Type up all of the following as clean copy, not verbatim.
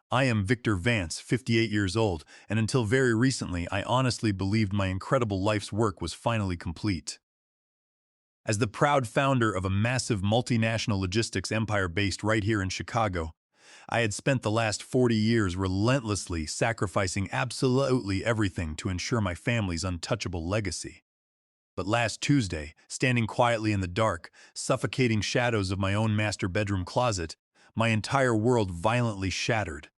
I am Victor Vance, 58 years old, and until very recently I honestly believed my incredible life's work was finally complete. As the proud founder of a massive multinational logistics empire based right here in Chicago, I had spent the last 40 years relentlessly sacrificing absolutely everything to ensure my family's untouchable legacy. But last Tuesday, standing quietly in the dark, suffocating shadows of my own master bedroom closet, my entire world violently shattered.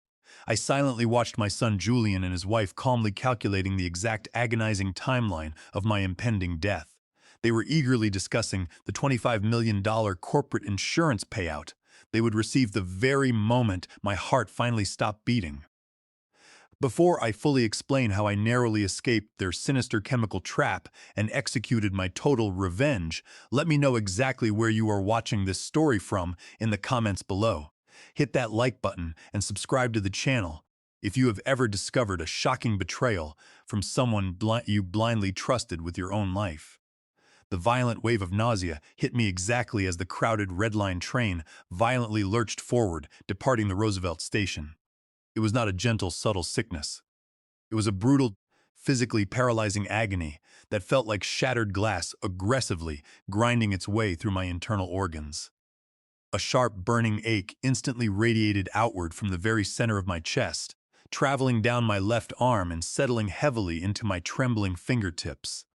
I silently watched my son Julian and his wife calmly calculating the exact agonizing timeline of my impending death. They were eagerly discussing the $25 million corporate insurance payout they would receive the very moment my heart finally stopped beating. Before I fully explain how I narrowly escaped their sinister chemical trap and executed my total revenge, let me know exactly where you are watching this story from in the comments below. Hit that like button and subscribe to the channel if you have ever discovered a shocking betrayal from someone you blindly trusted with your own life. The violent wave of nausea hit me exactly as the crowded Red Line train violently lurched forward, departing the Roosevelt station. It was not a gentle, subtle sickness. It was a brutal, physically paralyzing agony that felt like shattered glass aggressively grinding its way through my internal organs. A sharp, burning ache instantly radiated outward from the very center of my chest, traveling down my left arm and settling heavily into my trembling fingertips.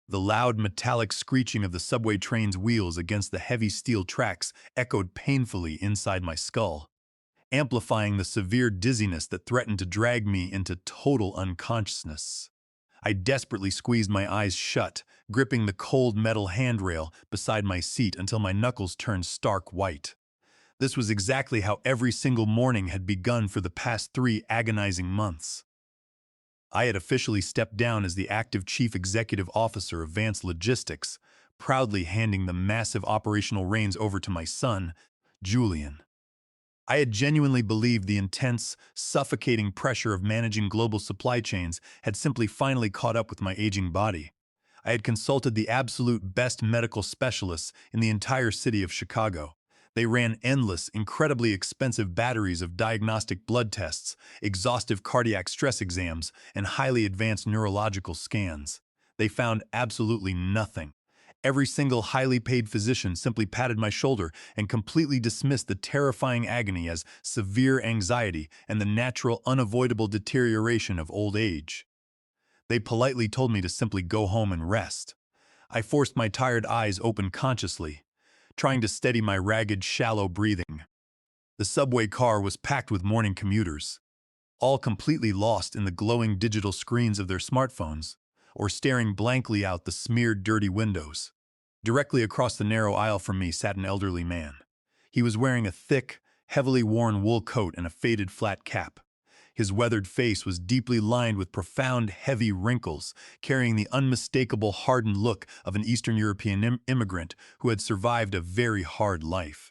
The loud, metallic screeching of the subway train's wheels against the heavy steel tracks echoed painfully inside my skull, amplifying the severe dizziness that threatened to drag me into total unconsciousness. I desperately squeezed my eyes shut, gripping the cold metal handrail beside my seat until my knuckles turned stark white. This was exactly how every single morning had begun for the past 3 agonizing months. I had officially stepped down as the active chief executive officer of Vance Logistics, proudly handing the massive operational reins over to my son, Julian. I had genuinely believed the intense, suffocating pressure of managing global supply chains had simply finally caught up with my aging body. I had consulted the absolute best medical specialists in the entire city of Chicago. They ran endless, incredibly expensive batteries of diagnostic blood tests, exhaustive cardiac stress exams, and highly advanced neurological scans. They found absolutely nothing. Every single highly paid physician simply patted my shoulder and completely dismissed the terrifying agony as severe anxiety and the natural, unavoidable deterioration of old age. They politely told me to simply go home and rest. I forced my tired eyes open consciously, trying to steady my ragged, shallow breathing. The subway car was packed with morning commuters, all completely lost in the glowing digital screens of their smartphones, or staring blankly out the smeared, dirty windows. Directly across the narrow aisle from me sat an elderly man. He was wearing a thick, heavily worn wool coat and a faded flat cap. His weathered face was deeply lined with profound, heavy wrinkles, carrying the unmistakable, hardened look of an Eastern European immigrant who had survived a very hard life.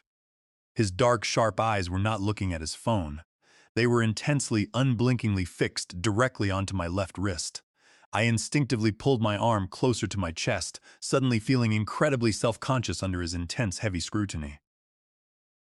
His dark, sharp eyes were not looking at his phone. They were intensely, unblinkingly fixed directly onto my left wrist. I instinctively pulled my arm closer to my chest, suddenly feeling incredibly self-conscious under his intense, heavy scrutiny.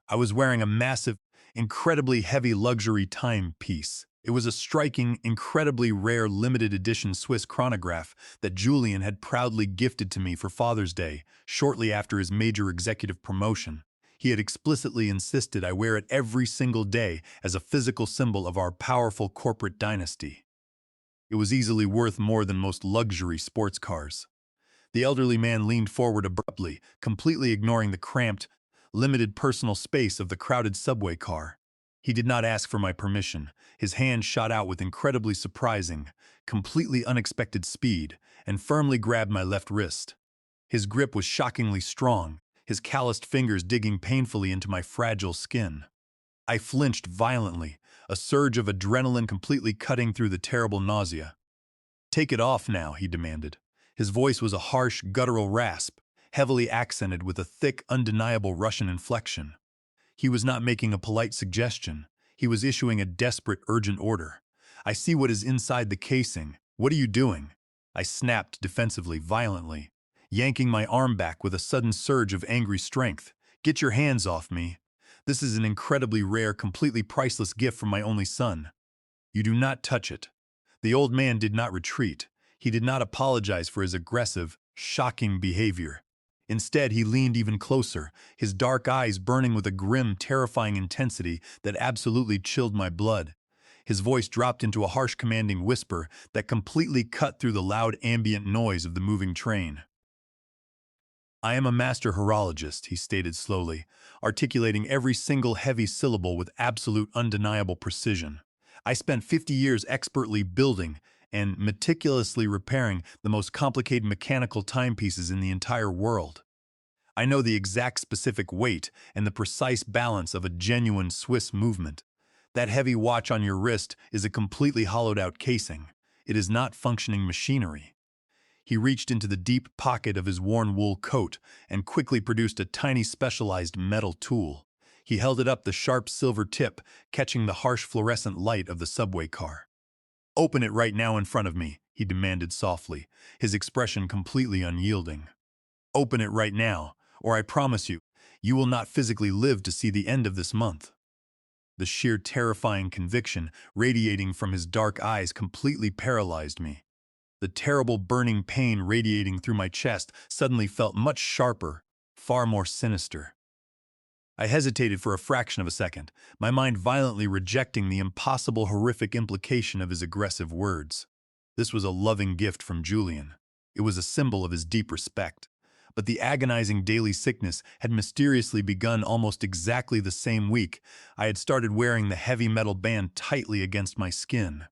I was wearing a massive, incredibly heavy luxury timepiece. It was a striking, incredibly rare limited edition Swiss chronograph that Julian had proudly gifted to me for Father's Day, shortly after his major executive promotion. He had explicitly insisted I wear it every single day as a physical symbol of our powerful corporate dynasty. It was easily worth more than most luxury sports cars. The elderly man leaned forward abruptly, completely ignoring the cramped, limited personal space of the crowded subway car. He did not ask for my permission. His hand shot out with incredibly surprising, completely unexpected speed and firmly grabbed my left wrist. His grip was shockingly strong, his calloused fingers digging painfully into my fragile skin. I flinched violently, a surge of adrenaline completely cutting through the terrible nausea. "Take it off now," he demanded. His voice was a harsh, guttural rasp, heavily accented with a thick, undeniable Russian inflection. He was not making a polite suggestion. He was issuing a desperate, urgent order. "I see what is inside the casing. What are you doing?" I snapped defensively, violently, yanking my arm back with a sudden surge of angry strength. "Get your hands off me." This is an incredibly rare, completely priceless gift from my only son. You do not touch it." The old man did not retreat. He did not apologize for his aggressive, shocking behavior. Instead, he leaned even closer, his dark eyes burning with a grim, terrifying intensity that absolutely chilled my blood. His voice dropped into a harsh, commanding whisper that completely cut through the loud ambient noise of the moving train. "I am a master horologist," he stated slowly, articulating every single heavy syllable with absolute undeniable precision. "I spent 50 years expertly building and meticulously repairing the most complicated mechanical timepieces in the entire world. I know the exact specific weight and the precise balance of a genuine Swiss movement. That heavy watch on your wrist is a completely hollowed-out casing. It is not functioning machinery." He reached into the deep pocket of his worn wool coat and quickly produced a tiny specialized metal tool. He held it up, the sharp silver tip catching the harsh fluorescent light of the subway car. "Open it right now in front of me," he demanded softly, his expression completely unyielding. "Open it right now, or I promise you, you will not physically live to see the end of this month." The sheer terrifying conviction radiating from his dark eyes completely paralyzed me. The terrible burning pain radiating through my chest suddenly felt much sharper, far more sinister. I hesitated for a fraction of a second, my mind violently rejecting the impossible, horrific implication of his aggressive words. This was a loving gift from Julian. It was a symbol of his deep respect. But the agonizing daily sickness had mysteriously begun almost exactly the same week I had started wearing the heavy metal band tightly against my skin.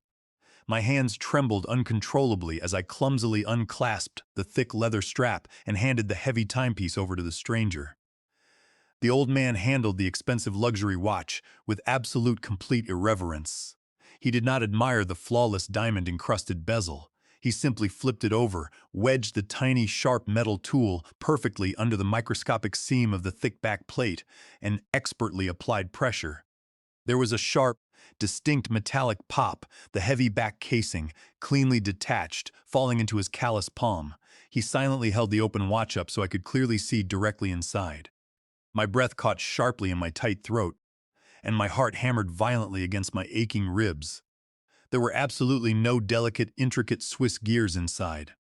My hands trembled uncontrollably as I clumsily unclasped the thick leather strap and handed the heavy timepiece over to the stranger. The old man handled the expensive luxury watch with absolute complete irreverence. He did not admire the flawless diamond-encrusted bezel. He simply flipped it over, wedged the tiny, sharp metal tool perfectly under the microscopic seam of the thick back plate, and expertly applied pressure. There was a sharp, distinct metallic pop, the heavy back casing, cleanly detached, falling into his calloused palm. He silently held the open watch up so I could clearly see directly inside. My breath caught sharply in my tight throat, and my heart hammered violently against my aching ribs. There were absolutely no delicate, intricate Swiss gears inside.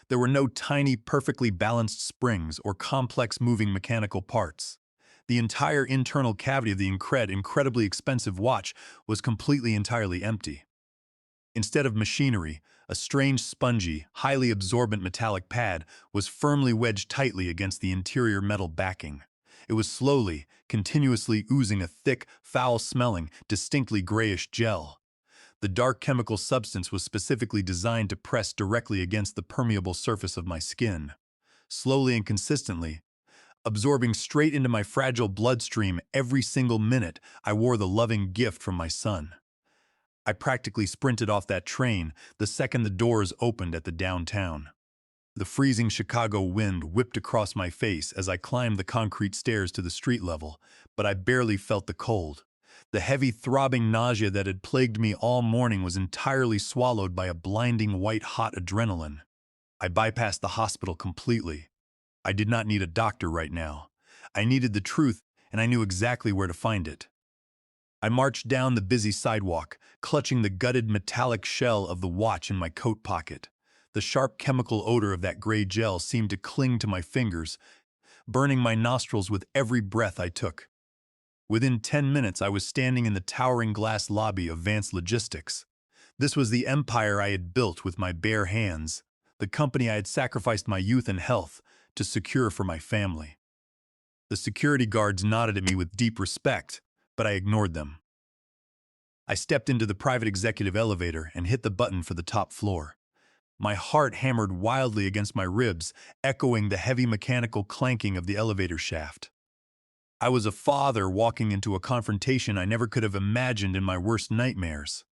There were no tiny, perfectly balanced springs or complex moving mechanical parts. The entire internal cavity of the incredibly expensive watch was completely entirely empty. Instead of machinery, a strange, spongy, highly absorbent metallic pad was firmly wedged tightly against the interior metal backing. It was slowly, continuously oozing a thick, foul-smelling, distinctly grayish gel. The dark chemical substance was specifically designed to press directly against the permeable surface of my skin. Slowly and consistently, absorbing straight into my fragile bloodstream every single minute, I wore the loving gift from my son. I practically sprinted off that train the second the doors opened at the downtown. The freezing Chicago wind whipped across my face as I climbed the concrete stairs to the street level, but I barely felt the cold. The heavy, throbbing nausea that had plagued me all morning was entirely swallowed by a blinding white-hot adrenaline. I bypassed the hospital completely. I did not need a doctor right now. I needed the truth, and I knew exactly where to find it. I marched down the busy sidewalk, clutching the gutted metallic shell of the watch in my coat pocket. The sharp chemical odor of that gray gel seemed to cling to my fingers, burning my nostrils with every breath I took. Within 10 minutes, I was standing in the towering glass lobby of Vance Logistics. This was the empire I had built with my bare hands, the company I had sacrificed my youth and health to secure for my family. The security guards nodded at me with deep respect, but I ignored them. I stepped into the private executive elevator and hit the button for the top floor. My heart hammered wildly against my ribs, echoing the heavy mechanical clanking of the elevator shaft. I was a father walking into a confrontation I never could have imagined in my worst nightmares.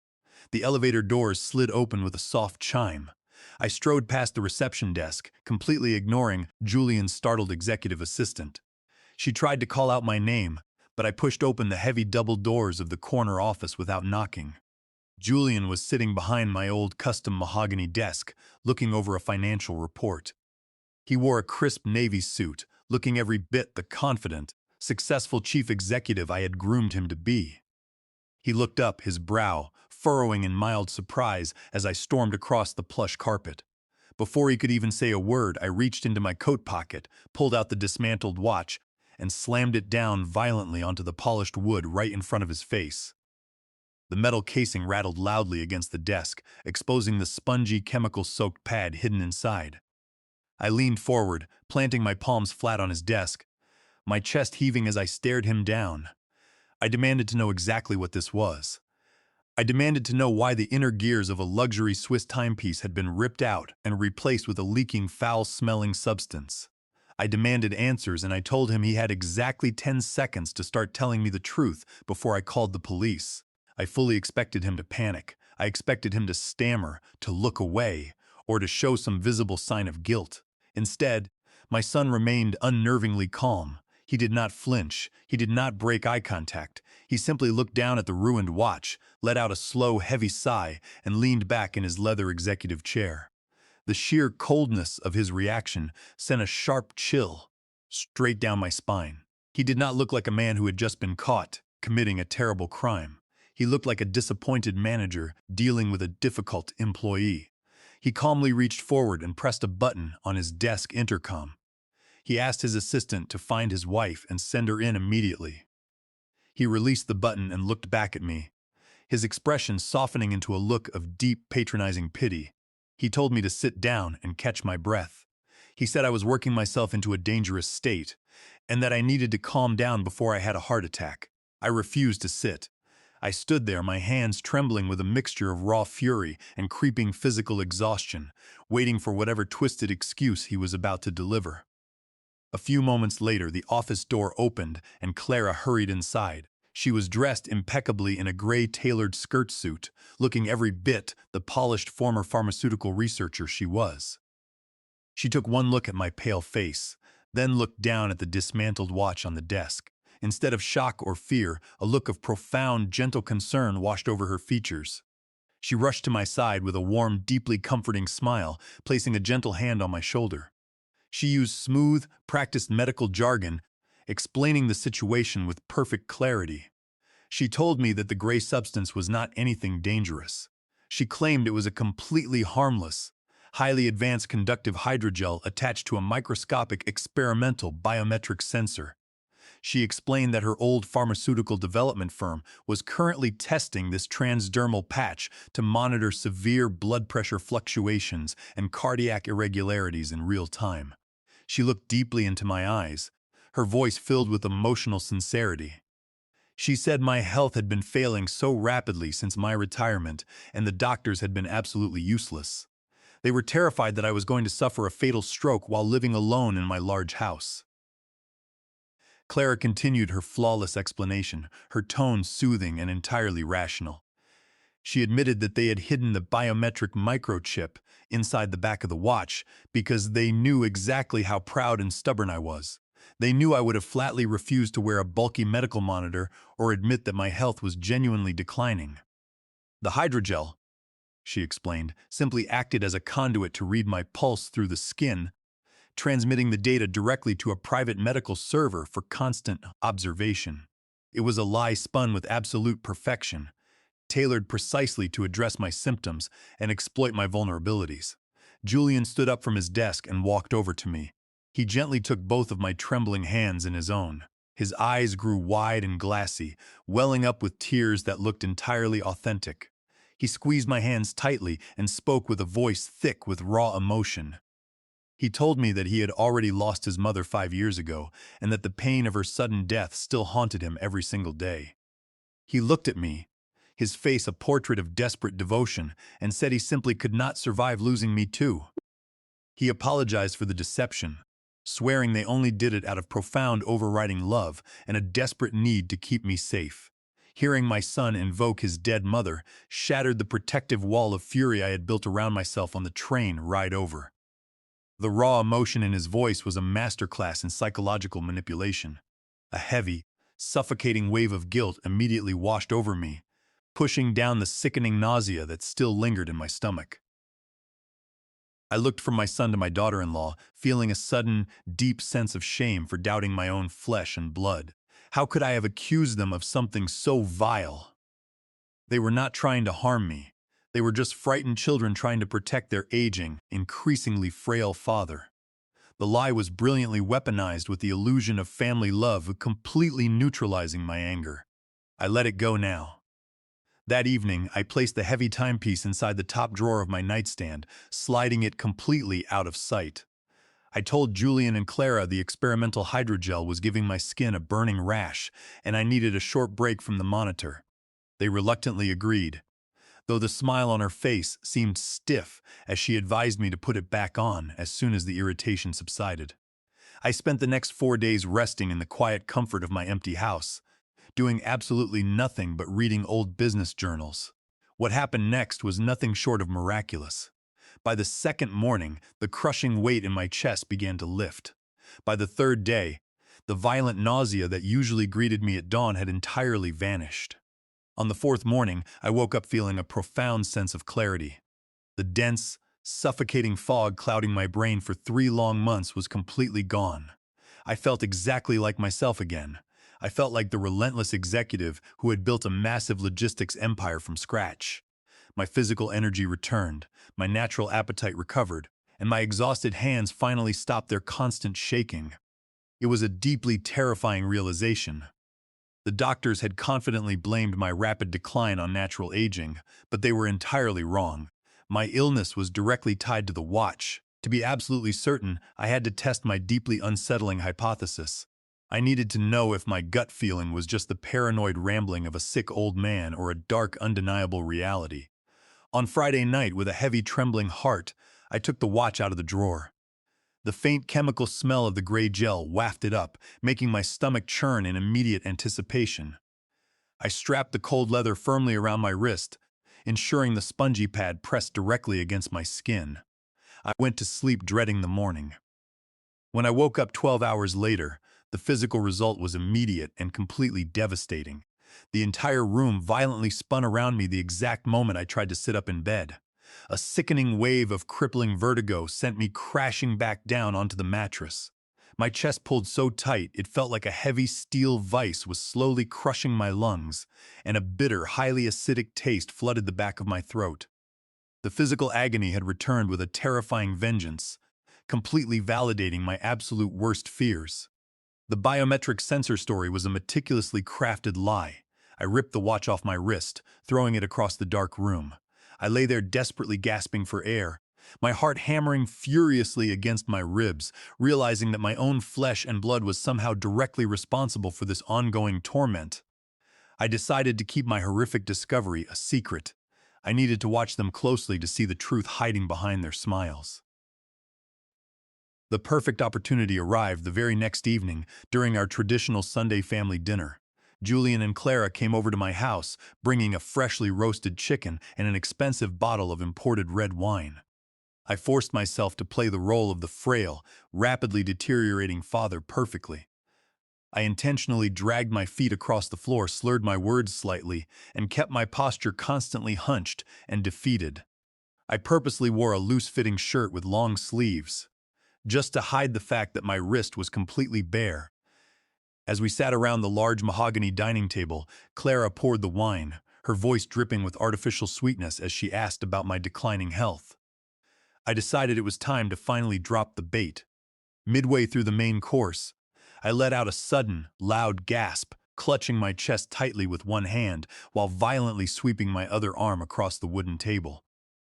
The elevator doors slid open with a soft chime. I strode past the reception desk, completely ignoring Julian's startled executive assistant. She tried to call out my name, but I pushed open the heavy double doors of the corner office without knocking. Julian was sitting behind my old custom mahogany desk, looking over a financial report. He wore a crisp navy suit, looking every bit the confident, successful chief executive I had groomed him to be. He looked up, his brow furrowing in mild surprise as I stormed across the plush carpet. Before he could even say a word, I reached into my coat pocket, pulled out the dismantled watch, and slammed it down violently onto the polished wood right in front of his face. The metal casing rattled loudly against the desk, exposing the spongy, chemical-soaked pad hidden inside. I leaned forward, planting my palms flat on his desk, my chest heaving as I stared him down. I demanded to know exactly what this was. I demanded to know why the inner gears of a luxury Swiss timepiece had been ripped out and replaced with a leaking, foul-smelling substance. I demanded answers, and I told him he had exactly 10 seconds to start telling me the truth before I called the police. I fully expected him to panic. I expected him to stammer, to look away, or to show some visible sign of guilt. Instead, my son remained unnervingly calm. He did not flinch. He did not break eye contact. He simply looked down at the ruined watch, let out a slow, heavy sigh, and leaned back in his leather executive chair. The sheer coldness of his reaction sent a sharp chill straight down my spine. He did not look like a man who had just been caught committing a terrible crime. He looked like a disappointed manager dealing with a difficult employee. He calmly reached forward and pressed a button on his desk intercom. He asked his assistant to find his wife and send her in immediately. He released the button and looked back at me, his expression softening into a look of deep, patronizing pity. He told me to sit down and catch my breath. He said I was working myself into a dangerous state, and that I needed to calm down before I had a heart attack. I refused to sit. I stood there, my hands trembling with a mixture of raw fury and creeping physical exhaustion, waiting for whatever twisted excuse he was about to deliver. A few moments later, the office door opened and Clara hurried inside. She was dressed impeccably in a gray tailored skirt suit, looking every bit the polished former pharmaceutical researcher she was. She took one look at my pale face, then looked down at the dismantled watch on the desk. Instead of shock or fear, a look of profound, gentle concern washed over her features. She rushed to my side with a warm, deeply comforting smile, placing a gentle hand on my shoulder. She used smooth, practiced medical jargon, explaining the situation with perfect clarity. She told me that the gray substance was not anything dangerous. She claimed it was a completely harmless, highly advanced conductive hydrogel attached to a microscopic experimental biometric sensor. She explained that her old pharmaceutical development firm was currently testing this transdermal patch to monitor severe blood pressure fluctuations and cardiac irregularities in real time. She looked deeply into my eyes, her voice filled with emotional sincerity. She said my health had been failing so rapidly since my retirement, and the doctors had been absolutely useless. They were terrified that I was going to suffer a fatal stroke while living alone in my large house. Clara continued her flawless explanation, her tone soothing and entirely rational. She admitted that they had hidden the biometric microchip inside the back of the watch because they knew exactly how proud and stubborn I was. They knew I would have flatly refused to wear a bulky medical monitor or admit that my health was genuinely declining. The hydrogel, she explained, simply acted as a conduit to read my pulse through the skin, transmitting the data directly to a private medical server for constant observation. It was a lie spun with absolute perfection, tailored precisely to address my symptoms and exploit my vulnerabilities. Julian stood up from his desk and walked over to me. He gently took both of my trembling hands in his own. His eyes grew wide and glassy, welling up with tears that looked entirely authentic. He squeezed my hands tightly and spoke with a voice thick with raw emotion. He told me that he had already lost his mother 5 years ago and that the pain of her sudden death still haunted him every single day. He looked at me, his face a portrait of desperate devotion, and said he simply could not survive losing me too. He apologized for the deception, swearing they only did it out of profound overriding love and a desperate need to keep me safe. Hearing my son invoke his dead mother shattered the protective wall of fury I had built around myself on the train ride over. The raw emotion in his voice was a masterclass in psychological manipulation. A heavy, suffocating wave of guilt immediately washed over me, pushing down the sickening nausea that still lingered in my stomach. I looked from my son to my daughter-in-law, feeling a sudden, deep sense of shame for doubting my own flesh and blood. How could I have accused them of something so vile? They were not trying to harm me. They were just frightened children trying to protect their aging, increasingly frail father. The lie was brilliantly weaponized with the illusion of family love, completely neutralizing my anger. I let it go now. That evening, I placed the heavy timepiece inside the top drawer of my nightstand, sliding it completely out of sight. I told Julian and Clara the experimental hydrogel was giving my skin a burning rash, and I needed a short break from the monitor. They reluctantly agreed, though the smile on her face seemed stiff as she advised me to put it back on as soon as the irritation subsided. I spent the next 4 days resting in the quiet comfort of my empty house, doing absolutely nothing but reading old business journals. What happened next was nothing short of miraculous. By the second morning, the crushing weight in my chest began to lift. By the third day, the violent nausea that usually greeted me at dawn had entirely vanished. On the fourth morning, I woke up feeling a profound sense of clarity. The dense, suffocating fog clouding my brain for 3 long months was completely gone. I felt exactly like myself again. I felt like the relentless executive who had built a massive logistics empire from scratch. My physical energy returned, my natural appetite recovered, and my exhausted hands finally stopped their constant shaking. It was a deeply terrifying realization. The doctors had confidently blamed my rapid decline on natural aging, but they were entirely wrong. My illness was directly tied to the watch. To be absolutely certain, I had to test my deeply unsettling hypothesis. I needed to know if my gut feeling was just the paranoid rambling of a sick old man or a dark, undeniable reality. On Friday night, with a heavy, trembling heart, I took the watch out of the drawer. The faint chemical smell of the gray gel wafted up, making my stomach churn in immediate anticipation. I strapped the cold leather firmly around my wrist, ensuring the spongy pad pressed directly against my skin. I went to sleep dreading the morning. When I woke up 12 hours later, the physical result was immediate and completely devastating. The entire room violently spun around me the exact moment I tried to sit up in bed. A sickening wave of crippling vertigo sent me crashing back down onto the mattress. My chest pulled so tight it felt like a heavy steel vice was slowly crushing my lungs, and a bitter, highly acidic taste flooded the back of my throat. The physical agony had returned with a terrifying vengeance, completely validating my absolute worst fears. The biometric sensor story was a meticulously crafted lie. I ripped the watch off my wrist, throwing it across the dark room. I lay there desperately gasping for air, my heart hammering furiously against my ribs, realizing that my own flesh and blood was somehow directly responsible for this ongoing torment. I decided to keep my horrific discovery a secret. I needed to watch them closely to see the truth hiding behind their smiles. The perfect opportunity arrived the very next evening during our traditional Sunday family dinner. Julian and Clara came over to my house, bringing a freshly roasted chicken and an expensive bottle of imported red wine. I forced myself to play the role of the frail, rapidly deteriorating father perfectly. I intentionally dragged my feet across the floor, slurred my words slightly, and kept my posture constantly hunched and defeated. I purposely wore a loose-fitting shirt with long sleeves, just to hide the fact that my wrist was completely bare. As we sat around the large mahogany dining table, Clara poured the wine, her voice dripping with artificial sweetness as she asked about my declining health. I decided it was time to finally drop the bait. Midway through the main course, I let out a sudden, loud gasp, clutching my chest tightly with one hand while violently sweeping my other arm across the wooden table.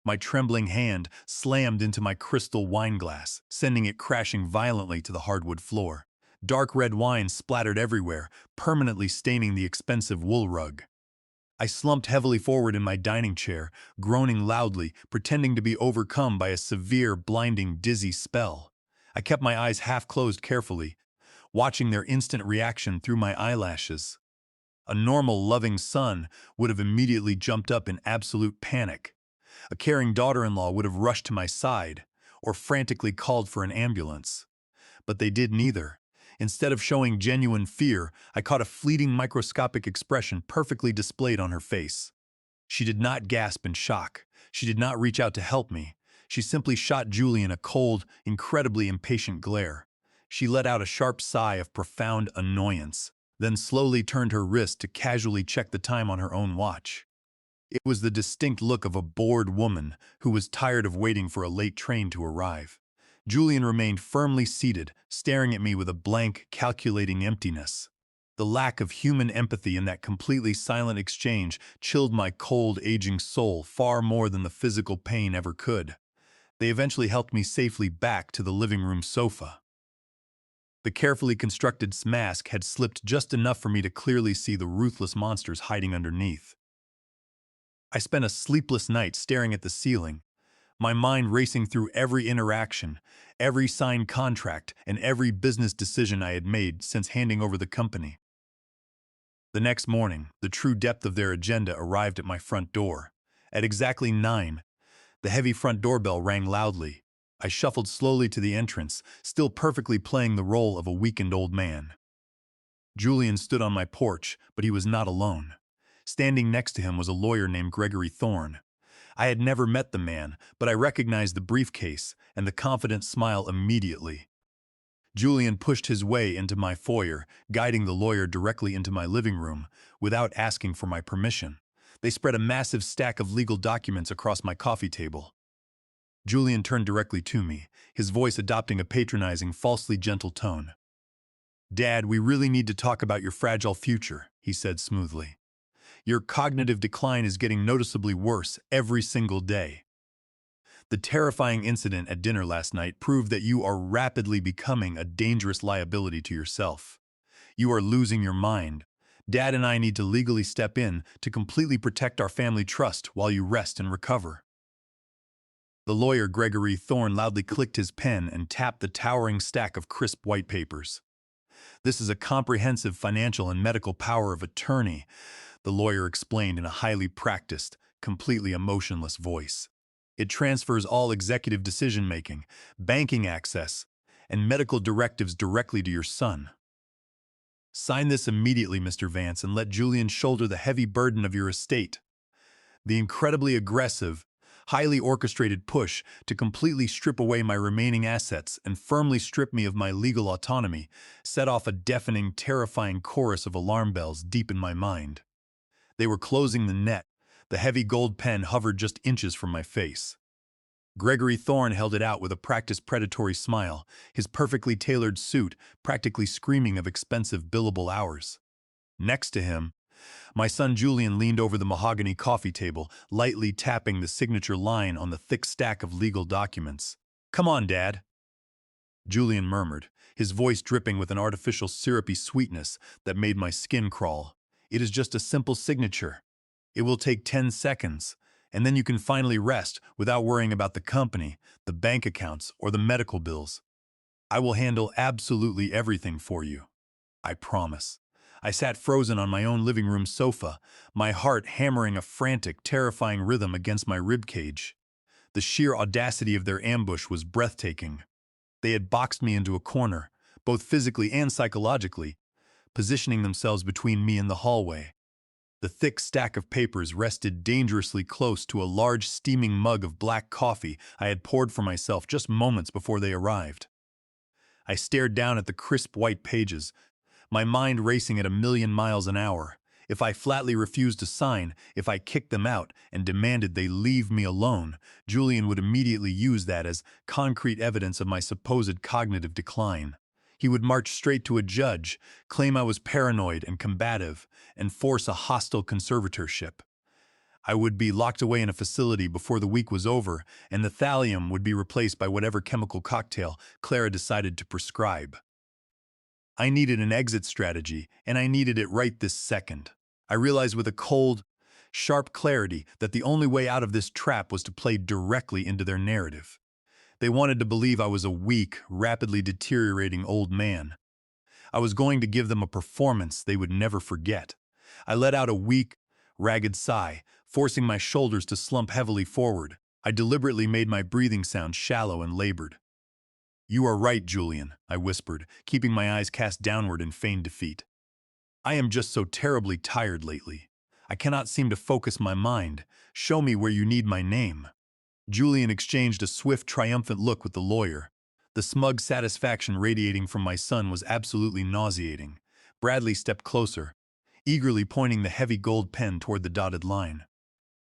My trembling hand slammed into my crystal wine glass, sending it crashing violently to the hardwood floor. Dark red wine splattered everywhere, permanently staining the expensive wool rug. I slumped heavily forward in my dining chair, groaning loudly, pretending to be overcome by a severe, blinding, dizzy spell. I kept my eyes half closed carefully, watching their instant reaction through my eyelashes. A normal, loving son would have immediately jumped up in absolute panic. A caring daughter-in-law would have rushed to my side, or frantically called for an ambulance. But they did neither. Instead of showing genuine fear, I caught a fleeting microscopic expression perfectly displayed on her face. She did not gasp in shock. She did not reach out to help me. She simply shot Julian a cold, incredibly impatient glare. She let out a sharp sigh of profound annoyance, then slowly turned her wrist to casually check the time on her own watch. It was the distinct look of a bored woman who was tired of waiting for a late train to arrive. Julian remained firmly seated, staring at me with a blank, calculating emptiness. The lack of human empathy in that completely silent exchange chilled my cold, aging soul far more than the physical pain ever could. They eventually helped me safely back to the living room sofa. The carefully constructed mask had slipped just enough for me to clearly see the ruthless monsters hiding underneath. I spent a sleepless night staring at the ceiling, my mind racing through every interaction, every signed contract, and every business decision I had made since handing over the company. The next morning, the true depth of their agenda arrived at my front door. At exactly 9, the heavy front doorbell rang loudly. I shuffled slowly to the entrance, still perfectly playing the role of a weakened old man. Julian stood on my porch, but he was not alone. Standing next to him was a lawyer named Gregory Thorne. I had never met the man, but I recognized the briefcase and the confident smile immediately. Julian pushed his way into my foyer, guiding the lawyer directly into my living room, without asking for my permission. They spread a massive stack of legal documents across my coffee table. Julian turned directly to me, his voice adopting a patronizing, falsely gentle tone. "Dad, we really need to talk about your fragile future," he said smoothly. "Your cognitive decline is getting noticeably worse every single day. The terrifying incident at dinner last night proved that you are rapidly becoming a dangerous liability to yourself. You are losing your mind. Dad and I need to legally step in to completely protect our family trust while you rest and recover." The lawyer Gregory Thorne loudly clicked his pen and tapped the towering stack of crisp white papers. "This is a comprehensive financial and medical power of attorney," the lawyer explained in a highly practiced, completely emotionless voice. "It transfers all executive decision-making, banking access, and medical directives directly to your son. Sign this immediately, Mr. Vance, and let Julian shoulder the heavy burden of your estate." The incredibly aggressive, highly orchestrated push to completely strip away my remaining assets and firmly strip me of my legal autonomy set off a deafening, terrifying chorus of alarm bells deep in my mind. They were closing the net. The heavy gold pen hovered just inches from my face. Gregory Thorne held it out with a practiced predatory smile, his perfectly tailored suit practically screaming of expensive billable hours. Next to him, my son Julian leaned over the mahogany coffee table, lightly tapping the signature line on the thick stack of legal documents. "Come on, Dad," Julian murmured, his voice dripping with an artificial syrupy sweetness that made my skin crawl. "It is just a simple signature. It will take 10 seconds, and then you can finally rest without worrying about the company, the bank accounts, or the medical bills. I will handle absolutely everything for you. I promise." I sat frozen on my own living room sofa, my heart hammering a frantic, terrifying rhythm against my ribcage. The sheer audacity of their ambush was breathtaking. They had boxed me into a corner, both physically and psychologically, positioning themselves between me and the hallway. The thick stack of papers rested dangerously close to a large steaming mug of black coffee I had poured for myself just moments before they arrived. I stared down at the crisp white pages, my mind racing at 1,000,000 miles an hour. If I flatly refused to sign, if I kicked them out and demanded they leave me alone, Julian would immediately use that as concrete evidence of my supposed cognitive decline. He would march straight to a judge, claim I was paranoid and combative, and force a hostile conservatorship. I would be locked away in a facility before the week was over, and the thallium would be replaced by whatever chemical cocktail Clara decided to prescribe. I needed an exit strategy, and I needed it right this second. I realized with a cold, sharp clarity that the only way out of this trap was to play directly into their narrative. They wanted to believe I was a weak, rapidly deteriorating old man. I was going to give them a performance they would never forget. I let out a weak, ragged sigh, forcing my shoulders to slump heavily forward. I deliberately made my breathing sound shallow and labored. "You are right, Julian," I whispered, keeping my eyes cast downward in feigned defeat. "I am just so terribly tired lately. I cannot seem to focus my mind. Show me where you need my name." Julian exchanged a swift, triumphant look with the lawyer. The smug satisfaction radiating from my son was absolutely nauseating. Bradley stepped closer, eagerly pointing the heavy gold pen toward the dotted line.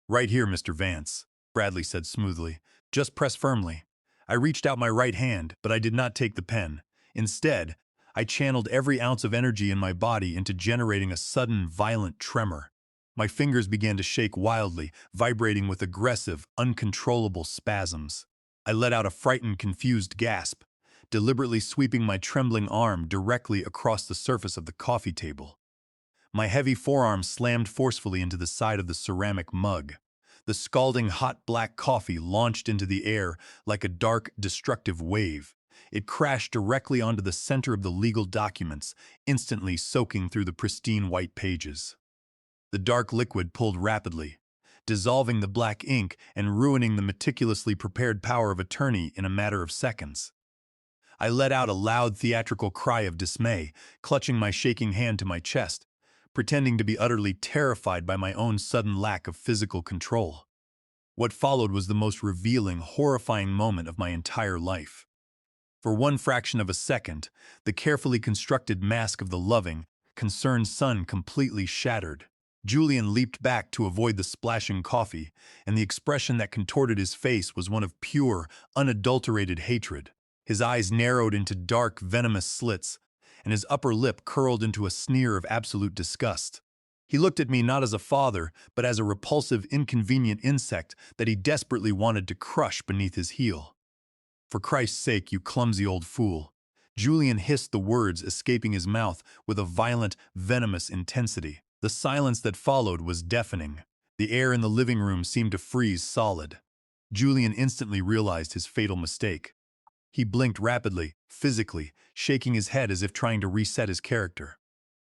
"Right here, Mr. Vance," Bradley said smoothly. "Just press firmly." I reached out my right hand, but I did not take the pen. Instead, I channeled every ounce of energy in my body into generating a sudden, violent tremor. My fingers began to shake wildly, vibrating with aggressive, uncontrollable spasms. I let out a frightened, confused gasp, deliberately sweeping my trembling arm directly across the surface of the coffee table. My heavy forearm slammed forcefully into the side of the ceramic mug. The scalding hot black coffee launched into the air like a dark, destructive wave. It crashed directly onto the center of the legal documents, instantly soaking through the pristine white pages. The dark liquid pulled rapidly, dissolving the black ink and ruining the meticulously prepared power of attorney in a matter of seconds. I let out a loud theatrical cry of dismay, clutching my shaking hand to my chest, pretending to be utterly terrified by my own sudden lack of physical control. What followed was the most revealing, horrifying moment of my entire life. For one fraction of a second, the carefully constructed mask of the loving, concerned son completely shattered. Julian leaped back to avoid the splashing coffee, and the expression that contorted his face was one of pure, unadulterated hatred. His eyes narrowed into dark, venomous slits, and his upper lip curled into a sneer of absolute disgust. He looked at me not as a father, but as a repulsive, inconvenient insect that he desperately wanted to crush beneath his heel. "For Christ's sake, you clumsy old fool!" Julian hissed the words escaping his mouth with a violent, venomous intensity. The silence that followed was deafening. The air in the living room seemed to freeze solid. Julian instantly realized his fatal mistake. He blinked rapidly, physically, shaking his head as if trying to reset his character.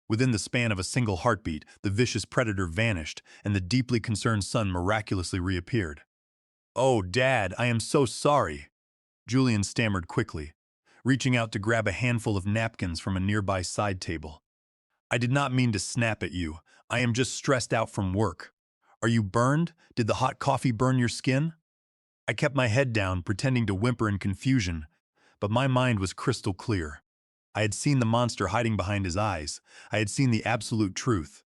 Within the span of a single heartbeat, the vicious predator vanished, and the deeply concerned son miraculously reappeared. "Oh, Dad, I am so sorry," Julian stammered quickly, reaching out to grab a handful of napkins from a nearby side table. "I did not mean to snap at you. I am just stressed out from work. Are you burned? Did the hot coffee burn your skin?" I kept my head down, pretending to whimper in confusion, but my mind was crystal clear. I had seen the monster hiding behind his eyes. I had seen the absolute truth.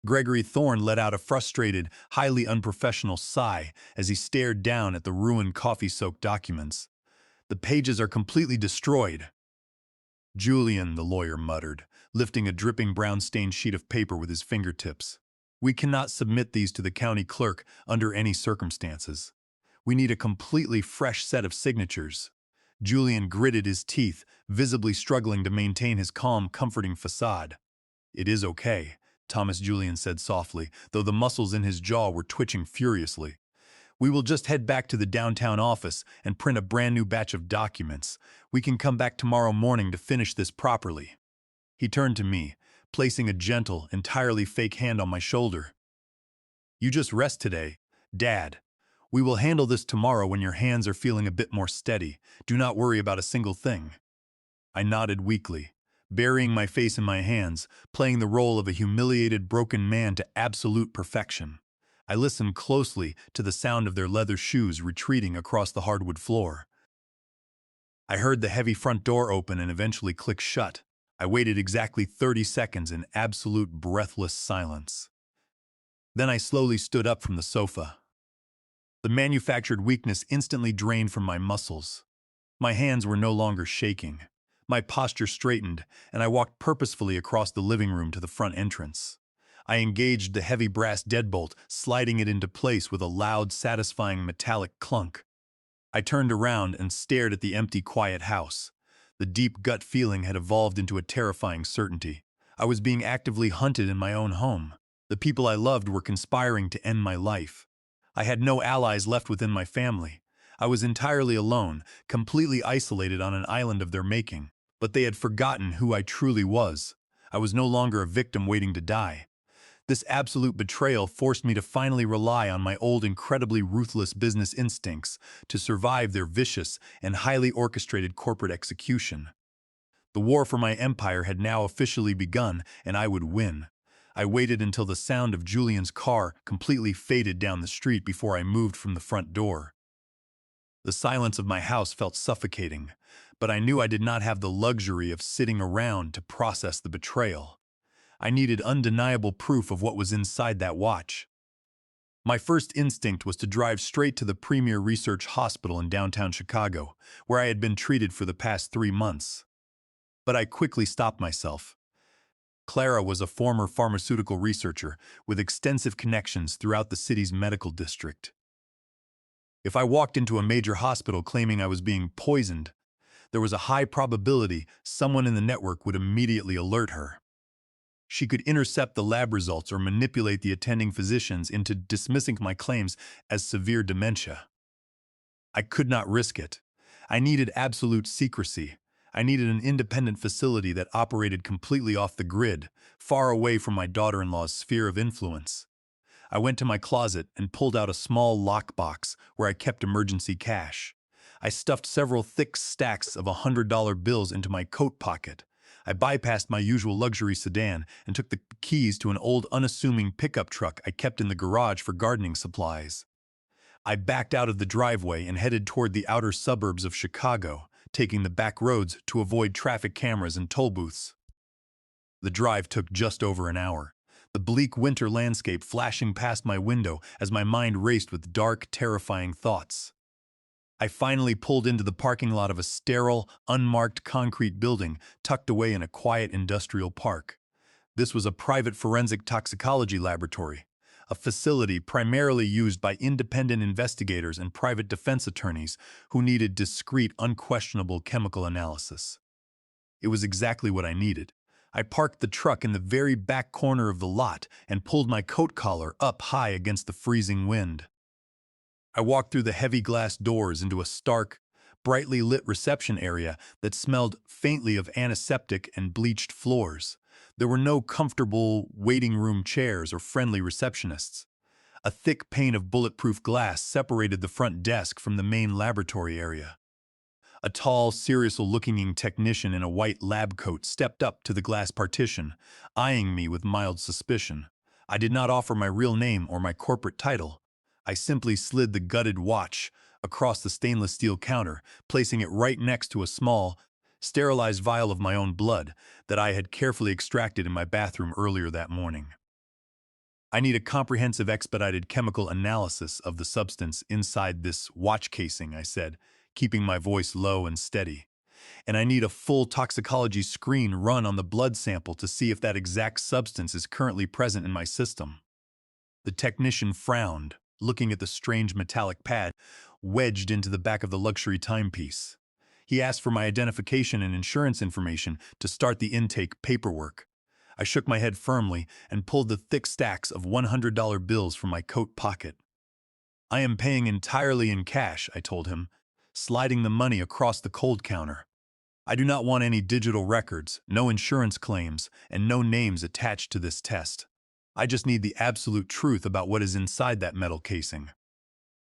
Gregory Thorne let out a frustrated, highly unprofessional sigh as he stared down at the ruined coffee-soaked documents. "The pages are completely destroyed." "Julian," the lawyer muttered, lifting a dripping brown-stained sheet of paper with his fingertips. "We cannot submit these to the county clerk under any circumstances. We need a completely fresh set of signatures." Julian gritted his teeth, visibly struggling to maintain his calm, comforting facade. "It is okay," Thomas Julian said softly, though the muscles in his jaw were twitching furiously. "We will just head back to the downtown office and print a brand new batch of documents. We can come back tomorrow morning to finish this properly." He turned to me, placing a gentle, entirely fake hand on my shoulder. "You just rest today, Dad. We will handle this tomorrow when your hands are feeling a bit more steady. Do not worry about a single thing." I nodded weakly, burying my face in my hands, playing the role of a humiliated, broken man to absolute perfection. I listened closely to the sound of their leather shoes retreating across the hardwood floor. I heard the heavy front door open and eventually click shut. I waited exactly 30 seconds in absolute breathless silence. Then I slowly stood up from the sofa. The manufactured weakness instantly drained from my muscles. My hands were no longer shaking. My posture straightened, and I walked purposefully across the living room to the front entrance. I engaged the heavy brass deadbolt, sliding it into place with a loud, satisfying metallic clunk. I turned around and stared at the empty, quiet house. The deep gut feeling had evolved into a terrifying certainty. I was being actively hunted in my own home. The people I loved were conspiring to end my life. I had no allies left within my family. I was entirely alone, completely isolated on an island of their making. But they had forgotten who I truly was. I was no longer a victim waiting to die. This absolute betrayal forced me to finally rely on my old, incredibly ruthless business instincts to survive their vicious and highly orchestrated corporate execution. The war for my empire had now officially begun, and I would win. I waited until the sound of Julian's car completely faded down the street before I moved from the front door. The silence of my house felt suffocating, but I knew I did not have the luxury of sitting around to process the betrayal. I needed undeniable proof of what was inside that watch. My first instinct was to drive straight to the Premier Research Hospital in downtown Chicago, where I had been treated for the past 3 months. But I quickly stopped myself. Clara was a former pharmaceutical researcher with extensive connections throughout the city's medical district. If I walked into a major hospital claiming I was being poisoned, there was a high probability someone in the network would immediately alert her. She could intercept the lab results or manipulate the attending physicians into dismissing my claims as severe dementia. I could not risk it. I needed absolute secrecy. I needed an independent facility that operated completely off the grid, far away from my daughter-in-law's sphere of influence. I went to my closet and pulled out a small lockbox where I kept emergency cash. I stuffed several thick stacks of $100 bills into my coat pocket. I bypassed my usual luxury sedan and took the keys to an old unassuming pickup truck I kept in the garage for gardening supplies. I backed out of the driveway and headed toward the outer suburbs of Chicago, taking the back roads to avoid traffic cameras and toll booths. The drive took just over an hour, the bleak winter landscape flashing past my window as my mind raced with dark, terrifying thoughts. I finally pulled into the parking lot of a sterile, unmarked concrete building tucked away in a quiet industrial park. This was a private forensic toxicology laboratory, a facility primarily used by independent investigators and private defense attorneys who needed discreet, unquestionable chemical analysis. It was exactly what I needed. I parked the truck in the very back corner of the lot and pulled my coat collar up high against the freezing wind. I walked through the heavy glass doors into a stark, brightly lit reception area that smelled faintly of antiseptic and bleached floors. There were no comfortable waiting room chairs or friendly receptionists. A thick pane of bulletproof glass separated the front desk from the main laboratory area. A tall, serious-looking technician in a white lab coat stepped up to the glass partition, eyeing me with mild suspicion. I did not offer my real name or my corporate title. I simply slid the gutted watch across the stainless steel counter, placing it right next to a small, sterilized vial of my own blood that I had carefully extracted in my bathroom earlier that morning. I need a comprehensive expedited chemical analysis of the substance inside this watch casing, I said, keeping my voice low and steady. And I need a full toxicology screen run on the blood sample to see if that exact substance is currently present in my system. The technician frowned, looking at the strange metallic pad wedged into the back of the luxury timepiece. He asked for my identification and insurance information to start the intake paperwork. I shook my head firmly and pulled the thick stacks of $100 bills from my coat pocket. I am paying entirely in cash, I told him, sliding the money across the cold counter. I do not want any digital records, no insurance claims, and no names attached to this test. I just need the absolute truth about what is inside that metal casing.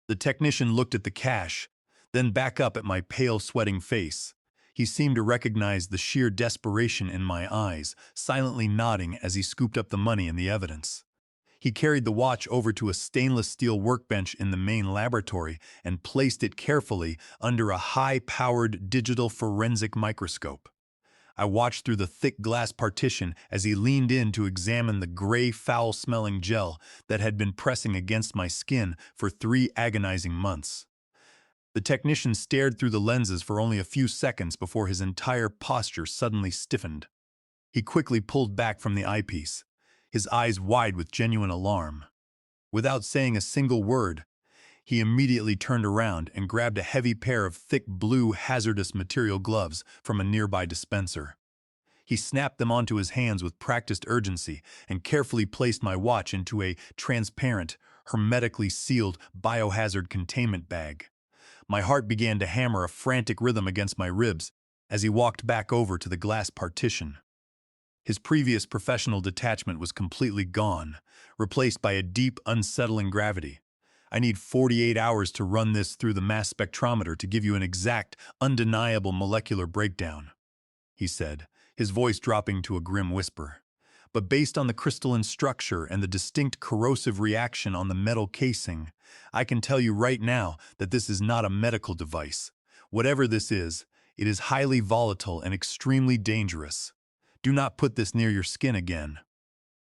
The technician looked at the cash, then back up at my pale, sweating face. He seemed to recognize the sheer desperation in my eyes, silently nodding as he scooped up the money and the evidence. He carried the watch over to a stainless steel workbench in the main laboratory and placed it carefully under a high-powered digital forensic microscope. I watched through the thick glass partition as he leaned in to examine the gray, foul-smelling gel that had been pressing against my skin for 3 agonizing months. The technician stared through the lenses for only a few seconds before his entire posture suddenly stiffened. He quickly pulled back from the eyepiece, his eyes wide with genuine alarm. Without saying a single word, he immediately turned around and grabbed a heavy pair of thick blue hazardous material gloves from a nearby dispenser. He snapped them onto his hands with practiced urgency and carefully placed my watch into a transparent, hermetically sealed biohazard containment bag. My heart began to hammer a frantic rhythm against my ribs as he walked back over to the glass partition. His previous professional detachment was completely gone, replaced by a deep, unsettling gravity. I need 48 hours to run this through the mass spectrometer to give you an exact, undeniable molecular breakdown, he said, his voice dropping to a grim whisper. but based on the crystalline structure and the distinct corrosive reaction on the metal casing, I can tell you right now that this is not a medical device. Whatever this is, it is highly volatile and extremely dangerous. Do not put this near your skin again.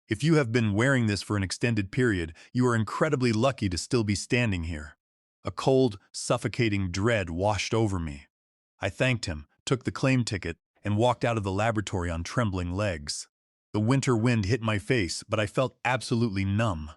If you have been wearing this for an extended period, you are incredibly lucky to still be standing here. A cold, suffocating dread washed over me. I thanked him, took the claim ticket, and walked out of the laboratory on trembling legs. The winter wind hit my face, but I felt absolutely numb.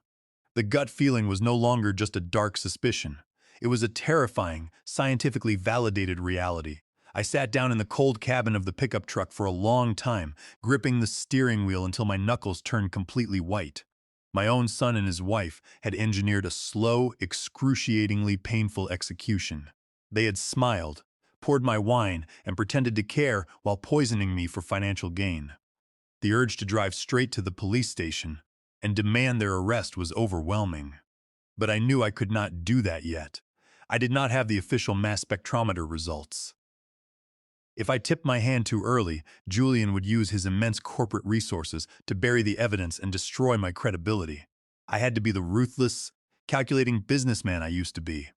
The gut feeling was no longer just a dark suspicion. It was a terrifying, scientifically validated reality. I sat down in the cold cabin of the pickup truck for a long time, gripping the steering wheel until my knuckles turned completely white. My own son and his wife had engineered a slow, excruciatingly painful execution. They had smiled, poured my wine, and pretended to care while poisoning me for financial gain. The urge to drive straight to the police station and demand their arrest was overwhelming. But I knew I could not do that yet. I did not have the official mass spectrometer results. If I tipped my hand too early, Julian would use his immense corporate resources to bury the evidence and destroy my credibility. I had to be the ruthless, calculating businessman I used to be.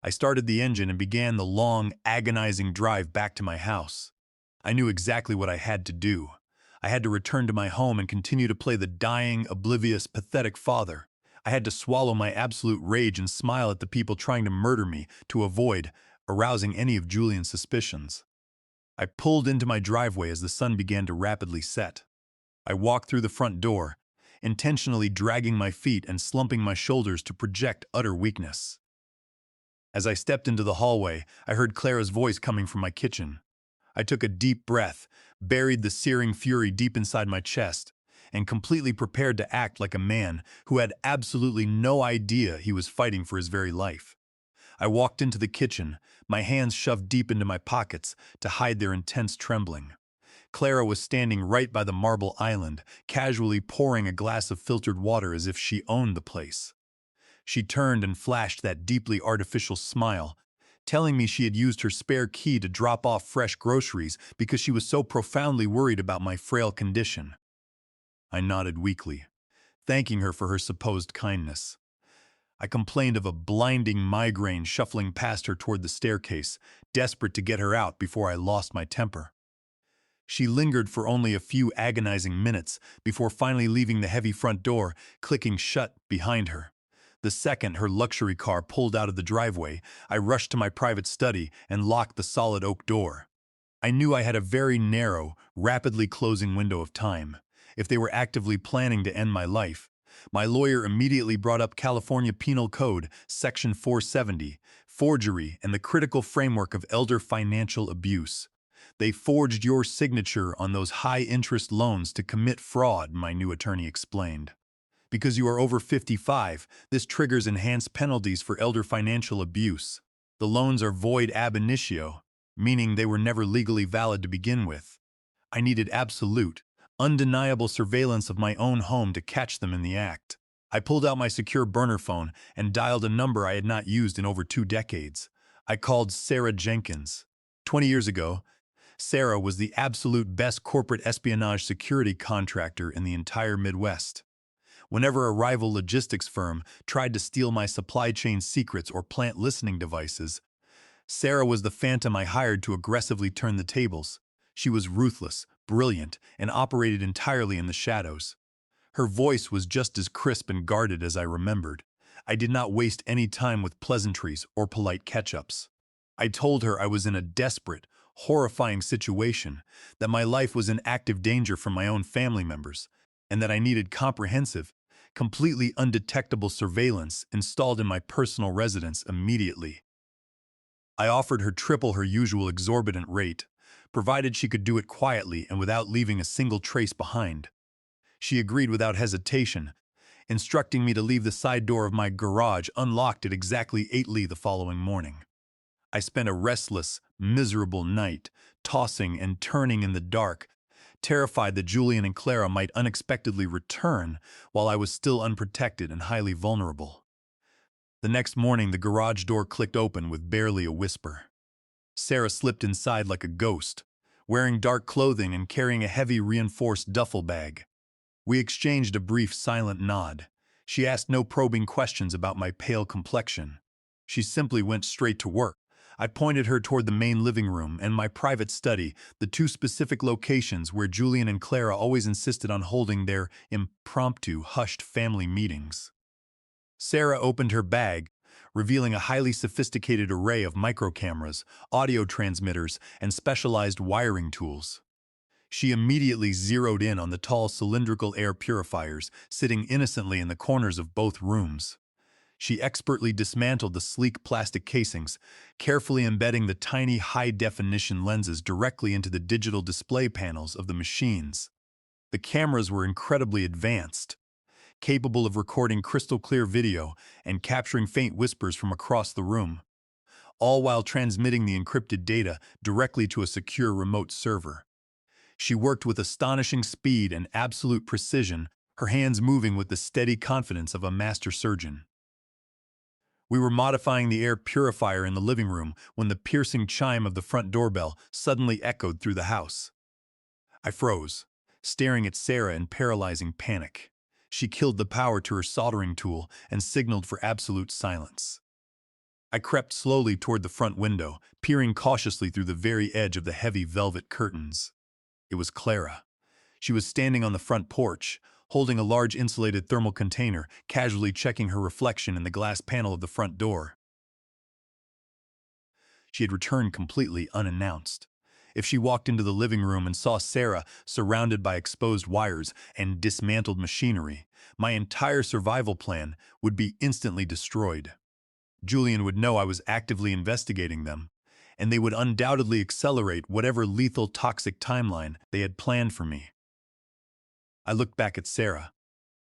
I started the engine and began the long, agonizing drive back to my house. I knew exactly what I had to do. I had to return to my home and continue to play the dying, oblivious, pathetic father. I had to swallow my absolute rage and smile at the people trying to murder me to avoid arousing any of Julian's suspicions. I pulled into my driveway as the sun began to rapidly set. I walked through the front door, intentionally dragging my feet and slumping my shoulders to project utter weakness. As I stepped into the hallway, I heard Clara's voice coming from my kitchen. I took a deep breath, buried the searing fury deep inside my chest, and completely prepared to act like a man who had absolutely no idea he was fighting for his very life. I walked into the kitchen, my hands shoved deep into my pockets to hide their intense trembling. Clara was standing right by the marble island, casually pouring a glass of filtered water as if she owned the place. She turned and flashed that deeply artificial smile, telling me she had used her spare key to drop off fresh groceries because she was so profoundly worried about my frail condition. I nodded weakly, thanking her for her supposed kindness. I complained of a blinding migraine shuffling past her toward the staircase, desperate to get her out before I lost my temper. She lingered for only a few agonizing minutes before finally leaving the heavy front door, clicking shut behind her. The second her luxury car pulled out of the driveway, I rushed to my private study and locked the solid oak door. I knew I had a very narrow, rapidly closing window of time. If they were actively planning to end my life, my lawyer immediately brought up California Penal Code, Section 470, forgery, and the critical framework of elder financial abuse. They forged your signature on those high-interest loans to commit fraud, my new attorney explained. Because you are over 55, this triggers enhanced penalties for elder financial abuse. The loans are void ab initio, meaning they were never legally valid to begin with. I needed absolute, undeniable surveillance of my own home to catch them in the act. I pulled out my secure burner phone and dialed a number I had not used in over 2 decades. I called Sarah Jenkins. 20 years ago, Sarah was the absolute best corporate espionage security contractor in the entire Midwest. Whenever a rival logistics firm tried to steal my supply chain secrets or plant listening devices, Sarah was the phantom I hired to aggressively turn the tables. She was ruthless, brilliant, and operated entirely in the shadows. Her voice was just as crisp and guarded as I remembered. I did not waste any time with pleasantries or polite catch-ups. I told her I was in a desperate, horrifying situation, that my life was in active danger from my own family members, and that I needed comprehensive, completely undetectable surveillance installed in my personal residence immediately. I offered her triple her usual exorbitant rate, provided she could do it quietly and without leaving a single trace behind. She agreed without hesitation, instructing me to leave the side door of my garage unlocked at exactly 8:00 the following morning. I spent a restless, miserable night, tossing and turning in the dark, terrified that Julian and Clara might unexpectedly return while I was still unprotected and highly vulnerable. The next morning, the garage door clicked open with barely a whisper. Sarah slipped inside like a ghost, wearing dark clothing and carrying a heavy reinforced duffel bag. We exchanged a brief silent nod. She asked no probing questions about my pale complexion. She simply went straight to work. I pointed her toward the main living room and my private study, the two specific locations where Julian and Clara always insisted on holding their impromptu, hushed family meetings. Sarah opened her bag, revealing a highly sophisticated array of microcameras, audio transmitters, and specialized wiring tools. She immediately zeroed in on the tall cylindrical air purifiers sitting innocently in the corners of both rooms. She expertly dismantled the sleek plastic casings, carefully embedding the tiny high-definition lenses directly into the digital display panels of the machines. The cameras were incredibly advanced, capable of recording crystal-clear video and capturing faint whispers from across the room, all while transmitting the encrypted data directly to a secure remote server. She worked with astonishing speed and absolute precision, her hands moving with the steady confidence of a master surgeon. We were modifying the air purifier in the living room when the piercing chime of the front doorbell suddenly echoed through the house. I froze, staring at Sarah in paralyzing panic. She killed the power to her soldering tool and signaled for absolute silence. I crept slowly toward the front window, peering cautiously through the very edge of the heavy velvet curtains. It was Clara. She was standing on the front porch, holding a large insulated thermal container, casually checking her reflection in the glass panel of the front door. She had returned completely unannounced. If she walked into the living room and saw Sarah surrounded by exposed wires and dismantled machinery, my entire survival plan would be instantly destroyed. Julian would know I was actively investigating them, and they would undoubtedly accelerate whatever lethal toxic timeline they had planned for me. I looked back at Sarah.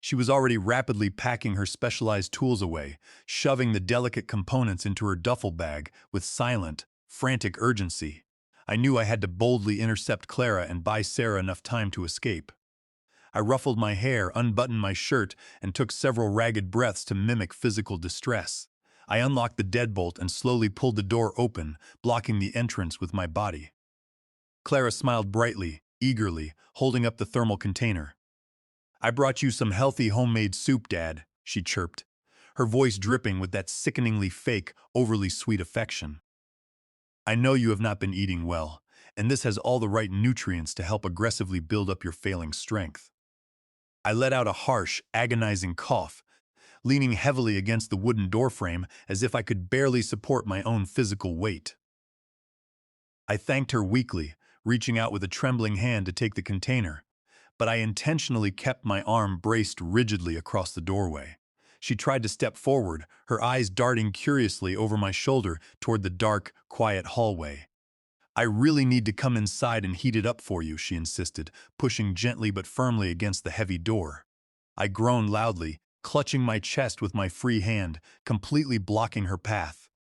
She was already rapidly packing her specialized tools away, shoving the delicate components into her duffel bag with silent, frantic urgency. I knew I had to boldly intercept Clara and buy Sarah enough time to escape. I ruffled my hair, unbuttoned my shirt, and took several ragged breaths to mimic physical distress. I unlocked the deadbolt and slowly pulled the door open, blocking the entrance with my body. Clara smiled brightly, eagerly, holding up the thermal container. "I brought you some healthy homemade soup, Dad," she chirped, her voice dripping with that sickeningly fake, overly sweet affection. "I know you have not been eating well, and this has all the right nutrients to help aggressively build up your failing strength." I let out a harsh, agonizing cough, leaning heavily against the wooden doorframe as if I could barely support my own physical weight. I thanked her weakly, reaching out with a trembling hand to take the container, but I intentionally kept my arm braced rigidly across the doorway. She tried to step forward, her eyes darting curiously over my shoulder toward the dark, quiet hallway. "I really need to come inside and heat it up for you," she insisted, pushing gently but firmly against the heavy door. I groaned loudly, clutching my chest with my free hand, completely blocking her path.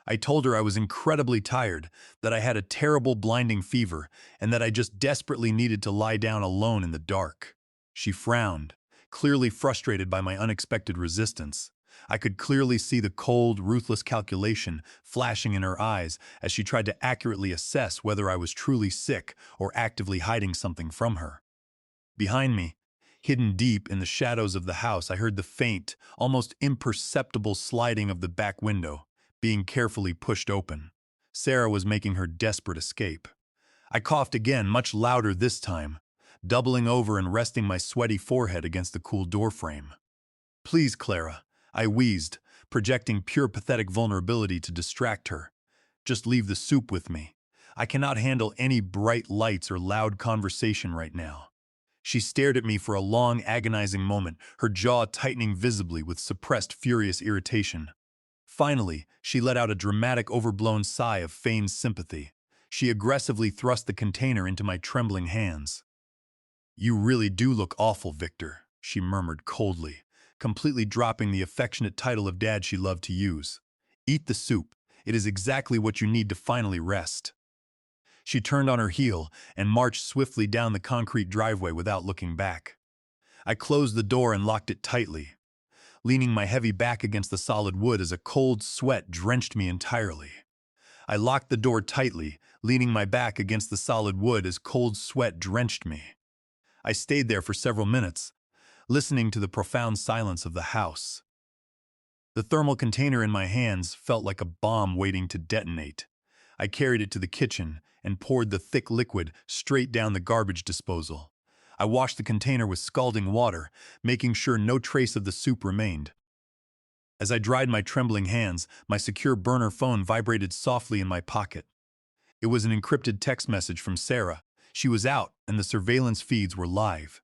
I told her I was incredibly tired, that I had a terrible blinding fever, and that I just desperately needed to lie down alone in the dark. She frowned, clearly frustrated by my unexpected resistance. I could clearly see the cold, ruthless calculation flashing in her eyes as she tried to accurately assess whether I was truly sick or actively hiding something from her. Behind me, hidden deep in the shadows of the house, I heard the faint, almost imperceptible sliding of the back window, being carefully pushed open. Sarah was making her desperate escape. I coughed again, much louder this time, doubling over and resting my sweaty forehead against the cool doorframe. "Please, Clara," I wheezed, projecting pure pathetic vulnerability to distract her. "Just leave the soup with me. I cannot handle any bright lights or loud conversation right now." She stared at me for a long, agonizing moment, her jaw tightening visibly with suppressed, furious irritation. Finally, she let out a dramatic, overblown sigh of feigned sympathy. She aggressively thrust the container into my trembling hands. "You really do look awful, Victor," she murmured coldly, completely dropping the affectionate title of Dad she loved to use. "Eat the soup. It is exactly what you need to finally rest." She turned on her heel and marched swiftly down the concrete driveway without looking back. I closed the door and locked it tightly, leaning my heavy back against the solid wood as a cold sweat drenched me entirely. I locked the door tightly, leaning my back against the solid wood as cold sweat drenched me. I stayed there for several minutes, listening to the profound silence of the house. The thermal container in my hands felt like a bomb waiting to detonate. I carried it to the kitchen and poured the thick liquid straight down the garbage disposal. I washed the container with scalding water, making sure no trace of the soup remained. As I dried my trembling hands, my secure burner phone vibrated softly in my pocket. It was an encrypted text message from Sarah. She was out, and the surveillance feeds were live.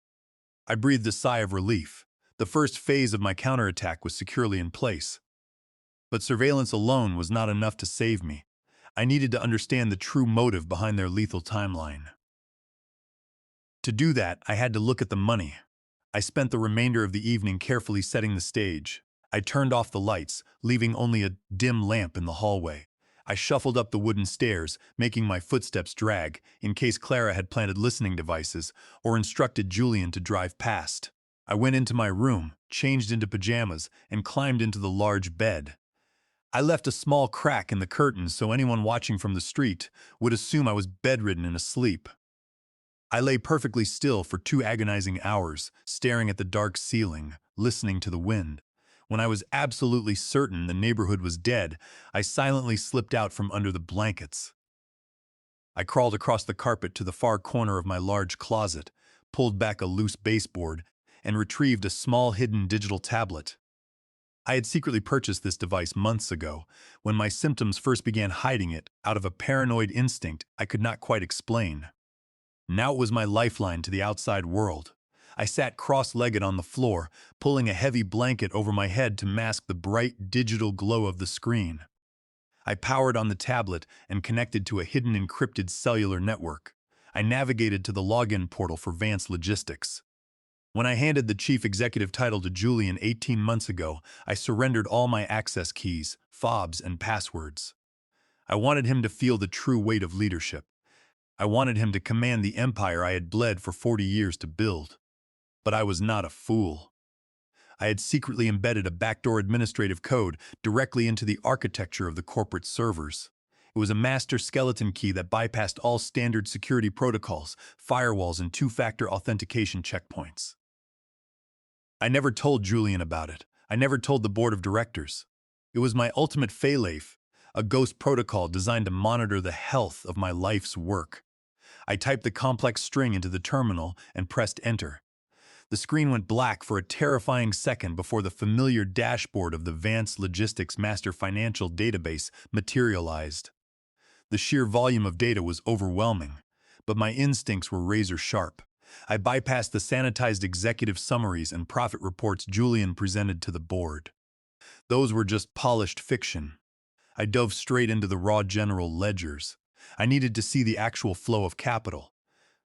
I breathed a sigh of relief. The first phase of my counterattack was securely in place. But surveillance alone was not enough to save me. I needed to understand the true motive behind their lethal timeline. To do that, I had to look at the money. I spent the remainder of the evening carefully setting the stage. I turned off the lights, leaving only a dim lamp in the hallway. I shuffled up the wooden stairs, making my footsteps drag, in case Clara had planted listening devices or instructed Julian to drive past. I went into my room, changed into pajamas, and climbed into the large bed. I left a small crack in the curtains so anyone watching from the street would assume I was bedridden and asleep. I lay perfectly still for 2 agonizing hours, staring at the dark ceiling, listening to the wind. When I was absolutely certain the neighborhood was dead, I silently slipped out from under the blankets. I crawled across the carpet to the far corner of my large closet, pulled back a loose baseboard, and retrieved a small hidden digital tablet. I had secretly purchased this device months ago, when my symptoms first began hiding it out of a paranoid instinct I could not quite explain. Now it was my lifeline to the outside world. I sat cross-legged on the floor, pulling a heavy blanket over my head to mask the bright digital glow of the screen. I powered on the tablet and connected to a hidden encrypted cellular network. I navigated to the login portal for Vance Logistics. When I handed the chief executive title to Julian 18 months ago, I surrendered all my access keys, fobs, and passwords. I wanted him to feel the true weight of leadership. I wanted him to command the empire I had bled for 40 years to build. But I was not a fool. I had secretly embedded a backdoor administrative code directly into the architecture of the corporate servers. It was a master skeleton key that bypassed all standard security protocols, firewalls, and two-factor authentication checkpoints. I never told Julian about it. I never told the board of directors. It was my ultimate failsafe, a ghost protocol designed to monitor the health of my life's work. I typed the complex string into the terminal and pressed enter. The screen went black for a terrifying second before the familiar dashboard of the Vance Logistics Master Financial Database materialized. The sheer volume of data was overwhelming, but my instincts were razor sharp. I bypassed the sanitized executive summaries and profit reports Julian presented to the board. Those were just polished fiction. I dove straight into the raw general ledgers. I needed to see the actual flow of capital.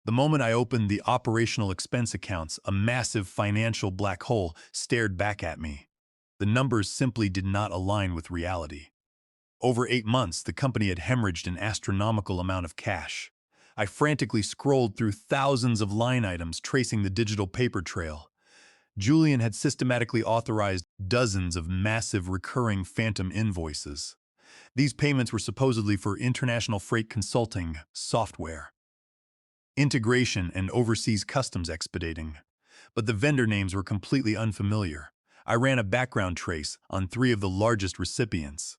The moment I opened the operational expense accounts, a massive financial black hole stared back at me. The numbers simply did not align with reality. Over 8 months, the company had hemorrhaged an astronomical amount of cash. I frantically scrolled through thousands of line items tracing the digital paper trail. Julian had systematically authorized dozens of massive recurring phantom invoices. These payments were supposedly for international freight consulting software, integration, and overseas customs expediting. But the vendor names were completely unfamiliar. I ran a background trace on 3 of the largest recipients.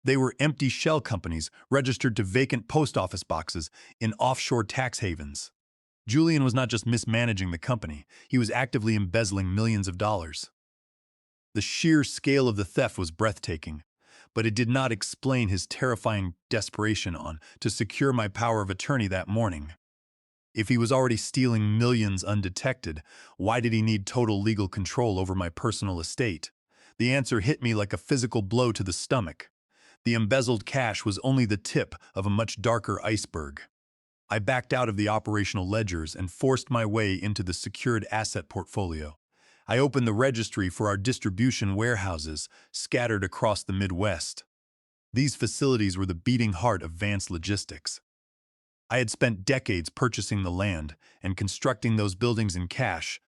They were empty shell companies registered to vacant post office boxes in offshore tax havens. Julian was not just mismanaging the company, he was actively embezzling millions of dollars. The sheer scale of the theft was breathtaking, but it did not explain his terrifying desperation to secure my power of attorney that morning. If he was already stealing millions undetected, why did he need total legal control over my personal estate? The answer hit me like a physical blow to the stomach. The embezzled cash was only the tip of a much darker iceberg. I backed out of the operational ledgers and forced my way into the secured asset portfolio. I opened the registry for our distribution warehouses scattered across the Midwest. These facilities were the beating heart of Vance Logistics. I had spent decades purchasing the land and constructing those buildings in cash,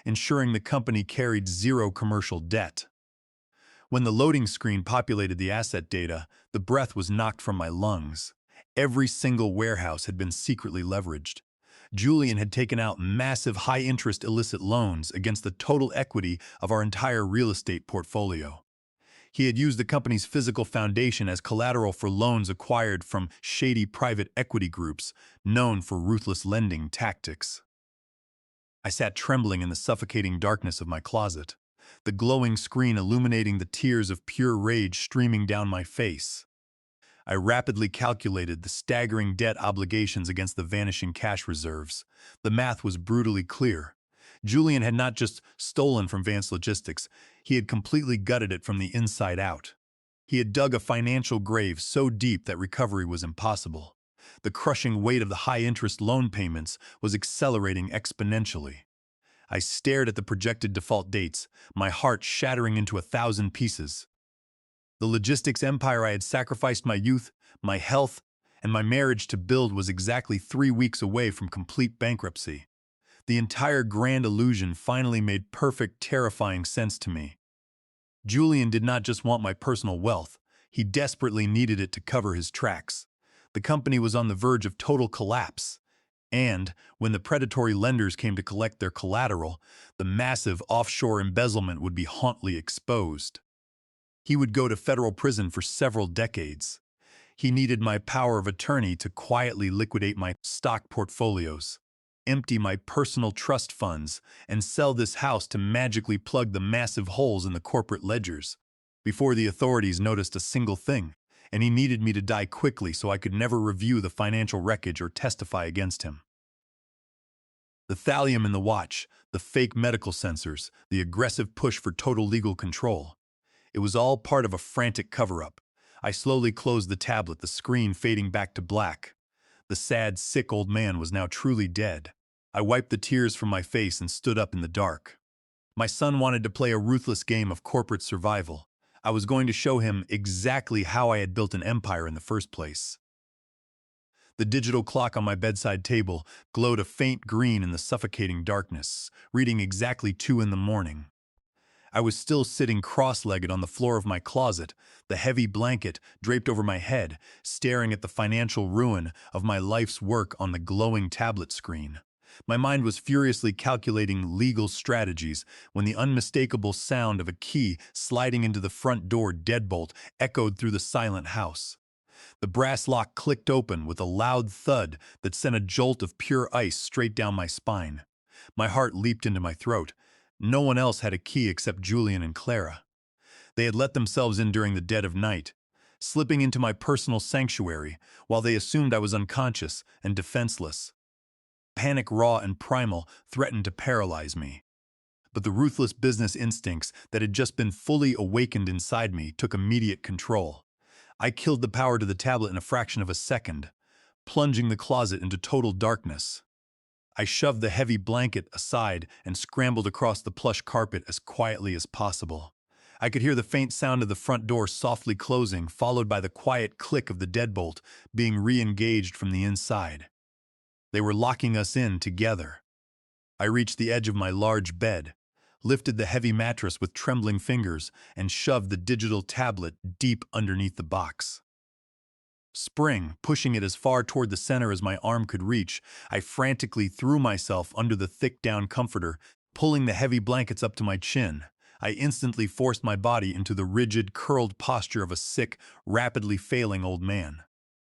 ensuring the company carried zero commercial debt. When the loading screen populated the asset data, the breath was knocked from my lungs. Every single warehouse had been secretly leveraged. Julian had taken out massive high-interest illicit loans against the total equity of our entire real estate portfolio. He had used the company's physical foundation as collateral for loans acquired from shady private equity groups known for ruthless lending tactics. I sat trembling in the suffocating darkness of my closet, the glowing screen illuminating the tears of pure rage streaming down my face. I rapidly calculated the staggering debt obligations against the vanishing cash reserves. The math was brutally clear. Julian had not just stolen from Vance Logistics, he had completely gutted it from the inside out. He had dug a financial grave so deep that recovery was impossible. The crushing weight of the high-interest loan payments was accelerating exponentially. I stared at the projected default dates, my heart shattering into 1,000 pieces. The logistics empire I had sacrificed my youth, my health, and my marriage to build was exactly 3 weeks away from complete bankruptcy. The entire grand illusion finally made perfect, terrifying sense to me. Julian did not just want my personal wealth, he desperately needed it to cover his tracks. The company was on the verge of total collapse. And, when the predatory lenders came to collect their collateral, the massive offshore embezzlement would be hauntly exposed. He would go to federal prison for several decades. He needed my power of attorney to quietly liquidate my stock portfolios, empty my personal trust funds, and sell this house to magically plug the massive holes in the corporate ledgers before the authorities noticed a single thing, and he needed me to die quickly so I could never review the financial wreckage or testify against him. The thallium in the watch, the fake medical sensors, the aggressive push for total legal control. It was all part of a frantic cover-up. I slowly closed the tablet, the screen fading back to black. The sad, sick old man was now truly dead. I wiped the tears from my face and stood up in the dark. My son wanted to play a ruthless game of corporate survival. I was going to show him exactly how I had built an empire in the first place. The digital clock on my bedside table glowed a faint green in the suffocating darkness, reading exactly 2 in the morning. I was still sitting cross-legged on the floor of my closet, the heavy blanket draped over my head, staring at the financial ruin of my life's work on the glowing tablet screen. My mind was furiously calculating legal strategies when the unmistakable sound of a key sliding into the front door deadbolt echoed through the silent house. The brass lock clicked open with a loud thud that sent a jolt of pure ice straight down my spine. My heart leaped into my throat. No one else had a key except Julian and Clara. They had let themselves in during the dead of night, slipping into my personal sanctuary while they assumed I was unconscious and defenseless. Panic, raw and primal, threatened to paralyze me. But the ruthless business instincts that had just been fully awakened inside me took immediate control. I killed the power to the tablet in a fraction of a second, plunging the closet into total darkness. I shoved the heavy blanket aside and scrambled across the plush carpet as quietly as possible. I could hear the faint sound of the front door softly closing, followed by the quiet click of the deadbolt being re-engaged from the inside. They were locking us in together. I reached the edge of my large bed, lifted the heavy mattress with trembling fingers, and shoved the digital tablet deep underneath the box. Pushing it as far toward the center as my arm could reach, I frantically threw myself under the thick down comforter, pulling the heavy blankets up to my chin. I instantly forced my body into the rigid, curled posture of a sick, rapidly failing old man.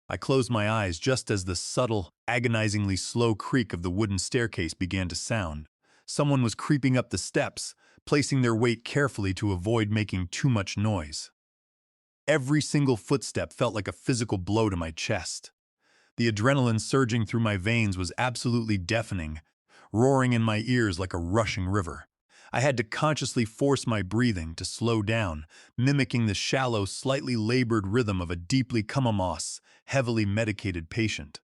I closed my eyes just as the subtle, agonizingly slow creak of the wooden staircase began to sound. Someone was creeping up the steps, placing their weight carefully to avoid making too much noise. Every single footstep felt like a physical blow to my chest. The adrenaline surging through my veins was absolutely deafening, roaring in my ears like a rushing river. I had to consciously force my breathing to slow down, mimicking the shallow, slightly labored rhythm of a deeply comatose, heavily medicated patient.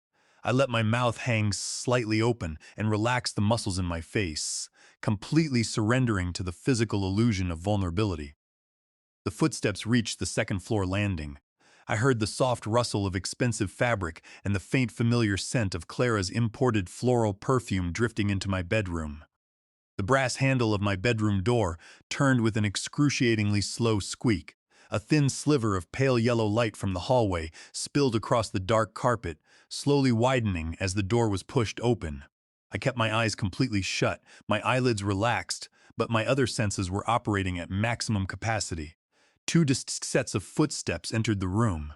I let my mouth hang slightly open and relaxed the muscles in my face, completely surrendering to the physical illusion of vulnerability. The footsteps reached the second-floor landing. I heard the soft rustle of expensive fabric and the faint familiar scent of Clara's imported floral perfume drifting into my bedroom. The brass handle of my bedroom door turned with an excruciatingly slow squeak. A thin sliver of pale yellow light from the hallway spilled across the dark carpet, slowly widening as the door was pushed open. I kept my eyes completely shut, my eyelids relaxed, but my other senses were operating at maximum capacity. Two distinct sets of footsteps entered the room.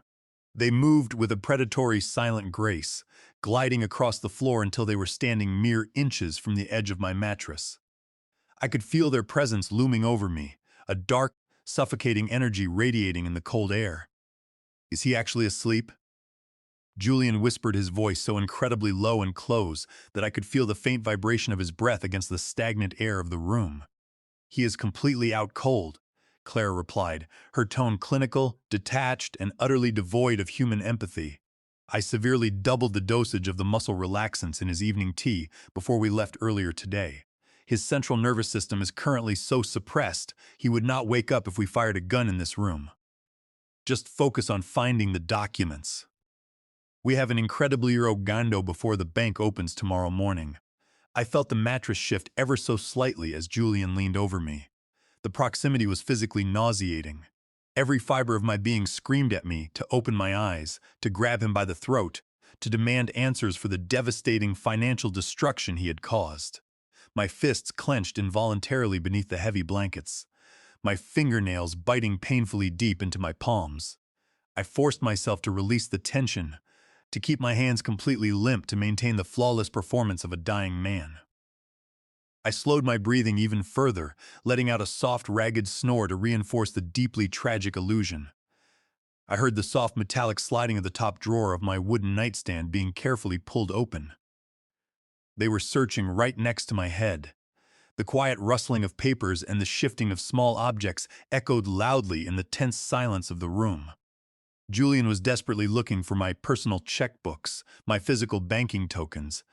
They moved with a predatory silent grace, gliding across the floor until they were standing mere inches from the edge of my mattress. I could feel their presence looming over me, a dark, suffocating energy radiating in the cold air. Is he actually asleep? Julian whispered, his voice so incredibly low and close that I could feel the faint vibration of his breath against the stagnant air of the room. He is completely out cold, Clara replied, her tone clinical, detached, and utterly devoid of human empathy. I severely doubled the dosage of the muscle relaxants in his evening tea before we left earlier today. His central nervous system is currently so suppressed, he would not wake up if we fired a gun in this room. Just focus on finding the documents. We have an incredibly urgendo before the bank opens tomorrow morning. I felt the mattress shift ever so slightly as Julian leaned over me. The proximity was physically nauseating. Every fiber of my being screamed at me to open my eyes, to grab him by the throat, to demand answers for the devastating financial destruction he had caused. My fists clenched involuntarily beneath the heavy blankets, my fingernails biting painfully deep into my palms. I forced myself to release the tension, to keep my hands completely limp to maintain the flawless performance of a dying man. I slowed my breathing even further, letting out a soft, ragged snore to reinforce the deeply tragic illusion. I heard the soft metallic sliding of the top drawer of my wooden nightstand being carefully pulled open. They were searching right next to my head. The quiet rustling of papers and the shifting of small objects echoed loudly in the tense silence of the room. Julian was desperately looking for my personal checkbooks, my physical banking tokens,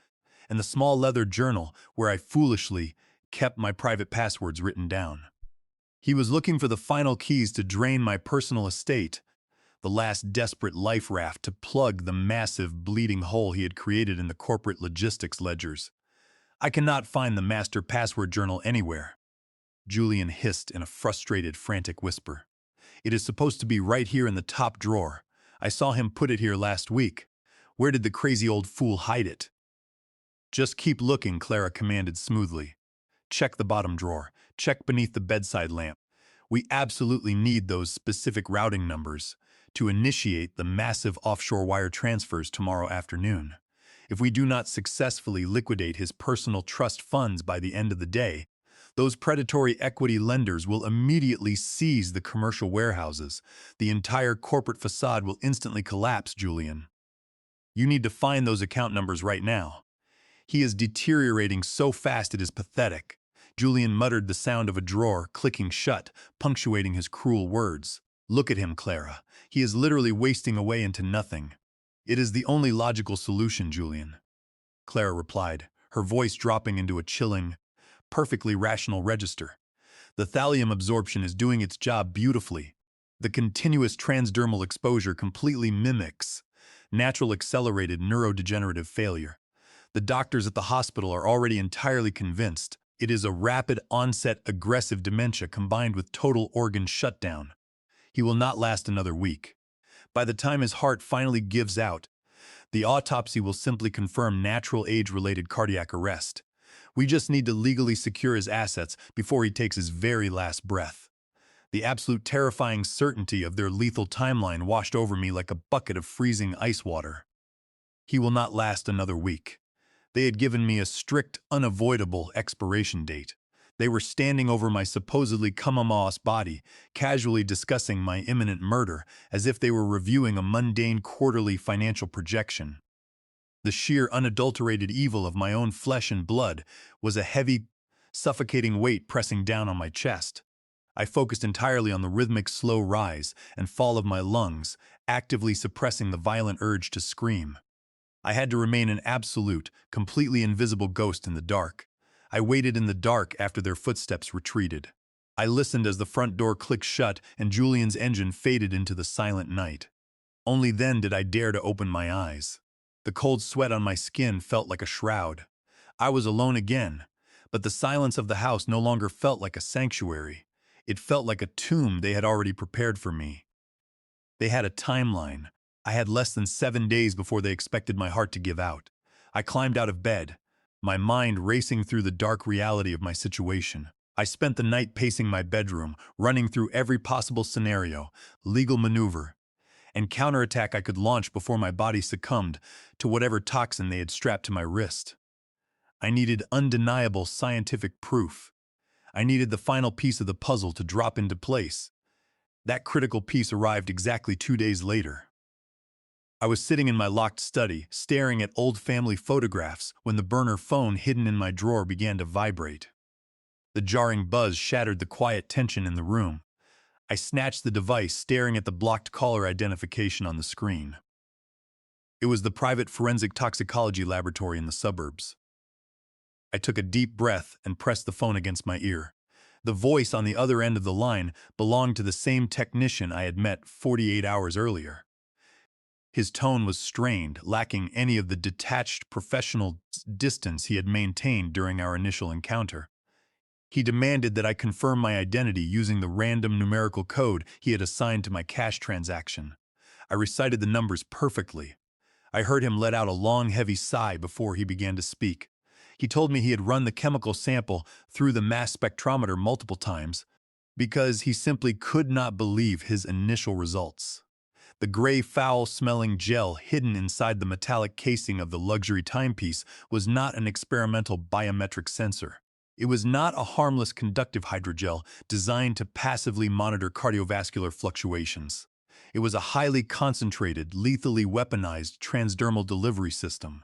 and the small leather journal where I foolishly kept my private passwords written down. He was looking for the final keys to drain my personal estate, the last desperate life raft to plug the massive bleeding hole he had created in the corporate logistics ledgers. I cannot find the master password journal anywhere, Julian hissed in a frustrated, frantic whisper. It is supposed to be right here in the top drawer. I saw him put it here last week. Where did the crazy old fool hide it? Just keep looking, Clara commanded smoothly. Check the bottom drawer. Check beneath the bedside lamp. We absolutely need those specific routing numbers to initiate the massive offshore wire transfers tomorrow afternoon. If we do not successfully liquidate his personal trust funds by the end of the day, those predatory equity lenders will immediately seize the commercial warehouses. The entire corporate facade will instantly collapse, Julian. You need to find those account numbers right now. He is deteriorating so fast it is pathetic. Julian muttered, the sound of a drawer clicking shut, punctuating his cruel words. Look at him, Clara. He is literally wasting away into nothing. It is the only logical solution, Julian, Clara replied, her voice dropping into a chilling, perfectly rational register. The thallium absorption is doing its job beautifully. The continuous transdermal exposure completely mimics natural accelerated neurodegenerative failure. The doctors at the hospital are already entirely convinced it is a rapid onset aggressive dementia combined with total organ shutdown. He will not last another week. By the time his heart finally gives out, the autopsy will simply confirm natural age-related cardiac arrest. We just need to legally secure his assets before he takes his very last breath. The absolute terrifying certainty of their lethal timeline washed over me like a bucket of freezing ice water. He will not last another week. They had given me a strict, unavoidable expiration date. They were standing over my supposedly comatose body, casually discussing my imminent murder as if they were reviewing a mundane quarterly financial projection. The sheer unadulterated evil of my own flesh and blood was a heavy, suffocating weight pressing down on my chest. I focused entirely on the rhythmic slow rise and fall of my lungs, actively suppressing the violent urge to scream. I had to remain an absolute, completely invisible ghost in the dark. I waited in the dark after their footsteps retreated. I listened as the front door clicked shut and Julian's engine faded into the silent night. Only then did I dare to open my eyes. The cold sweat on my skin felt like a shroud. I was alone again, but the silence of the house no longer felt like a sanctuary. It felt like a tomb they had already prepared for me. They had a timeline. I had less than 7 days before they expected my heart to give out. I climbed out of bed, my mind racing through the dark reality of my situation. I spent the night pacing my bedroom, running through every possible scenario, legal maneuver, and counterattack I could launch before my body succumbed to whatever toxin they had strapped to my wrist. I needed undeniable scientific proof. I needed the final piece of the puzzle to drop into place. That critical piece arrived exactly 2 days later. I was sitting in my locked study, staring at old family photographs, when the burner phone hidden in my drawer began to vibrate. The jarring buzz shattered the quiet tension in the room. I snatched the device, staring at the blocked caller identification on the screen. It was the private forensic toxicology laboratory in the suburbs. I took a deep breath and pressed the phone against my ear. The voice on the other end of the line belonged to the same technician I had met 48 hours earlier. His tone was strained, lacking any of the detached professional distance he had maintained during our initial encounter. He demanded that I confirm my identity using the random numerical code he had assigned to my cash transaction. I recited the numbers perfectly. I heard him let out a long, heavy sigh before he began to speak. He told me he had run the chemical sample through the mass spectrometer multiple times because he simply could not believe his initial results. The gray, foul-smelling gel hidden inside the metallic casing of the luxury timepiece was not an experimental biometric sensor. It was not a harmless conductive hydrogel designed to passively monitor cardiovascular fluctuations. It was a highly concentrated, lethally weaponized transdermal delivery system.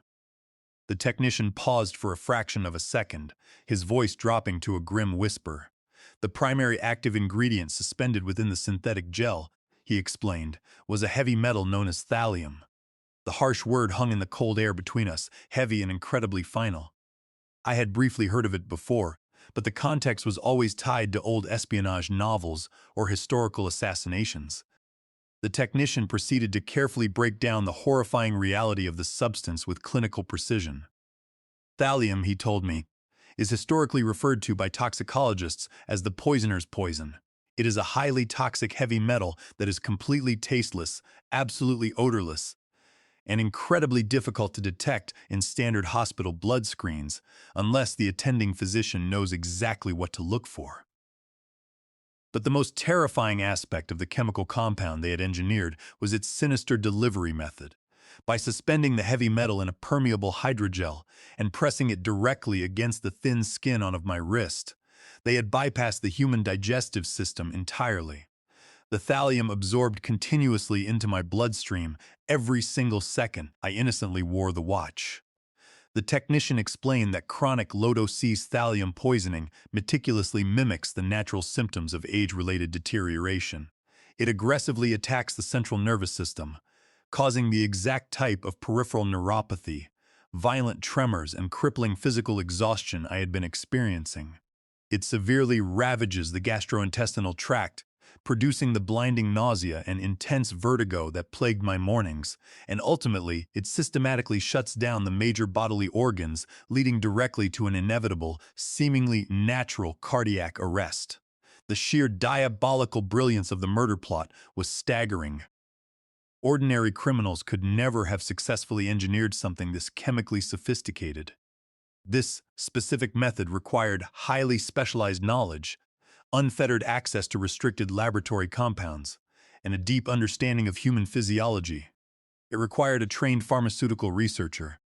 The technician paused for a fraction of a second, his voice dropping to a grim whisper. The primary active ingredient suspended within the synthetic gel, he explained, was a heavy metal known as thallium. The harsh word hung in the cold air between us, heavy and incredibly final. I had briefly heard of it before, but the context was always tied to old espionage novels or historical assassinations. The technician proceeded to carefully break down the horrifying reality of the substance with clinical precision. Thallium, he told me, is historically referred to by toxicologists as the poisoner's poison. It is a highly toxic heavy metal that is completely tasteless, absolutely odorless, and incredibly difficult to detect in standard hospital blood screens unless the attending physician knows exactly what to look for. But the most terrifying aspect of the chemical compound they had engineered was its sinister delivery method. By suspending the heavy metal in a permeable hydrogel and pressing it directly against the thin skin on my wrist, they had bypassed the human digestive system entirely. The thallium absorbed continuously into my bloodstream every single second I innocently wore the watch. The technician explained that chronic low-dose thallium poisoning meticulously mimics the natural symptoms of age-related deterioration. It aggressively attacks the central nervous system, causing the exact type of peripheral neuropathy, violent tremors, and crippling physical exhaustion I had been experiencing. It severely ravages the gastrointestinal tract, producing the blinding nausea and intense vertigo that plagued my mornings, and ultimately, it systematically shuts down the major bodily organs, leading directly to an inevitable, seemingly natural cardiac arrest. The sheer diabolical brilliance of the murder plot was staggering. Ordinary criminals could never have successfully engineered something this chemically sophisticated. This specific method required highly specialized knowledge, unfettered access to restricted laboratory compounds, and a deep understanding of human physiology. It required a trained pharmaceutical researcher.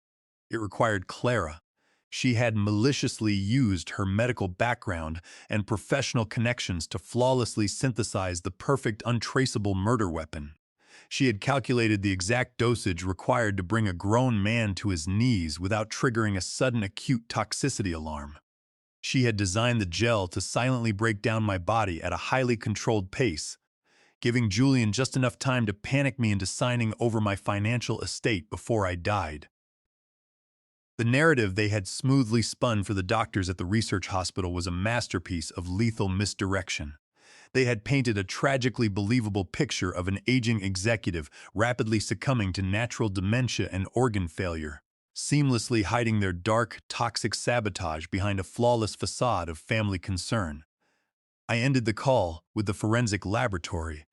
It required Clara. She had maliciously used her medical background and professional connections to flawlessly synthesize the perfect untraceable murder weapon. She had calculated the exact dosage required to bring a grown man to his knees without triggering a sudden acute toxicity alarm. She had designed the gel to silently break down my body at a highly controlled pace, giving Julian just enough time to panic me into signing over my financial estate before I died. The narrative they had smoothly spun for the doctors at the research hospital was a masterpiece of lethal misdirection. They had painted a tragically believable picture of an aging executive rapidly succumbing to natural dementia and organ failure, seamlessly hiding their dark, toxic sabotage behind a flawless facade of family concern. I ended the call with the forensic laboratory,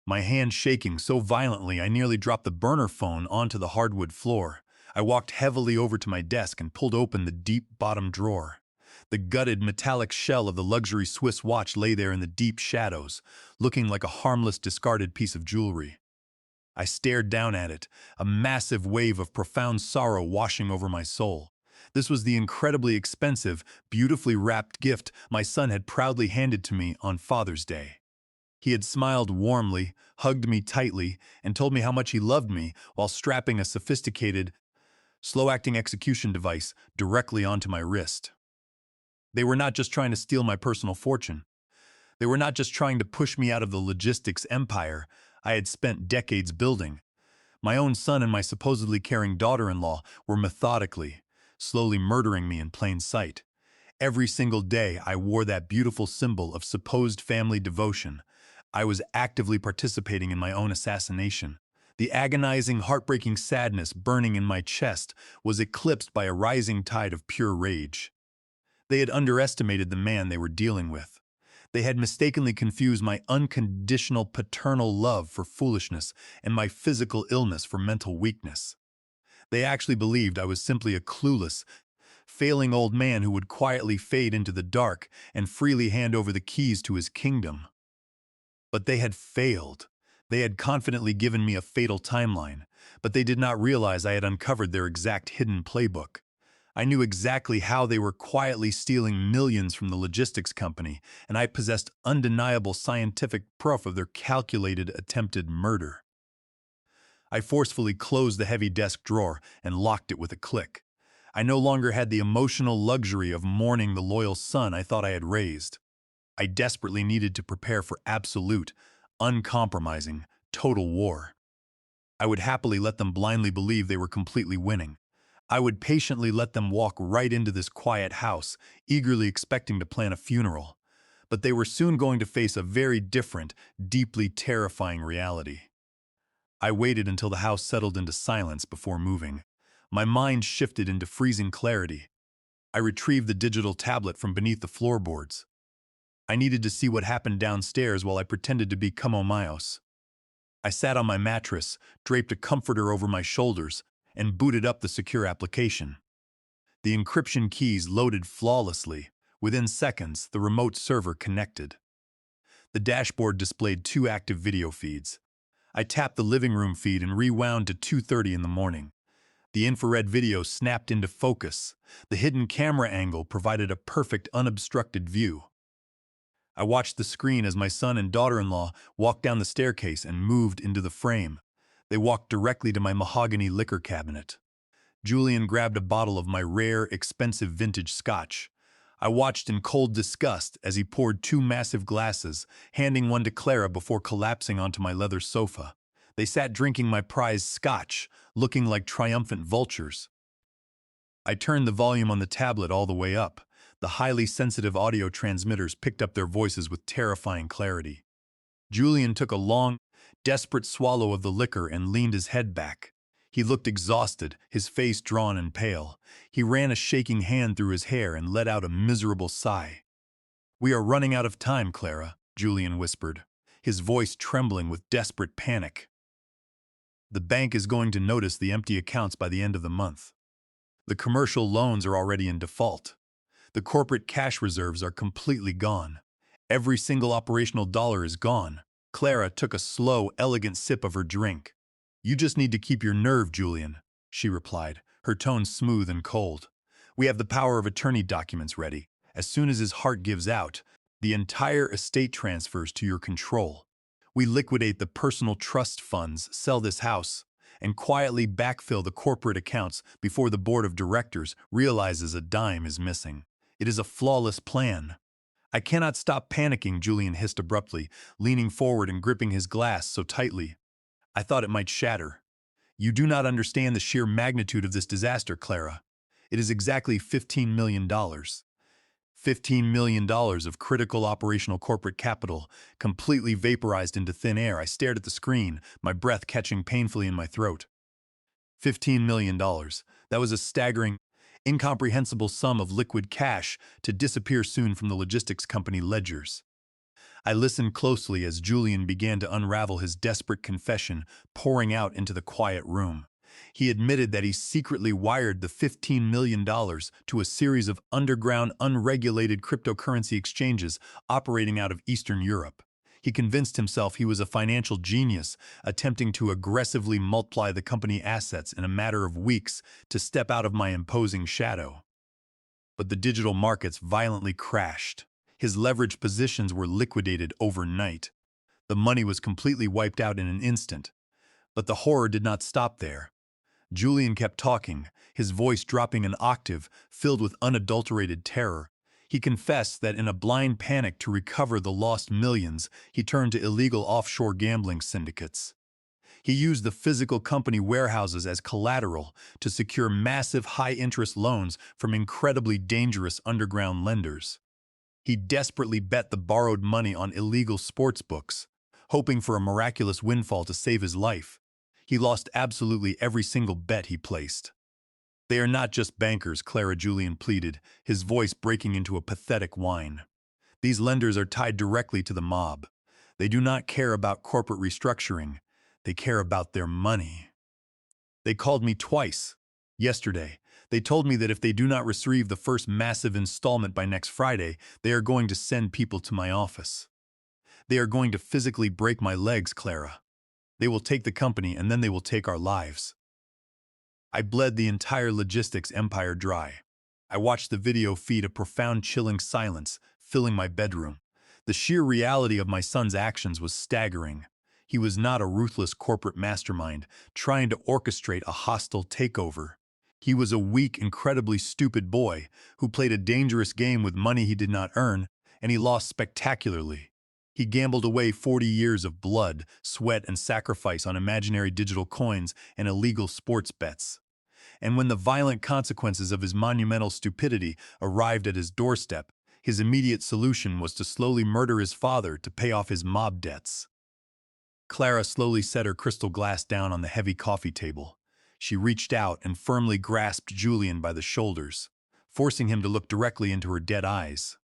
my hand shaking so violently I nearly dropped the burner phone onto the hardwood floor. I walked heavily over to my desk and pulled open the deep bottom drawer. The gutted metallic shell of the luxury Swiss watch lay there in the deep shadows, looking like a harmless discarded piece of jewelry. I stared down at it, a massive wave of profound sorrow washing over my soul. This was the incredibly expensive, beautifully wrapped gift my son had proudly handed to me on Father's Day. He had smiled warmly, hugged me tightly, and told me how much he loved me while strapping a sophisticated, slow-acting execution device directly onto my wrist. They were not just trying to steal my personal fortune. They were not just trying to push me out of the logistics empire I had spent decades building. My own son and my supposedly caring daughter-in-law were methodically, slowly murdering me in plain sight. Every single day I wore that beautiful symbol of supposed family devotion. I was actively participating in my own assassination. The agonizing, heartbreaking sadness burning in my chest was eclipsed by a rising tide of pure rage. They had underestimated the man they were dealing with. They had mistakenly confused my unconditional paternal love for foolishness and my physical illness for mental weakness. They actually believed I was simply a clueless, failing old man who would quietly fade into the dark and freely hand over the keys to his kingdom. But they had failed. They had confidently given me a fatal timeline, but they did not realize I had uncovered their exact hidden playbook. I knew exactly how they were quietly stealing millions from the logistics company, and I possessed undeniable scientific proof of their calculated attempted murder. I forcefully closed the heavy desk drawer and locked it with a click. I no longer had the emotional luxury of mourning the loyal son I thought I had raised. I desperately needed to prepare for absolute, uncompromising, total war. I would happily let them blindly believe they were completely winning. I would patiently let them walk right into this quiet house, eagerly expecting to plan a funeral. But they were soon going to face a very different, deeply terrifying reality. I waited until the house settled into silence before moving. My mind shifted into freezing clarity. I retrieved the digital tablet from beneath the floorboards. I needed to see what happened downstairs while I pretended to be Kamomayos. I sat on my mattress, draped a comforter over my shoulders, and booted up the secure application. The encryption keys loaded flawlessly. Within seconds, the remote server connected. The dashboard displayed two active video feeds. I tapped the living room feed and rewound to 2:30 in the morning. The infrared video snapped into focus. The hidden camera angle provided a perfect unobstructed view. I watched the screen as my son and daughter-in-law walked down the staircase and moved into the frame. They walked directly to my mahogany liquor cabinet. Julian grabbed a bottle of my rare, expensive vintage scotch. I watched in cold disgust as he poured two massive glasses, handing one to Clara before collapsing onto my leather sofa. They sat drinking my prized scotch, looking like triumphant vultures. I turned the volume on the tablet all the way up. The highly sensitive audio transmitters picked up their voices with terrifying clarity. Julian took a long, desperate swallow of the liquor and leaned his head back. He looked exhausted, his face drawn and pale. He ran a shaking hand through his hair and let out a miserable sigh. "We are running out of time, Clara," Julian whispered, his voice trembling with desperate panic. "The bank is going to notice the empty accounts by the end of the month. The commercial loans are already in default. The corporate cash reserves are completely gone. Every single operational dollar is gone." Clara took a slow, elegant sip of her drink. "You just need to keep your nerve, Julian," she replied, her tone smooth and cold. "We have the power of attorney documents ready. As soon as his heart gives out, the entire estate transfers to your control. We liquidate the personal trust funds, sell this house, and quietly backfill the corporate accounts before the board of directors realizes a dime is missing. It is a flawless plan." "I cannot stop panicking," Julian hissed abruptly, leaning forward and gripping his glass so tightly I thought it might shatter. "You do not understand the sheer magnitude of this disaster, Clara. It is exactly $15 million. $15 million of critical operational corporate capital, completely vaporized into thin air." I stared at the screen, my breath catching painfully in my throat. $15 million. That was a staggering, incomprehensible sum of liquid cash to disappear soon from the logistics company ledgers. I listened closely as Julian began to unravel his desperate confession, pouring out into the quiet room. He admitted that he secretly wired the $15 million to a series of underground, unregulated cryptocurrency exchanges operating out of Eastern Europe. He convinced himself he was a financial genius, attempting to aggressively multiply the company assets in a matter of weeks to step out of my imposing shadow. But the digital markets violently crashed. His leveraged positions were liquidated overnight. The money was completely wiped out in an instant. But the horror did not stop there. Julian kept talking, his voice dropping an octave, filled with unadulterated terror. He confessed that in a blind panic to recover the lost millions, he turned to illegal offshore gambling syndicates. He used the physical company warehouses as collateral to secure massive high-interest loans from incredibly dangerous underground lenders. He desperately bet the borrowed money on illegal sports books, hoping for a miraculous windfall to save his life. He lost absolutely every single bet he placed. "They are not just bankers," Clara Julian pleaded, his voice breaking into a pathetic whine. "These lenders are tied directly to the mob. They do not care about corporate restructuring. They care about their money. They called me twice. Yesterday, they told me that if they do not receive the first massive installment by next Friday, they are going to send people to my office. They are going to physically break my legs, Clara. They will take the company and then they will take our lives." I bled the entire logistics empire dry. I watched the video feed, a profound, chilling silence filling my bedroom. The sheer reality of my son's actions was staggering. He was not a ruthless corporate mastermind trying to orchestrate a hostile takeover. He was a weak, incredibly stupid boy who played a dangerous game with money he did not earn, and he lost spectacularly. He gambled away 40 years of blood, sweat, and sacrifice on imaginary digital coins and illegal sports bets. And when the violent consequences of his monumental stupidity arrived at his doorstep, his immediate solution was to slowly murder his father to pay off his mob debts. Clara slowly set her crystal glass down on the heavy coffee table. She reached out and firmly grasped Julian by the shoulders, forcing him to look directly into her dead eyes.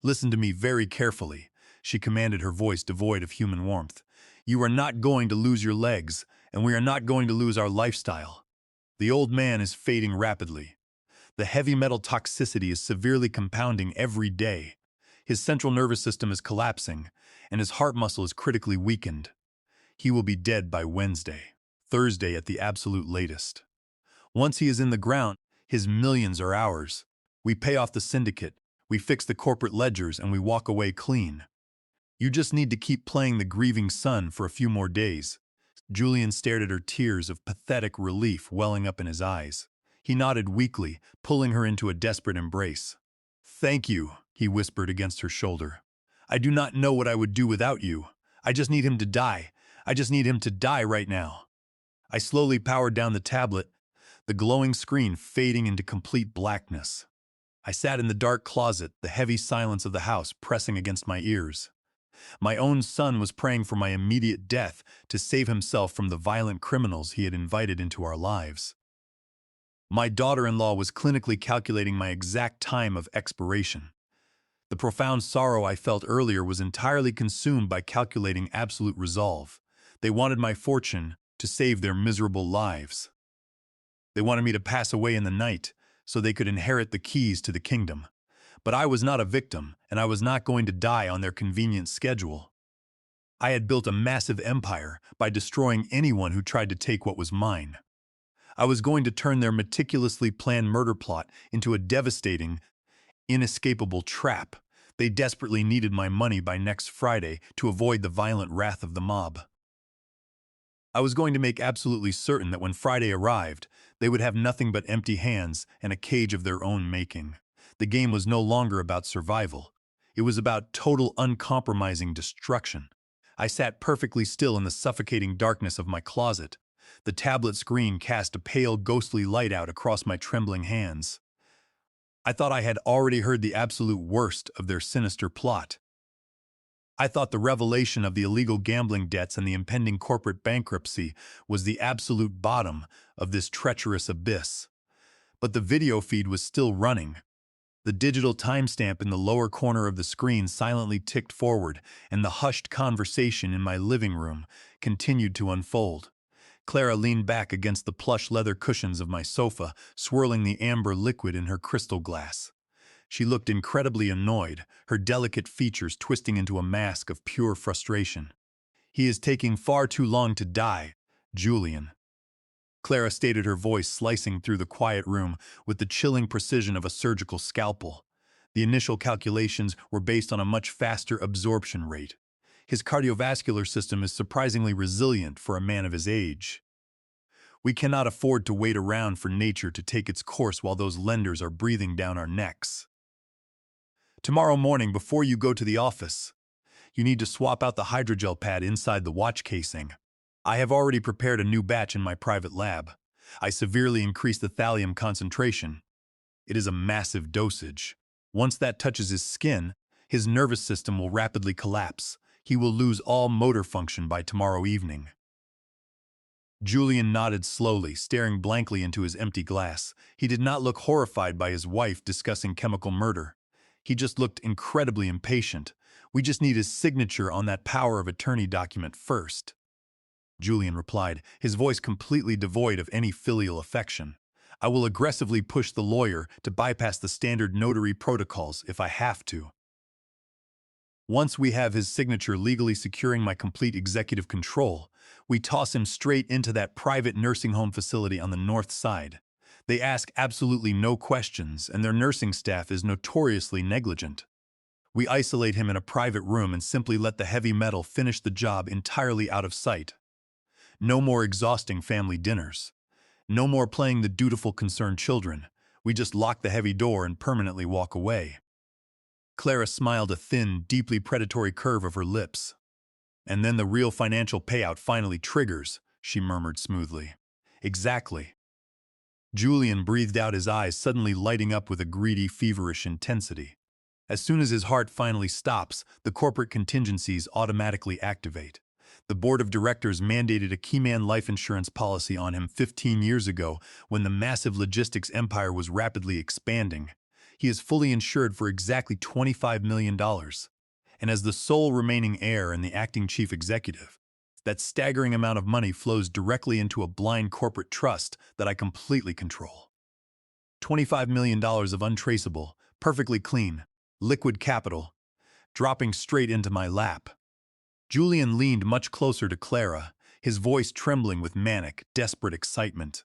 "Listen to me very carefully," she commanded, her voice devoid of human warmth. "You are not going to lose your legs, and we are not going to lose our lifestyle. The old man is fading rapidly. The heavy metal toxicity is severely compounding every day. His central nervous system is collapsing, and his heart muscle is critically weakened. He will be dead by Wednesday, Thursday at the absolute latest. Once he is in the ground, his millions are ours. We pay off the syndicate, we fix the corporate ledgers, and we walk away clean. You just need to keep playing the grieving son for a few more days." Julian stared at her, tears of pathetic relief welling up in his eyes. He nodded weakly, pulling her into a desperate embrace. "Thank you," he whispered against her shoulder. "I do not know what I would do without you. I just need him to die. I just need him to die right now." I slowly powered down the tablet, the glowing screen fading into complete blackness. I sat in the dark closet, the heavy silence of the house pressing against my ears. My own son was praying for my immediate death to save himself from the violent criminals he had invited into our lives. My daughter-in-law was clinically calculating my exact time of expiration. The profound sorrow I felt earlier was entirely consumed by calculating absolute resolve. They wanted my fortune to save their miserable lives. They wanted me to pass away in the night so they could inherit the keys to the kingdom. But I was not a victim, and I was not going to die on their convenient schedule. I had built a massive empire by destroying anyone who tried to take what was mine. I was going to turn their meticulously planned murder plot into a devastating, inescapable trap. They desperately needed my money by next Friday to avoid the violent wrath of the mob. I was going to make absolutely certain that when Friday arrived, they would have nothing but empty hands and a cage of their own making. The game was no longer about survival. It was about total, uncompromising destruction. I sat perfectly still in the suffocating darkness of my closet. The tablet screen cast a pale, ghostly light out across my trembling hands. I thought I had already heard the absolute worst of their sinister plot. I thought the revelation of the illegal gambling debts and the impending corporate bankruptcy was the absolute bottom of this treacherous abyss. But the video feed was still running. The digital timestamp in the lower corner of the screen silently ticked forward, and the hushed conversation in my living room continued to unfold. Clara leaned back against the plush leather cushions of my sofa, swirling the amber liquid in her crystal glass. She looked incredibly annoyed, her delicate features twisting into a mask of pure frustration. "He is taking far too long to die, Julian," Clara stated, her voice slicing through the quiet room with the chilling precision of a surgical scalpel. The initial calculations were based on a much faster absorption rate. His cardiovascular system is surprisingly resilient for a man of his age. We cannot afford to wait around for nature to take its course while those lenders are breathing down our necks. Tomorrow morning, before you go to the office, you need to swap out the hydrogel pad inside the watch casing. I have already prepared a new batch in my private lab. I severely increased the thallium concentration. It is a massive dosage. Once that touches his skin, his nervous system will rapidly collapse. He will lose all motor function by tomorrow evening. Julian nodded slowly, staring blankly into his empty glass. He did not look horrified by his wife discussing chemical murder. He just looked incredibly impatient. "We just need his signature on that power of attorney document first," Julian replied, his voice completely devoid of any filial affection. "I will aggressively push the lawyer to bypass the standard notary protocols if I have to. Once we have his signature legally securing my complete executive control, we toss him straight into that private nursing home facility on the north side. They ask absolutely no questions, and their nursing staff is notoriously negligent. We isolate him in a private room and simply let the heavy metal finish the job entirely out of sight. No more exhausting family dinners. No more playing the dutiful concerned children. We just lock the heavy door and permanently walk away." Clara smiled, a thin, deeply predatory curve of her lips. "And then the real financial payout finally triggers," she murmured smoothly. "Exactly." Julian breathed out, his eyes suddenly lighting up with a greedy, feverish intensity. As soon as his heart finally stops, the corporate contingencies automatically activate. The board of directors mandated a Keyman life insurance policy on him 15 years ago when the massive logistics empire was rapidly expanding. He is fully insured for exactly $25 million. And as the sole remaining heir and the acting chief executive, that staggering amount of money flows directly into a blind corporate trust that I completely control. $25 million of untraceable, perfectly clean, liquid capital, dropping straight into my lap. Julian leaned much closer to Clara, his voice trembling with manic, desperate excitement.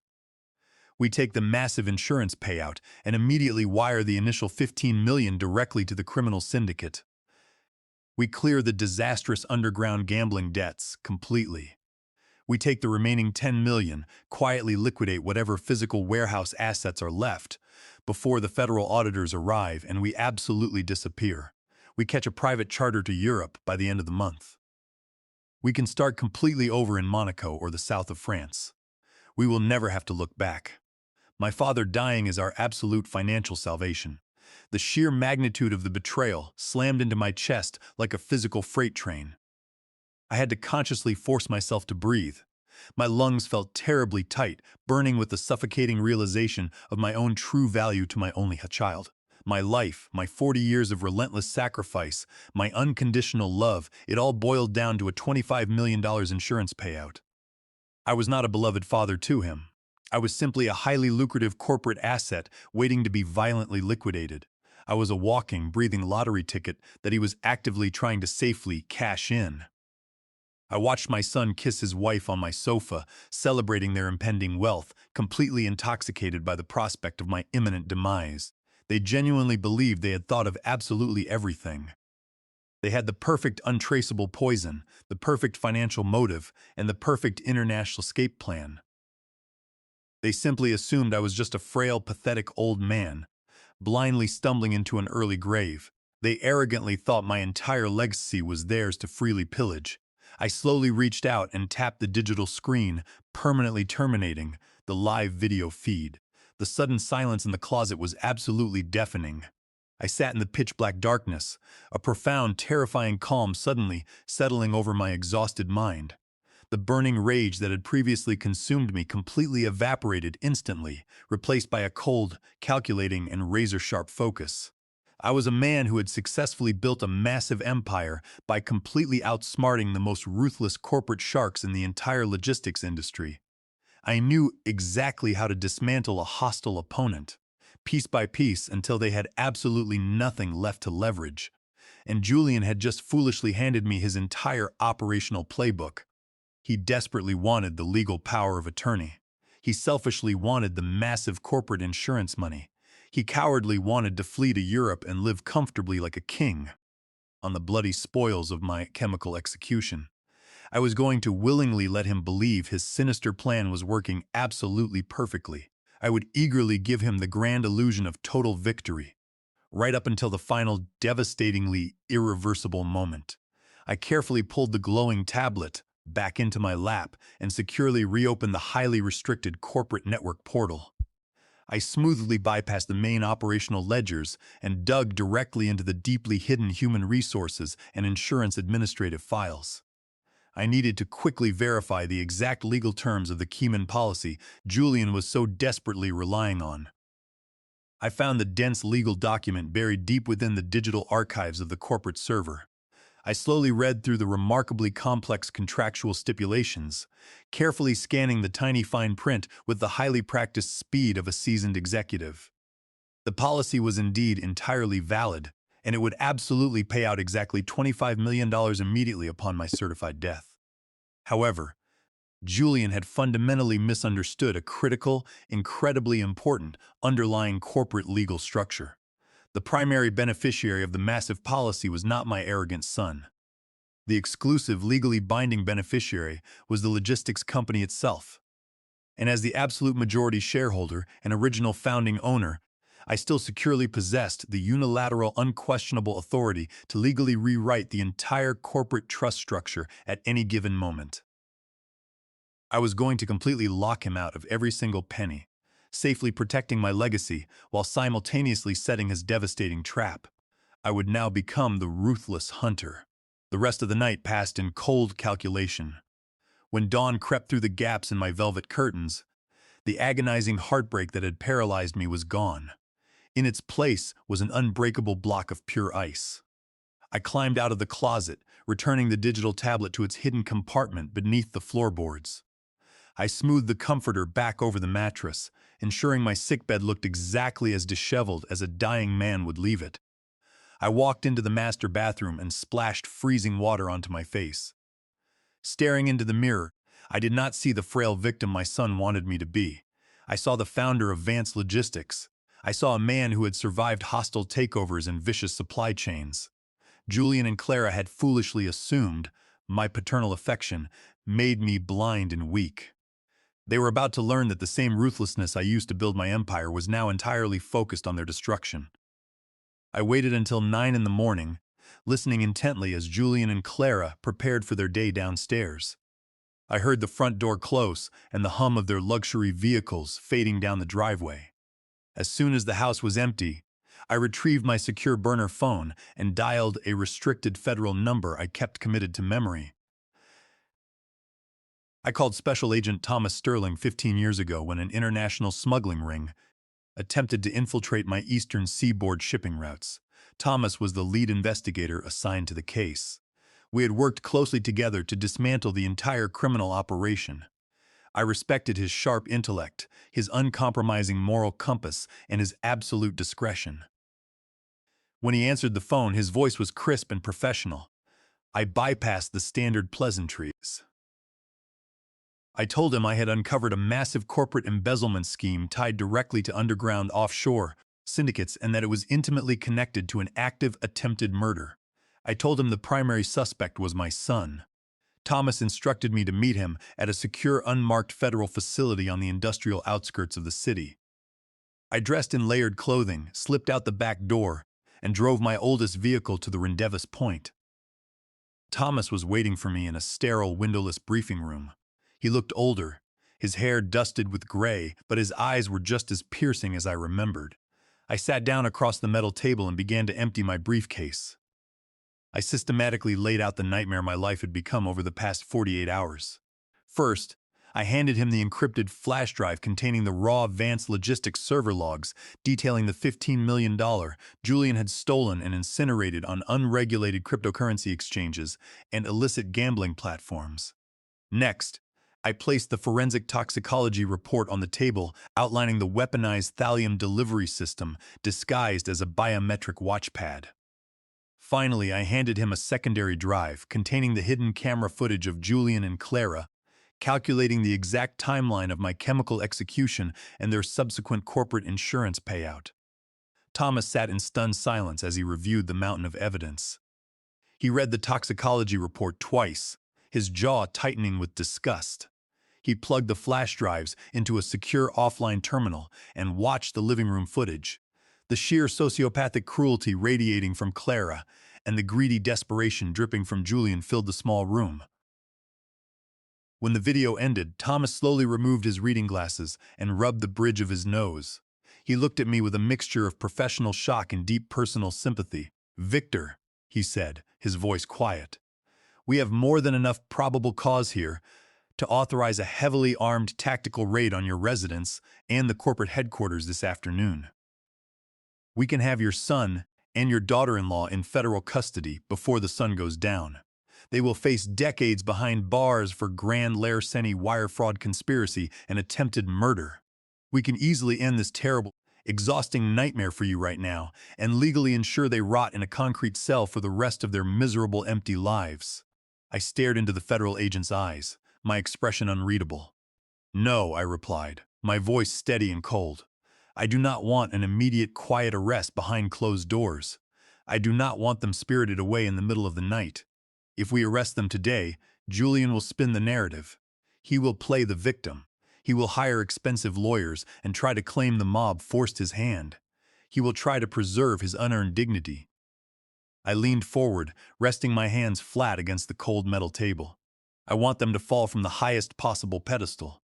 "We take the massive insurance payout and immediately wire the initial $15 million directly to the criminal syndicate. We clear the disastrous underground gambling debts completely. We take the remaining $10 million, quietly liquidate whatever physical warehouse assets are left before the federal auditors arrive, and we absolutely disappear. We catch a private charter to Europe by the end of the month. We can start completely over in Monaco or the south of France. We will never have to look back. My father dying is our absolute financial salvation." The sheer magnitude of the betrayal slammed into my chest like a physical freight train. I had to consciously force myself to breathe. My lungs felt terribly tight, burning with the suffocating realization of my own true value to my only child. My life, my 40 years of relentless sacrifice, my unconditional love, it all boiled down to a $25 million insurance payout. I was not a beloved father to him. I was simply a highly lucrative corporate asset waiting to be violently liquidated. I was a walking, breathing lottery ticket that he was actively trying to safely cash in. I watched my son kiss his wife on my sofa, celebrating their impending wealth, completely intoxicated by the prospect of my imminent demise. They genuinely believed they had thought of absolutely everything. They had the perfect untraceable poison, the perfect financial motive, and the perfect international escape plan. They simply assumed I was just a frail, pathetic old man, blindly stumbling into an early grave. They arrogantly thought my entire legacy was theirs to freely pillage. I slowly reached out and tapped the digital screen, permanently terminating the live video feed. The sudden silence in the closet was absolutely deafening. I sat in the pitch-black darkness, a profound, terrifying calm suddenly settling over my exhausted mind. The burning rage that had previously consumed me completely evaporated instantly, replaced by a cold, calculating, and razor-sharp focus. I was a man who had successfully built a massive empire by completely outsmarting the most ruthless corporate sharks in the entire logistics industry. I knew exactly how to dismantle a hostile opponent, piece by piece until they had absolutely nothing left to leverage. And Julian had just foolishly handed me his entire operational playbook. He desperately wanted the legal power of attorney. He selfishly wanted the massive corporate insurance money. He cowardly wanted to flee to Europe and live comfortably like a king on the bloody spoils of my chemical execution. I was going to willingly let him believe his sinister plan was working absolutely perfectly. I would eagerly give him the grand illusion of total victory, right up until the final devastatingly irreversible moment. I carefully pulled the glowing tablet back into my lap and securely reopened the highly restricted corporate network portal. I smoothly bypassed the main operational ledgers and dug directly into the deeply hidden human resources and insurance administrative files. I needed to quickly verify the exact legal terms of the Keyman policy Julian was so desperately relying on. I found the dense legal document buried deep within the digital archives of the corporate server. I slowly read through the remarkably complex contractual stipulations, carefully scanning the tiny fine print with the highly practiced speed of a seasoned executive. The policy was indeed entirely valid, and it would absolutely pay out exactly $25 million immediately upon my certified death. However, Julian had fundamentally misunderstood a critical, incredibly important, underlying corporate legal structure. The primary beneficiary of the massive policy was not my arrogant son. The exclusive, legally binding beneficiary was the logistics company itself. And as the absolute majority shareholder and original founding owner, I still securely possessed the unilateral, unquestionable authority to legally rewrite the entire corporate trust structure at any given moment. I was going to completely lock him out of every single penny, safely protecting my legacy while simultaneously setting his devastating trap. I would now become the ruthless hunter. The rest of the night passed in cold calculation. When dawn crept through the gaps in my velvet curtains, the agonizing heartbreak that had paralyzed me was gone. In its place was an unbreakable block of pure ice. I climbed out of the closet, returning the digital tablet to its hidden compartment beneath the floorboards. I smoothed the comforter back over the mattress, ensuring my sickbed looked exactly as disheveled as a dying man would leave it. I walked into the master bathroom and splashed freezing water onto my face. Staring into the mirror, I did not see the frail victim my son wanted me to be. I saw the founder of Vance Logistics. I saw a man who had survived hostile takeovers and vicious supply chains. Julian and Clara had foolishly assumed my paternal affection made me blind and weak. They were about to learn that the same ruthlessness I used to build my empire was now entirely focused on their destruction. I waited until 9 in the morning, listening intently as Julian and Clara prepared for their day downstairs. I heard the front door close and the hum of their luxury vehicles fading down the driveway. As soon as the house was empty, I retrieved my secure burner phone and dialed a restricted federal number I kept committed to memory. I called Special Agent Thomas Sterling 15 years ago when an international smuggling ring attempted to infiltrate my eastern seaboard shipping routes. Thomas was the lead investigator assigned to the case. We had worked closely together to dismantle the entire criminal operation. I respected his sharp intellect, his uncompromising moral compass, and his absolute discretion. When he answered the phone, his voice was crisp and professional. I bypassed the standard pleasantries. I told him I had uncovered a massive corporate embezzlement scheme tied directly to underground offshore syndicates and that it was intimately connected to an active attempted murder. I told him the primary suspect was my son. Thomas instructed me to meet him at a secure, unmarked federal facility on the industrial outskirts of the city. I dressed in layered clothing, slipped out the back door, and drove my oldest vehicle to the Rendezvous point. Thomas was waiting for me in a sterile, windowless briefing room. He looked older, his hair dusted with gray, but his eyes were just as piercing as I remembered. I sat down across the metal table and began to empty my briefcase. I systematically laid out the nightmare my life had become over the past 48 hours. First, I handed him the encrypted flash drive containing the raw Vance Logistics server logs detailing the $15 million Julian had stolen and incinerated on unregulated cryptocurrency exchanges and illicit gambling platforms. Next, I placed the forensic toxicology report on the table, outlining the weaponized thallium delivery system disguised as a biometric watchpad. Finally, I handed him a secondary drive containing the hidden camera footage of Julian and Clara, calculating the exact timeline of my chemical execution and their subsequent corporate insurance payout. Thomas sat in stunned silence as he reviewed the mountain of evidence. He read the toxicology report twice, his jaw tightening with disgust. He plugged the flash drives into a secure offline terminal and watched the living room footage. The sheer sociopathic cruelty radiating from Clara and the greedy desperation dripping from Julian filled the small room. When the video ended, Thomas slowly removed his reading glasses and rubbed the bridge of his nose. He looked at me with a mixture of professional shock and deep personal sympathy. "Victor," he said, his voice quiet, "we have more than enough probable cause here to authorize a heavily armed tactical raid on your residence and the corporate headquarters this afternoon. We can have your son and your daughter-in-law in federal custody before the sun goes down. They will face decades behind bars for grand larceny wire fraud conspiracy and attempted murder. We can easily end this terrible, exhausting nightmare for you right now and legally ensure they rot in a concrete cell for the rest of their miserable, empty lives." I stared into the federal agent's eyes, my expression unreadable. "No," I replied, my voice steady and cold. "I do not want an immediate, quiet arrest behind closed doors. I do not want them spirited away in the middle of the night. If we arrest them today, Julian will spin the narrative. He will play the victim. He will hire expensive lawyers and try to claim the mob forced his hand. He will try to preserve his unearned dignity." I leaned forward, resting my hands flat against the cold metal table. I want them to fall from the highest possible pedestal.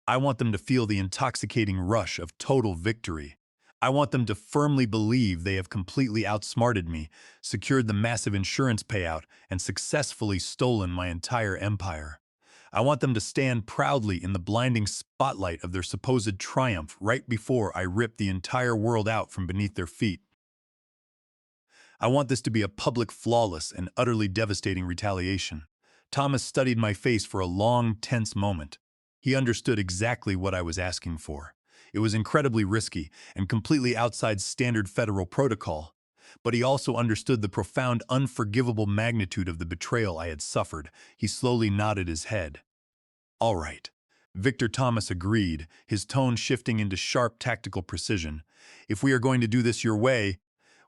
I want them to feel the intoxicating rush of total victory. I want them to firmly believe they have completely outsmarted me, secured the massive insurance payout, and successfully stolen my entire empire. I want them to stand proudly in the blinding spotlight of their supposed triumph right before I rip the entire world out from beneath their feet. I want this to be a public, flawless, and utterly devastating retaliation. Thomas studied my face for a long, tense moment. He understood exactly what I was asking for. It was incredibly risky and completely outside standard federal protocol, but he also understood the profound, unforgivable magnitude of the betrayal I had suffered. He slowly nodded his head. "All right." Victor Thomas agreed, his tone shifting into sharp tactical precision. "If we are going to do this your way,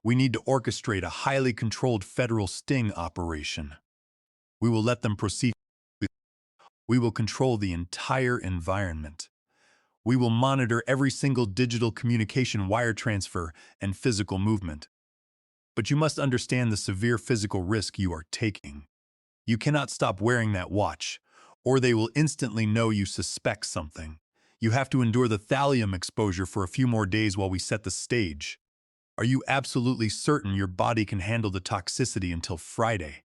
we need to orchestrate a highly controlled federal sting operation. We will let them proceed. We will control the entire environment. We will monitor every single digital communication wire transfer and physical movement. But you must understand the severe physical risk you are taking. You cannot stop wearing that watch, or they will instantly know you suspect something. You have to endure the thallium exposure for a few more days while we set the stage. Are you absolutely certain your body can handle the toxicity until Friday?"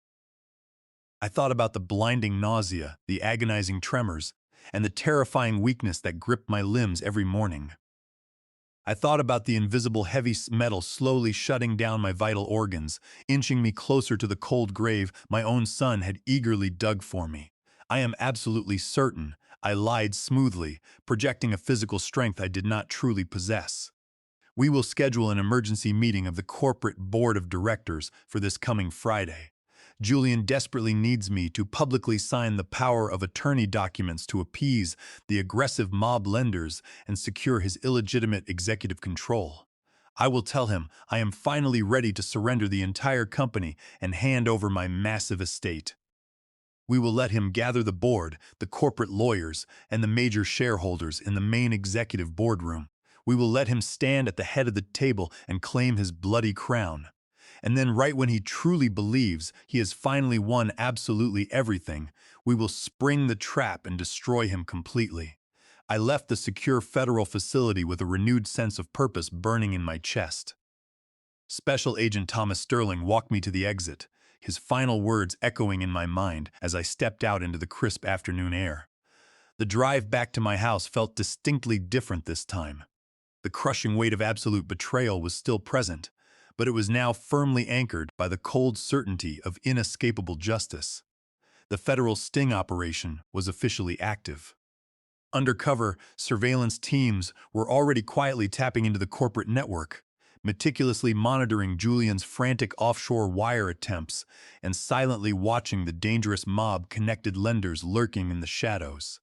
I thought about the blinding nausea, the agonizing tremors, and the terrifying weakness that gripped my limbs every morning. I thought about the invisible heavy metal slowly shutting down my vital organs, inching me closer to the cold grave my own son had eagerly dug for me. I am absolutely certain, I lied smoothly, projecting a physical strength I did not truly possess. "We will schedule an emergency meeting of the corporate board of directors for this coming Friday. Julian desperately needs me to publicly sign the power of attorney documents to appease the aggressive mob lenders and secure his illegitimate executive control. I will tell him I am finally ready to surrender the entire company and hand over my massive estate. We will let him gather the board, the corporate lawyers, and the major shareholders in the main executive boardroom. We will let him stand at the head of the table and claim his bloody crown. And then right when he truly believes he has finally won absolutely everything, we will spring the trap and destroy him completely." I left the secure federal facility with a renewed sense of purpose burning in my chest. Special Agent Thomas Sterling walked me to the exit, his final words echoing in my mind as I stepped out into the crisp afternoon air. The drive back to my house felt distinctly different this time. The crushing weight of absolute betrayal was still present, but it was now firmly anchored by the cold certainty of inescapable justice. The federal sting operation was officially active. Undercover surveillance teams were already quietly tapping into the corporate network, meticulously monitoring Julian's frantic offshore wire attempts and silently watching the dangerous mob-connected lenders lurking in the shadows.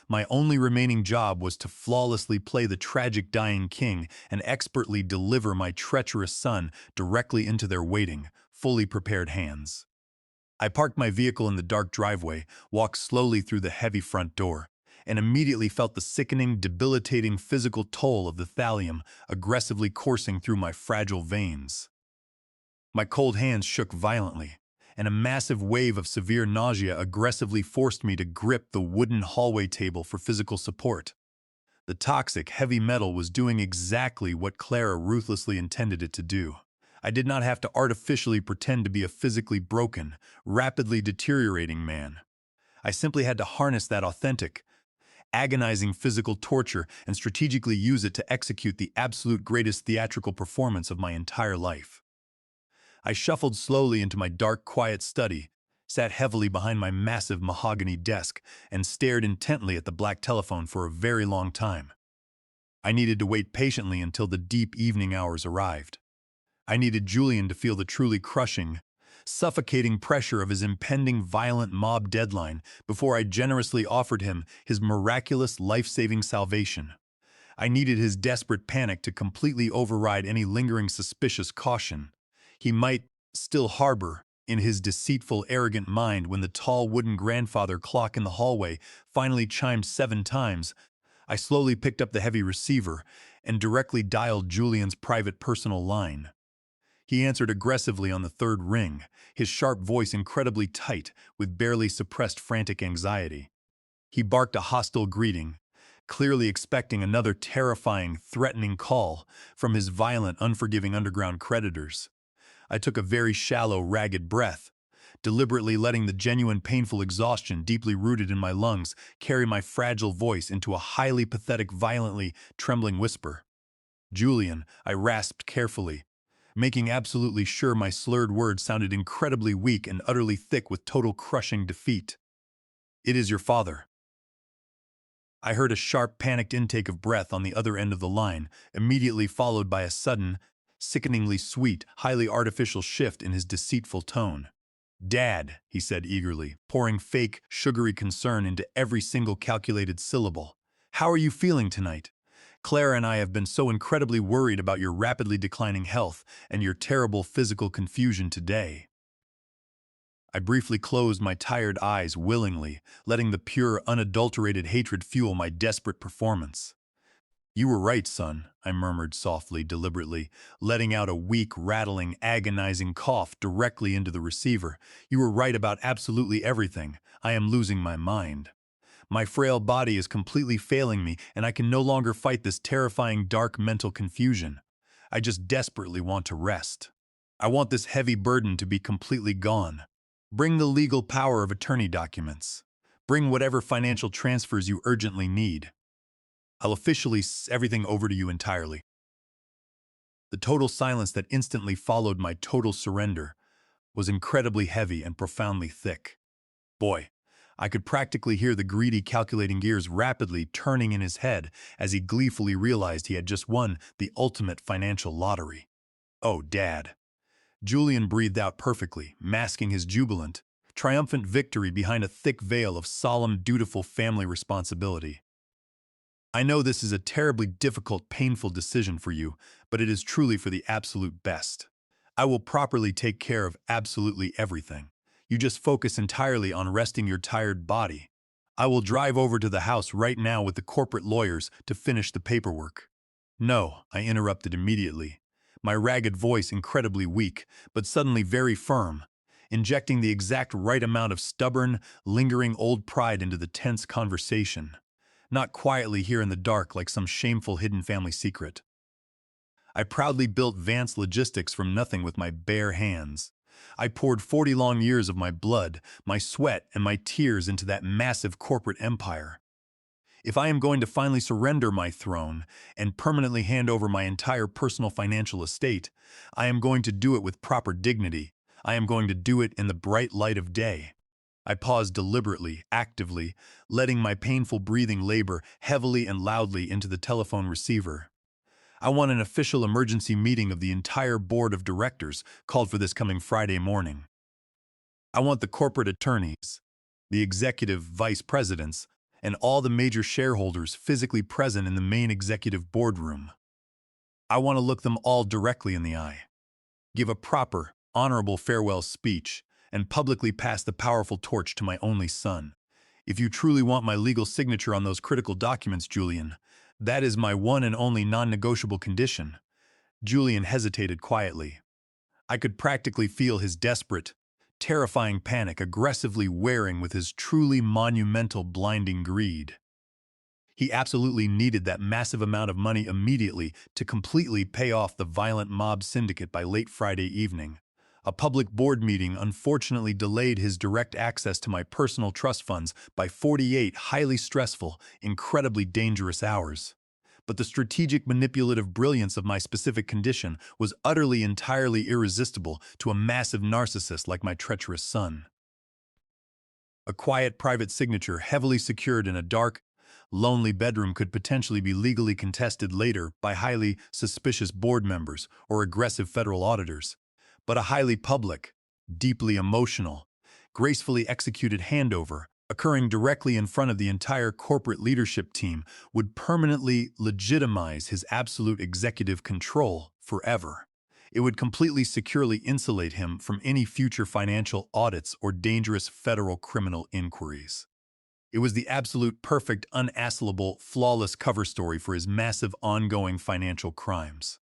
My only remaining job was to flawlessly play the tragic dying king and expertly deliver my treacherous son directly into their waiting, fully prepared hands. I parked my vehicle in the dark driveway, walked slowly through the heavy front door, and immediately felt the sickening, debilitating physical toll of the thallium aggressively coursing through my fragile veins. My cold hands shook violently, and a massive wave of severe nausea aggressively forced me to grip the wooden hallway table for physical support. The toxic, heavy metal was doing exactly what Clara ruthlessly intended it to do. I did not have to artificially pretend to be a physically broken, rapidly deteriorating man. I simply had to harness that authentic, agonizing physical torture and strategically use it to execute the absolute greatest theatrical performance of my entire life. I shuffled slowly into my dark, quiet study, sat heavily behind my massive mahogany desk, and stared intently at the black telephone for a very long time. I needed to wait patiently until the deep evening hours arrived. I needed Julian to feel the truly crushing, suffocating pressure of his impending violent mob deadline before I generously offered him his miraculous life-saving salvation. I needed his desperate panic to completely override any lingering suspicious caution he might still harbor in his deceitful, arrogant mind when the tall wooden grandfather clock in the hallway finally chimed 7 times. I slowly picked up the heavy receiver and directly dialed Julian's private personal line. He answered aggressively on the 3rd ring, his sharp voice incredibly tight with barely suppressed frantic anxiety. He barked a hostile greeting, clearly expecting another terrifying, threatening call from his violent, unforgiving underground creditors. I took a very shallow, ragged breath, deliberately letting the genuine painful exhaustion deeply rooted in my lungs carry my fragile voice into a highly pathetic, violently trembling whisper. "Julian," I rasped carefully, making absolutely sure my slurred words sounded incredibly weak and utterly thick with total crushing defeat. "It is your father." I heard a sharp, panicked intake of breath on the other end of the line, immediately followed by a sudden, sickeningly sweet, highly artificial shift in his deceitful tone. "Dad," he said eagerly, pouring fake, sugary concern into every single calculated syllable. "How are you feeling tonight? Clara and I have been so incredibly worried about your rapidly declining health and your terrible physical confusion today." I briefly closed my tired eyes willingly, letting the pure, unadulterated hatred fuel my desperate performance. "You were right, son," I murmured softly, deliberately, letting out a weak, rattling, agonizing cough directly into the receiver. "You were right about absolutely everything. I am losing my mind. My frail body is completely failing me, and I can no longer fight this terrifying, dark mental confusion. I just desperately want to rest. I want this heavy burden to be completely gone. Bring the legal power of attorney documents. Bring whatever financial transfers you urgently need. I'll officially everything over to you entirely." The total silence that instantly followed my total surrender was incredibly heavy and profoundly thick. Boy, I could practically hear the greedy, calculating gears rapidly turning in his head as he gleefully realized he had just won the ultimate financial lottery. "Oh, Dad." Julian breathed out perfectly, masking his jubilant, triumphant victory behind a thick veil of solemn, dutiful family responsibility. "I know this is a terribly difficult, painful decision for you, but it is truly for the absolute best. I will properly take care of absolutely everything. You just focus entirely on resting your tired body. I will drive over to the house right now with the corporate lawyers to finish the paperwork." "No," I interrupted immediately, my ragged voice incredibly weak, but suddenly very firm, injecting the exact right amount of stubborn, lingering old pride into the tense conversation. "Not quietly here in the dark like some shameful hidden family secret. I proudly built Vance Logistics from nothing with my bare hands. I poured 40 long years of my blood, my sweat, and my tears into that massive corporate empire. If I am going to finally surrender my throne and permanently hand over my entire personal financial estate, I am going to do it with proper dignity. I am going to do it in the bright light of day. I paused deliberately, actively, letting my painful breathing labor heavily and loudly into the telephone receiver. I want an official emergency meeting of the entire board of directors called for this coming Friday morning. I want the corporate attorneys, the executive vice presidents, and all the major shareholders physically present in the main executive boardroom. I want to look them all directly in the eye, give a proper, honorable farewell speech, and publicly pass the powerful torch to my only son. If you truly want my legal signature on those critical documents, Julian, that is my one and only non-negotiable condition. Julian hesitated quietly. I could practically feel his desperate, terrifying panic aggressively wearing with his truly monumental blinding greed. He absolutely needed that massive amount of money immediately to completely pay off the violent mob syndicate by late Friday evening. A public board meeting unfortunately delayed his direct access to my personal trust funds by 48 highly stressful, incredibly dangerous hours. But the strategic manipulative brilliance of my specific condition was utterly entirely irresistible to a massive narcissist like my treacherous son. A quiet private signature heavily secured in a dark, lonely bedroom could potentially be legally contested later by highly suspicious board members or aggressive federal auditors. But a highly public, deeply emotional, gracefully executed handover occurring directly in front of the entire corporate leadership team would permanently legitimize his absolute executive control forever. It would completely securely insulate him from any future financial audits or dangerous federal criminal inquiries. It was the absolute perfect, unassailable, flawless cover story for his massive ongoing financial crimes.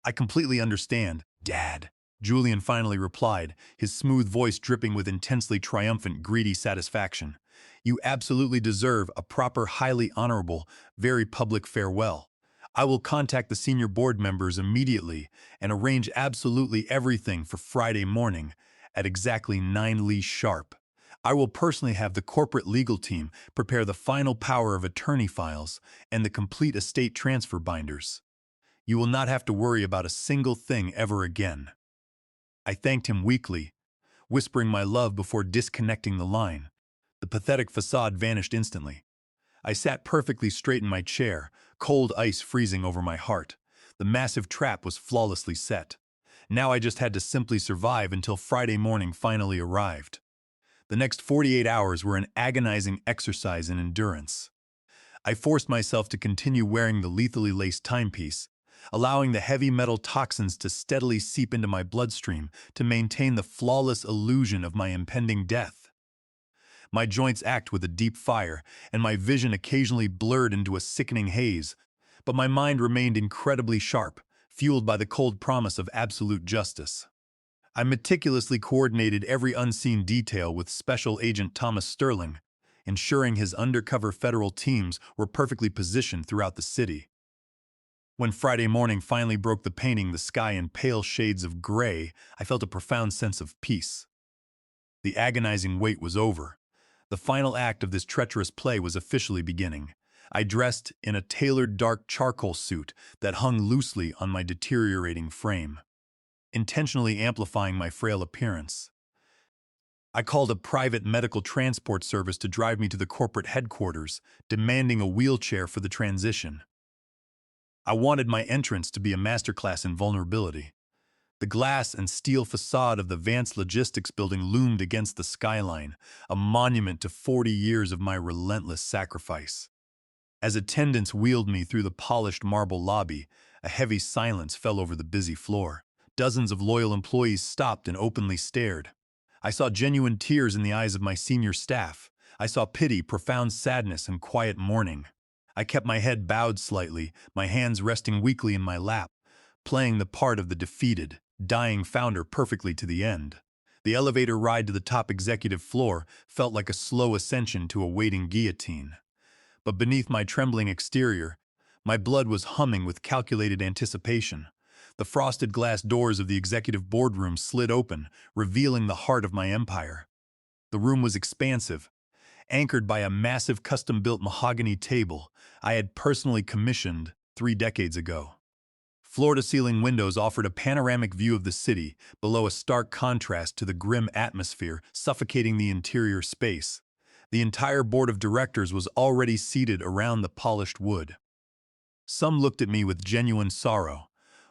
I completely understand, Dad, Julian finally replied, his smooth voice dripping with intensely triumphant, greedy satisfaction. You absolutely deserve a proper, highly honorable, very public farewell. I will contact the senior board members immediately and arrange absolutely everything for Friday morning at exactly 9 Lee sharp. I will personally have the corporate legal team prepare the final power of attorney files and the complete estate transfer binders. You will not have to worry about a single thing ever again. I thanked him weakly, whispering my love before disconnecting the line. The pathetic facade vanished instantly. I sat perfectly straight in my chair, cold ice freezing over my heart. The massive trap was flawlessly set. Now I just had to simply survive until Friday morning finally arrived. The next 48 hours were an agonizing exercise in endurance. I forced myself to continue wearing the lethally laced timepiece, allowing the heavy metal toxins to steadily seep into my bloodstream to maintain the flawless illusion of my impending death. My joints ached with a deep fire, and my vision occasionally blurred into a sickening haze, but my mind remained incredibly sharp, fueled by the cold promise of absolute justice. I meticulously coordinated every unseen detail with Special Agent Thomas Sterling, ensuring his undercover federal teams were perfectly positioned throughout the city. When Friday morning finally broke the painting the sky in pale shades of gray, I felt a profound sense of peace. The agonizing wait was over. The final act of this treacherous play was officially beginning. I dressed in a tailored dark charcoal suit that hung loosely on my deteriorating frame, intentionally amplifying my frail appearance. I called a private medical transport service to drive me to the corporate headquarters, demanding a wheelchair for the transition. I wanted my entrance to be a masterclass in vulnerability. The glass and steel facade of the Vance Logistics building loomed against the skyline, a monument to 40 years of my relentless sacrifice. As attendants wheeled me through the polished marble lobby, a heavy silence fell over the busy floor. Dozens of loyal employees stopped and openly stared. I saw genuine tears in the eyes of my senior staff. I saw pity, profound sadness, and quiet mourning. I kept my head bowed slightly, my hands resting weakly in my lap, playing the part of the defeated, dying founder perfectly to the end. The elevator ride to the top executive floor felt like a slow ascension to a waiting guillotine. But beneath my trembling exterior, my blood was humming with calculated anticipation. The frosted glass doors of the executive boardroom slid open, revealing the heart of my empire. The room was expansive, anchored by a massive custom-built mahogany table I had personally commissioned 3 decades ago. Floor-to-ceiling windows offered a panoramic view of the city, below a stark contrast to the grim atmosphere suffocating the interior space. The entire board of directors was already seated around the polished wood. Some looked at me with genuine sorrow,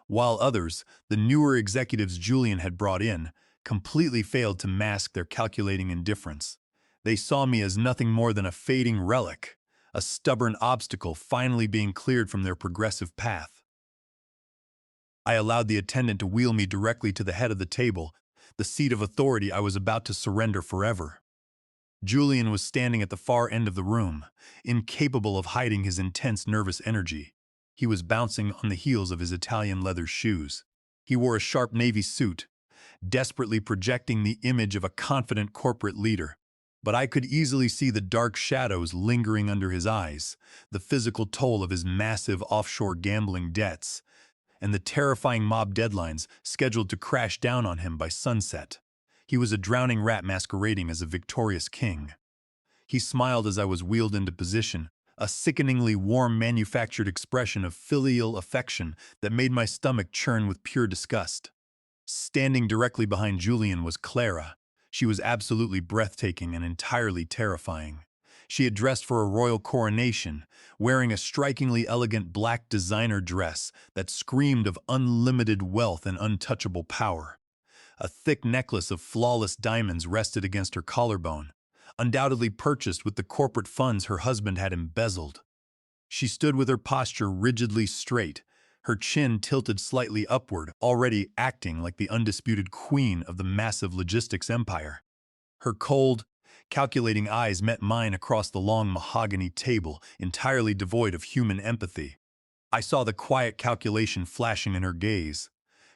while others, the newer executives Julian had brought in, completely failed to mask their calculating indifference. They saw me as nothing more than a fading relic, a stubborn obstacle finally being cleared from their progressive path. I allowed the attendant to wheel me directly to the head of the table, the seat of authority I was about to surrender forever. Julian was standing at the far end of the room, incapable of hiding his intense nervous energy. He was bouncing on the heels of his Italian leather shoes. He wore a sharp navy suit, desperately projecting the image of a confident corporate leader. But I could easily see the dark shadows lingering under his eyes, the physical toll of his massive offshore gambling debts, and the terrifying mob deadlines scheduled to crash down on him by sunset. He was a drowning rat masquerading as a victorious king. He smiled as I was wheeled into position, a sickeningly warm manufactured expression of filial affection that made my stomach churn with pure disgust. Standing directly behind Julian was Clara. She was absolutely breathtaking and entirely terrifying. She had dressed for a royal coronation, wearing a strikingly elegant black designer dress that screamed of unlimited wealth and untouchable power. A thick necklace of flawless diamonds rested against her collarbone, undoubtedly purchased with the corporate funds her husband had embezzled. She stood with her posture rigidly straight, her chin tilted slightly upward, already acting like the undisputed queen of the massive logistics empire. Her cold, calculating eyes met mine across the long mahogany table, entirely devoid of human empathy. I saw the quiet calculation flashing in her gaze.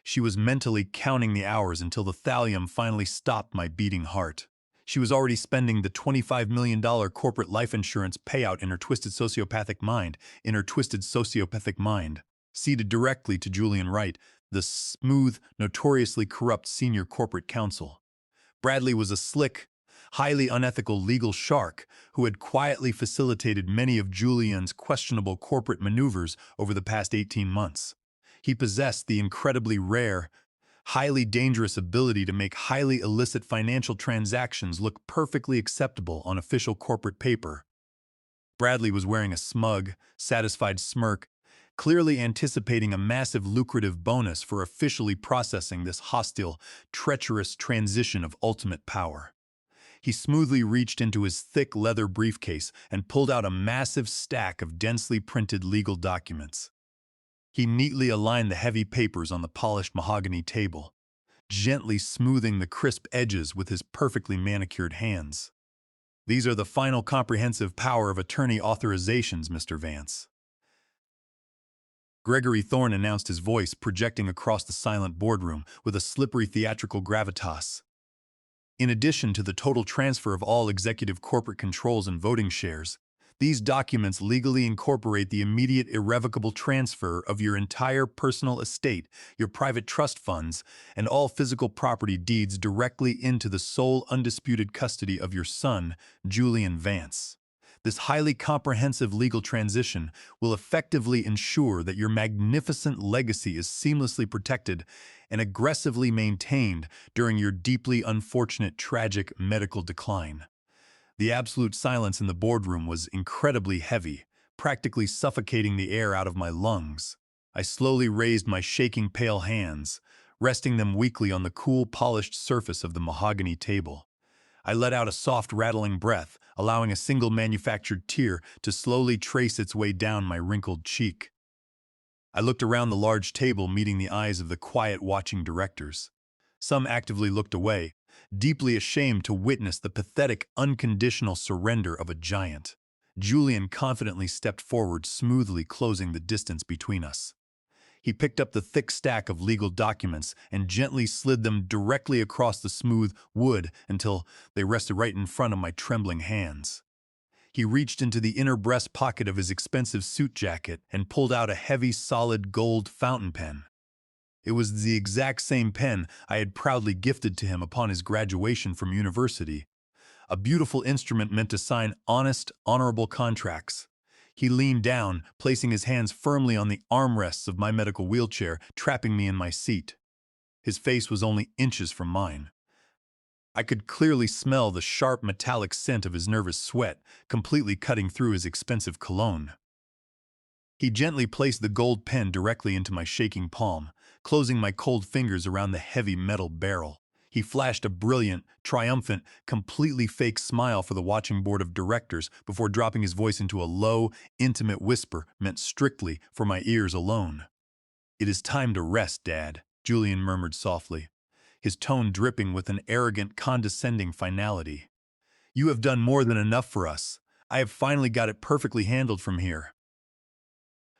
She was mentally counting the hours until the thallium finally stopped my beating heart. She was already spending the $25 million corporate life insurance payout in her twisted sociopathic mind, seated directly to Julian Wright, the smooth, notoriously corrupt senior corporate counsel. Bradley was a slick, highly unethical legal shark who had quietly facilitated many of Julian's questionable corporate maneuvers over the past 18 months. He possessed the incredibly rare, highly dangerous ability to make highly illicit financial transactions look perfectly acceptable on official corporate paper. Bradley was wearing a smug, satisfied smirk, clearly anticipating a massive lucrative bonus for officially processing this hostile, treacherous transition of ultimate power. He smoothly reached into his thick leather briefcase and pulled out a massive stack of densely printed legal documents. He neatly aligned the heavy papers on the polished mahogany table, gently smoothing the crisp edges with his perfectly manicured hands. "These are the final comprehensive power of attorney authorizations, Mr. Vance." Gregory Thorne announced, his voice projecting across the silent boardroom with a slippery theatrical gravitas. In addition to the total transfer of all executive corporate controls and voting shares, these documents legally incorporate the immediate irrevocable transfer of your entire personal estate, your private trust funds, and all physical property deeds directly into the sole undisputed custody of your son, Julian Vance. This highly comprehensive legal transition will effectively ensure that your magnificent legacy is seamlessly protected and aggressively maintained during your deeply unfortunate, tragic medical decline. The absolute silence in the boardroom was incredibly heavy, practically suffocating the air out of my lungs. I slowly raised my shaking pale hands, resting them weakly on the cool, polished surface of the mahogany table. I let out a soft, rattling breath, allowing a single manufactured tear to slowly trace its way down my wrinkled cheek. I looked around the large table, meeting the eyes of the quiet, watching directors. Some actively looked away, deeply ashamed to witness the pathetic, unconditional surrender of a giant. Julian confidently stepped forward, smoothly closing the distance between us. He picked up the thick stack of legal documents and gently slid them directly across the smooth wood until they rested right in front of my trembling hands. He reached into the inner breast pocket of his expensive suit jacket and pulled out a heavy, solid gold fountain pen. It was the exact same pen I had proudly gifted to him upon his graduation from university, a beautiful instrument meant to sign honest, honorable contracts. He leaned down, placing his hands firmly on the armrests of my medical wheelchair, trapping me in my seat. His face was only inches from mine. I could clearly smell the sharp metallic scent of his nervous sweat, completely cutting through his expensive cologne. He gently placed the gold pen directly into my shaking palm, closing my cold fingers around the heavy metal barrel. He flashed a brilliant, triumphant, completely fake smile for the watching board of directors before dropping his voice into a low, intimate whisper meant strictly for my ears alone. "It is time to rest, Dad," Julian murmured softly, his tone dripping with an arrogant, condescending finality. "You have done more than enough for us. I have finally got it perfectly handled from here."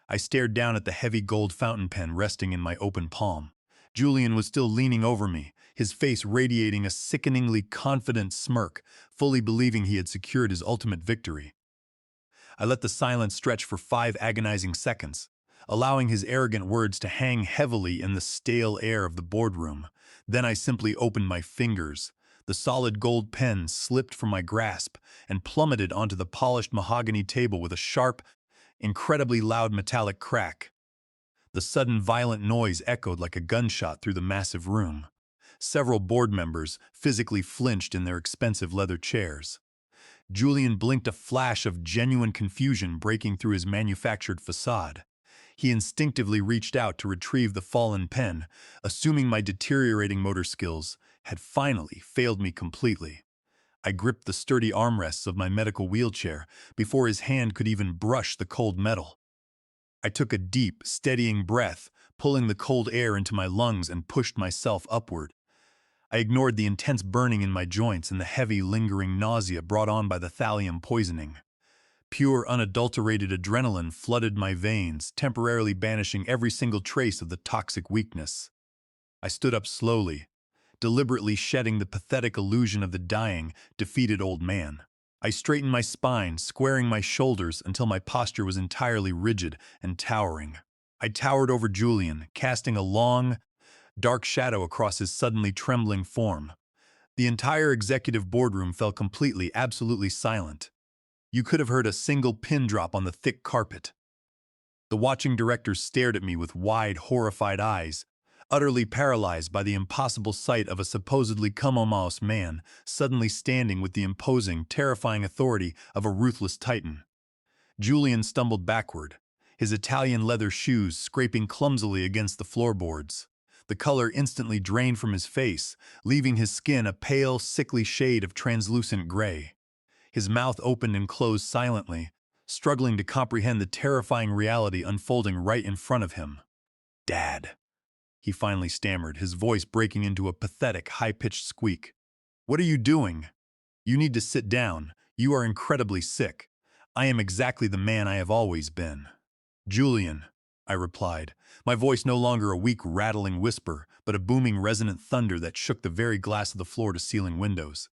I stared down at the heavy gold fountain pen resting in my open palm. Julian was still leaning over me, his face radiating a sickeningly confident smirk, fully believing he had secured his ultimate victory. I let the silence stretch for 5 agonizing seconds, allowing his arrogant words to hang heavily in the stale air of the boardroom. Then I simply opened my fingers. The solid gold pen slipped from my grasp and plummeted onto the polished mahogany table with a sharp, incredibly loud metallic crack. The sudden violent noise echoed like a gunshot through the massive room. Several board members physically flinched in their expensive leather chairs. Julian blinked, a flash of genuine confusion breaking through his manufactured facade. He instinctively reached out to retrieve the fallen pen, assuming my deteriorating motor skills had finally failed me completely. I gripped the sturdy armrests of my medical wheelchair before his hand could even brush the cold metal. I took a deep, steadying breath, pulling the cold air into my lungs and pushed myself upward. I ignored the intense burning in my joints and the heavy, lingering nausea brought on by the thallium poisoning. Pure, unadulterated adrenaline flooded my veins, temporarily banishing every single trace of the toxic weakness. I stood up slowly, deliberately shedding the pathetic illusion of the dying, defeated old man. I straightened my spine, squaring my shoulders until my posture was entirely rigid and towering. I towered over Julian, casting a long, dark shadow across his suddenly trembling form. The entire executive boardroom fell completely, absolutely silent. You could have heard a single pin drop on the thick carpet. The watching directors stared at me with wide, horrified eyes, utterly paralyzed by the impossible sight of a supposedly comatose man suddenly standing with the imposing, terrifying authority of a ruthless titan. Julian stumbled backward, his Italian leather shoes scraping clumsily against the floorboards. The color instantly drained from his face, leaving his skin a pale, sickly shade of translucent gray. His mouth opened and closed silently, struggling to comprehend the terrifying reality unfolding right in front of him. "Dad," he finally stammered, his voice breaking into a pathetic, high-pitched squeak. "What are you doing? You need to sit down. You are incredibly sick. I am exactly the man I have always been." "Julian," I replied, my voice no longer a weak, rattling whisper, but a booming, resonant thunder that shook the very glass of the floor-to-ceiling windows.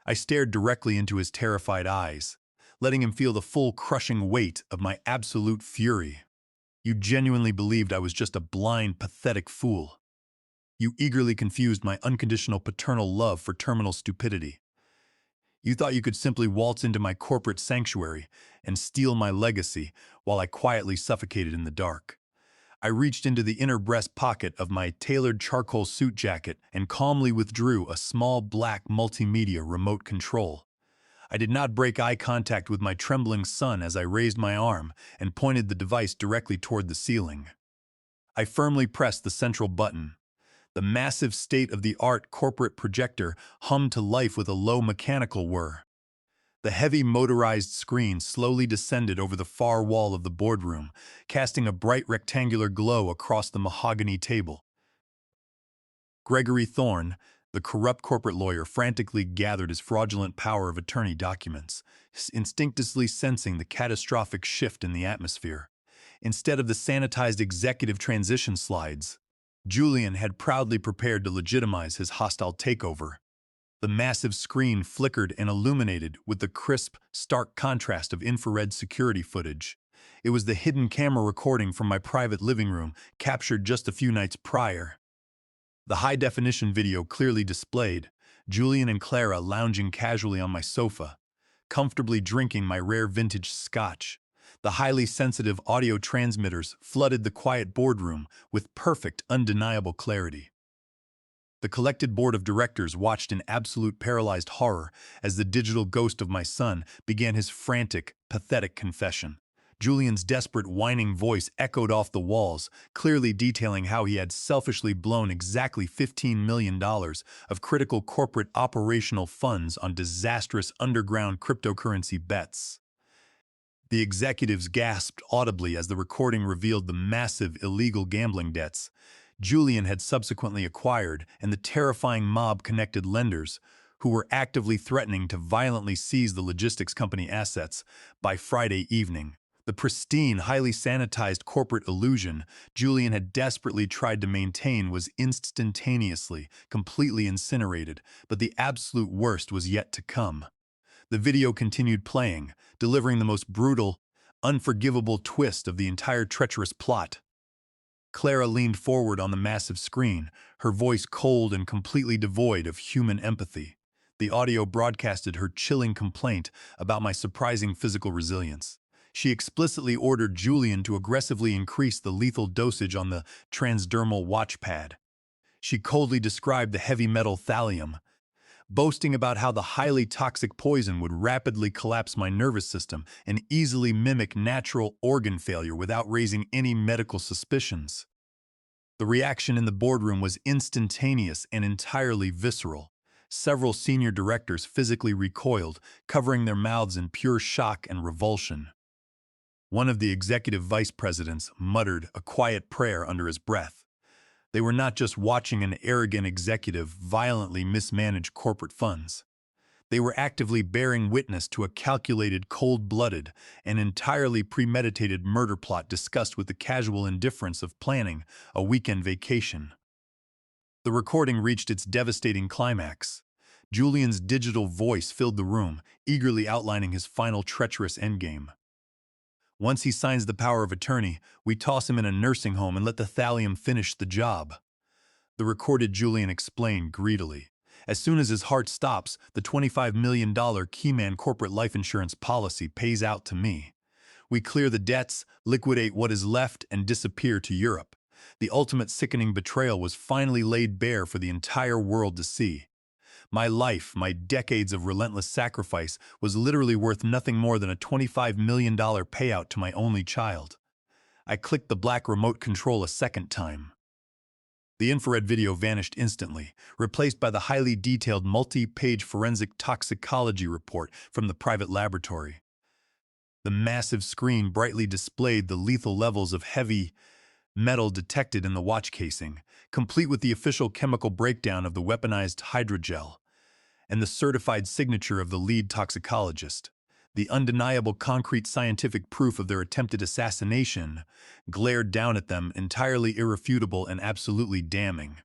I stared directly into his terrified eyes, letting him feel the full, crushing weight of my absolute fury. "You genuinely believed I was just a blind, pathetic fool. You eagerly confused my unconditional paternal love for terminal stupidity. You thought you could simply waltz into my corporate sanctuary and steal my legacy while I quietly suffocated in the dark." I reached into the inner breast pocket of my tailored charcoal suit jacket and calmly withdrew a small black multimedia remote control. I did not break eye contact with my trembling son as I raised my arm and pointed the device directly toward the ceiling. I firmly pressed the central button. The massive state-of-the-art corporate projector hummed to life with a low mechanical whir. The heavy motorized screen slowly descended over the far wall of the boardroom, casting a bright rectangular glow across the mahogany table. Gregory Thorne, the corrupt corporate lawyer, frantically gathered his fraudulent power of attorney documents, instinctively sensing the catastrophic shift in the atmosphere. Instead of the sanitized executive transition slides, Julian had proudly prepared to legitimize his hostile takeover. The massive screen flickered and illuminated with the crisp, stark contrast of infrared security footage. It was the hidden camera recording from my private living room, captured just a few nights prior. The high-definition video clearly displayed Julian and Clara lounging casually on my sofa, comfortably drinking my rare vintage scotch. The highly sensitive audio transmitters flooded the quiet boardroom with perfect, undeniable clarity. The collected board of directors watched in absolute paralyzed horror as the digital ghost of my son began his frantic, pathetic confession. Julian's desperate, whining voice echoed off the walls, clearly detailing how he had selfishly blown exactly $15 million of critical corporate operational funds on disastrous underground cryptocurrency bets. The executives gasped audibly as the recording revealed the massive illegal gambling debts Julian had subsequently acquired and the terrifying mob-connected lenders who were actively threatening to violently seize the logistics company assets by Friday evening. The pristine, highly sanitized corporate illusion Julian had desperately tried to maintain was instantaneously, completely incinerated, but the absolute worst was yet to come. The video continued playing, delivering the most brutal, unforgivable twist of the entire treacherous plot. Clara leaned forward on the massive screen, her voice cold and completely devoid of human empathy. The audio broadcasted her chilling complaint about my surprising physical resilience. She explicitly ordered Julian to aggressively increase the lethal dosage on the transdermal watch pad. She coldly described the heavy metal thallium, boasting about how the highly toxic poison would rapidly collapse my nervous system and easily mimic natural organ failure without raising any medical suspicions. The reaction in the boardroom was instantaneous and entirely visceral. Several senior directors physically recoiled, covering their mouths in pure shock and revulsion. One of the executive vice presidents muttered a quiet prayer under his breath. They were not just watching an arrogant executive violently mismanage corporate funds. They were actively bearing witness to a calculated, cold-blooded, and entirely premeditated murder plot discussed with the casual indifference of planning a weekend vacation. The recording reached its devastating climax. Julian's digital voice filled the room, eagerly outlining his final treacherous endgame. Once he signs the power of attorney, we toss him in a nursing home and let the thallium finish the job. The recorded Julian explained greedily. As soon as his heart stops, the $25 million Keyman corporate life insurance policy pays out to me. We clear the debts, liquidate what is left, and disappear to Europe. The ultimate sickening betrayal was finally laid bare for the entire world to see. My life, my decades of relentless sacrifice, was literally worth nothing more than a $25 million payout to my only child. I clicked the black remote control a second time. The infrared video vanished instantly, replaced by the highly detailed multi-page forensic toxicology report from the private laboratory. The massive screen brightly displayed the lethal levels of heavy metal detected in the watch casing, complete with the official chemical breakdown of the weaponized hydrogel and the certified signature of the lead toxicologist. The undeniable concrete scientific proof of their attempted assassination glared down at them, entirely irrefutable and absolutely damning.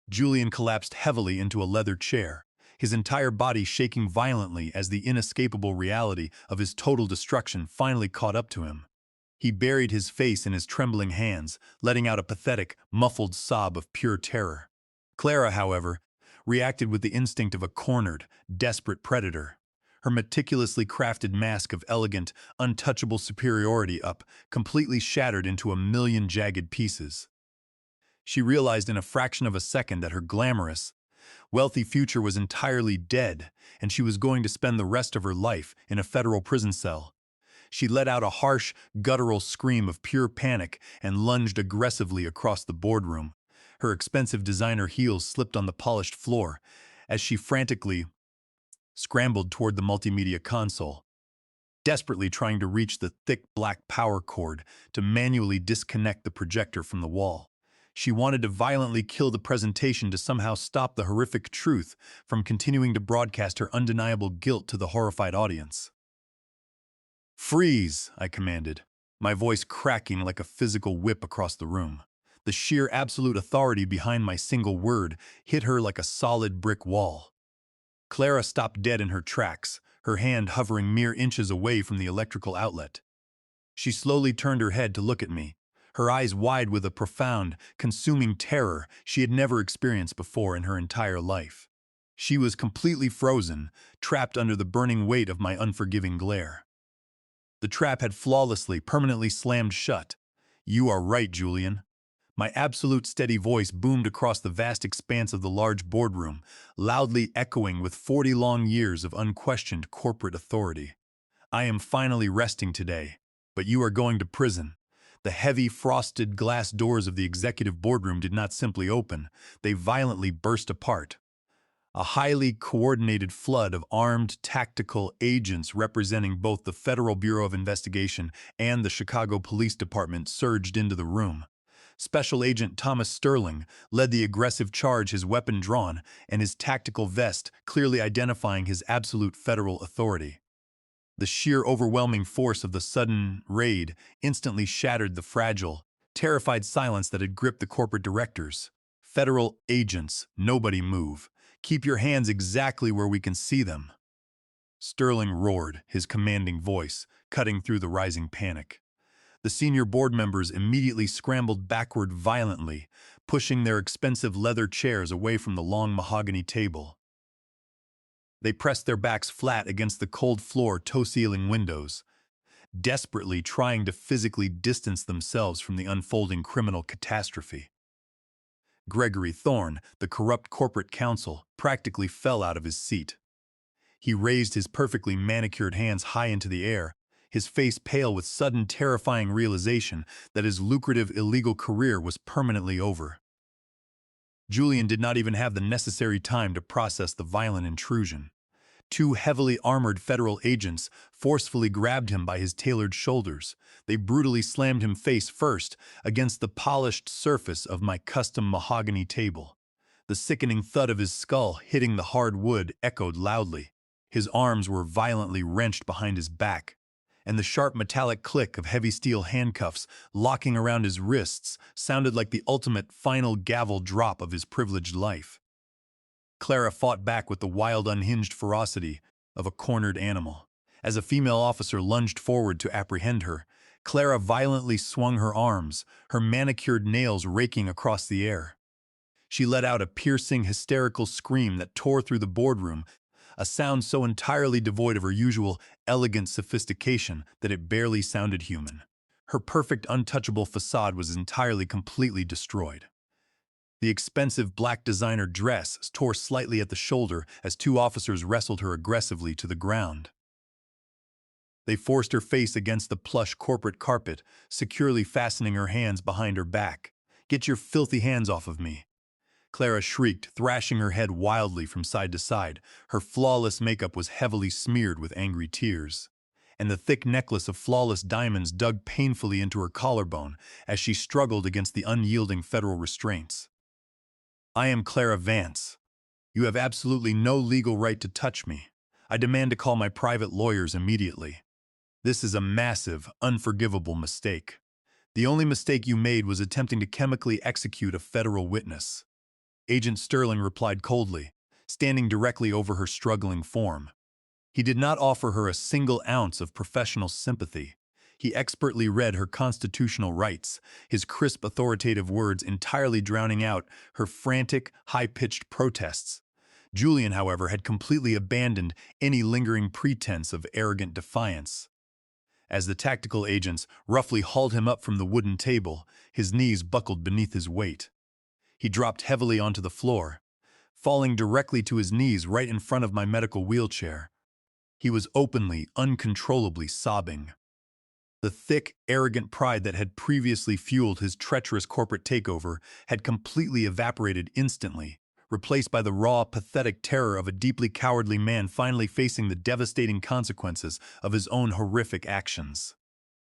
Julian collapsed heavily into a leather chair, his entire body shaking violently as the inescapable reality of his total destruction finally caught up to him. He buried his face in his trembling hands, letting out a pathetic, muffled sob of pure terror. Clara, however, reacted with the instinct of a cornered, desperate predator. Her meticulously crafted mask of elegant, untouchable superiority up, completely shattered into a million jagged pieces. She realized in a fraction of a second that her glamorous, wealthy future was entirely dead, and she was going to spend the rest of her life in a federal prison cell. She let out a harsh, guttural scream of pure panic and lunged aggressively across the boardroom. Her expensive designer heels slipped on the polished floor as she frantically scrambled toward the multimedia console, desperately trying to reach the thick black power cord to manually disconnect the projector from the wall. She wanted to violently kill the presentation to somehow stop the horrific truth from continuing to broadcast her undeniable guilt to the horrified audience. "Freeze!" I commanded, my voice cracking like a physical whip across the room. The sheer absolute authority behind my single word hit her like a solid brick wall. Clara stopped dead in her tracks, her hand hovering mere inches away from the electrical outlet. She slowly turned her head to look at me, her eyes wide with a profound, consuming terror she had never experienced before in her entire life. She was completely frozen, trapped under the burning weight of my unforgiving glare. The trap had flawlessly, permanently slammed shut. "You are right, Julian." My absolute steady voice boomed across the vast expanse of the large boardroom, loudly echoing with 40 long years of unquestioned corporate authority. "I am finally resting today, but you are going to prison." The heavy, frosted glass doors of the executive boardroom did not simply open, they violently burst apart. A highly coordinated flood of armed tactical agents representing both the Federal Bureau of Investigation and the Chicago Police Department surged into the room. Special Agent Thomas Sterling led the aggressive charge, his weapon drawn and his tactical vest clearly identifying his absolute federal authority. The sheer overwhelming force of the sudden raid instantly shattered the fragile, terrified silence that had gripped the corporate directors. "Federal agents, nobody move. Keep your hands exactly where we can see them." Sterling roared, his commanding voice cutting through the rising panic. The senior board members immediately scrambled backward violently, pushing their expensive leather chairs away from the long mahogany table. They pressed their backs flat against the cold floor toe-ceiling windows, desperately trying to physically distance themselves from the unfolding criminal catastrophe. Gregory Thorne, the corrupt corporate counsel, practically fell out of his seat. He raised his perfectly manicured hands high into the air, his face pale with sudden terrifying realization that his lucrative illegal career was permanently over. Julian did not even have the necessary time to process the violent intrusion. Two heavily armored federal agents forcefully grabbed him by his tailored shoulders. They brutally slammed him face first against the polished surface of my custom mahogany table. The sickening thud of his skull hitting the hard wood echoed loudly. His arms were violently wrenched behind his back, and the sharp metallic click of heavy steel handcuffs locking around his wrists sounded like the ultimate final gavel drop of his privileged life. Clara fought back with the wild, unhinged ferocity of a cornered animal. As a female officer lunged forward to apprehend her, Clara violently swung her arms, her manicured nails raking across the air. She let out a piercing, hysterical scream that tore through the boardroom, a sound so entirely devoid of her usual elegant sophistication that it barely sounded human. Her perfect, untouchable facade was entirely, completely destroyed. The expensive black designer dress tore slightly at the shoulder as two officers wrestled her aggressively to the ground. They forced her face against the plush corporate carpet, securely fastening her hands behind her back. "Get your filthy hands off of me!" Clara shrieked, thrashing her head wildly from side to side. Her flawless makeup was heavily smeared with angry tears, and the thick necklace of flawless diamonds dug painfully into her collarbone as she struggled against the unyielding federal restraints. "I am Clara Vance. You have absolutely no legal right to touch me. I demand to call my private lawyers immediately. This is a massive, unforgivable mistake. The only mistake you made was attempting to chemically execute a federal witness." Agent Sterling replied coldly, standing directly over her struggling form. He did not offer her a single ounce of professional sympathy. He expertly read her constitutional rights, his crisp, authoritative words entirely drowning out her frantic, high-pitched protests. Julian, however, had completely abandoned any lingering pretense of arrogant defiance. As the tactical agents roughly hauled him up from the wooden table, his knees buckled beneath his weight. He dropped heavily onto the floor, falling directly to his knees right in front of my medical wheelchair. He was openly, uncontrollably sobbing. The thick, arrogant pride that had previously fueled his treacherous corporate takeover had completely evaporated instantly, replaced by the raw, pathetic terror of a deeply cowardly man finally facing the devastating consequences of his own horrific actions.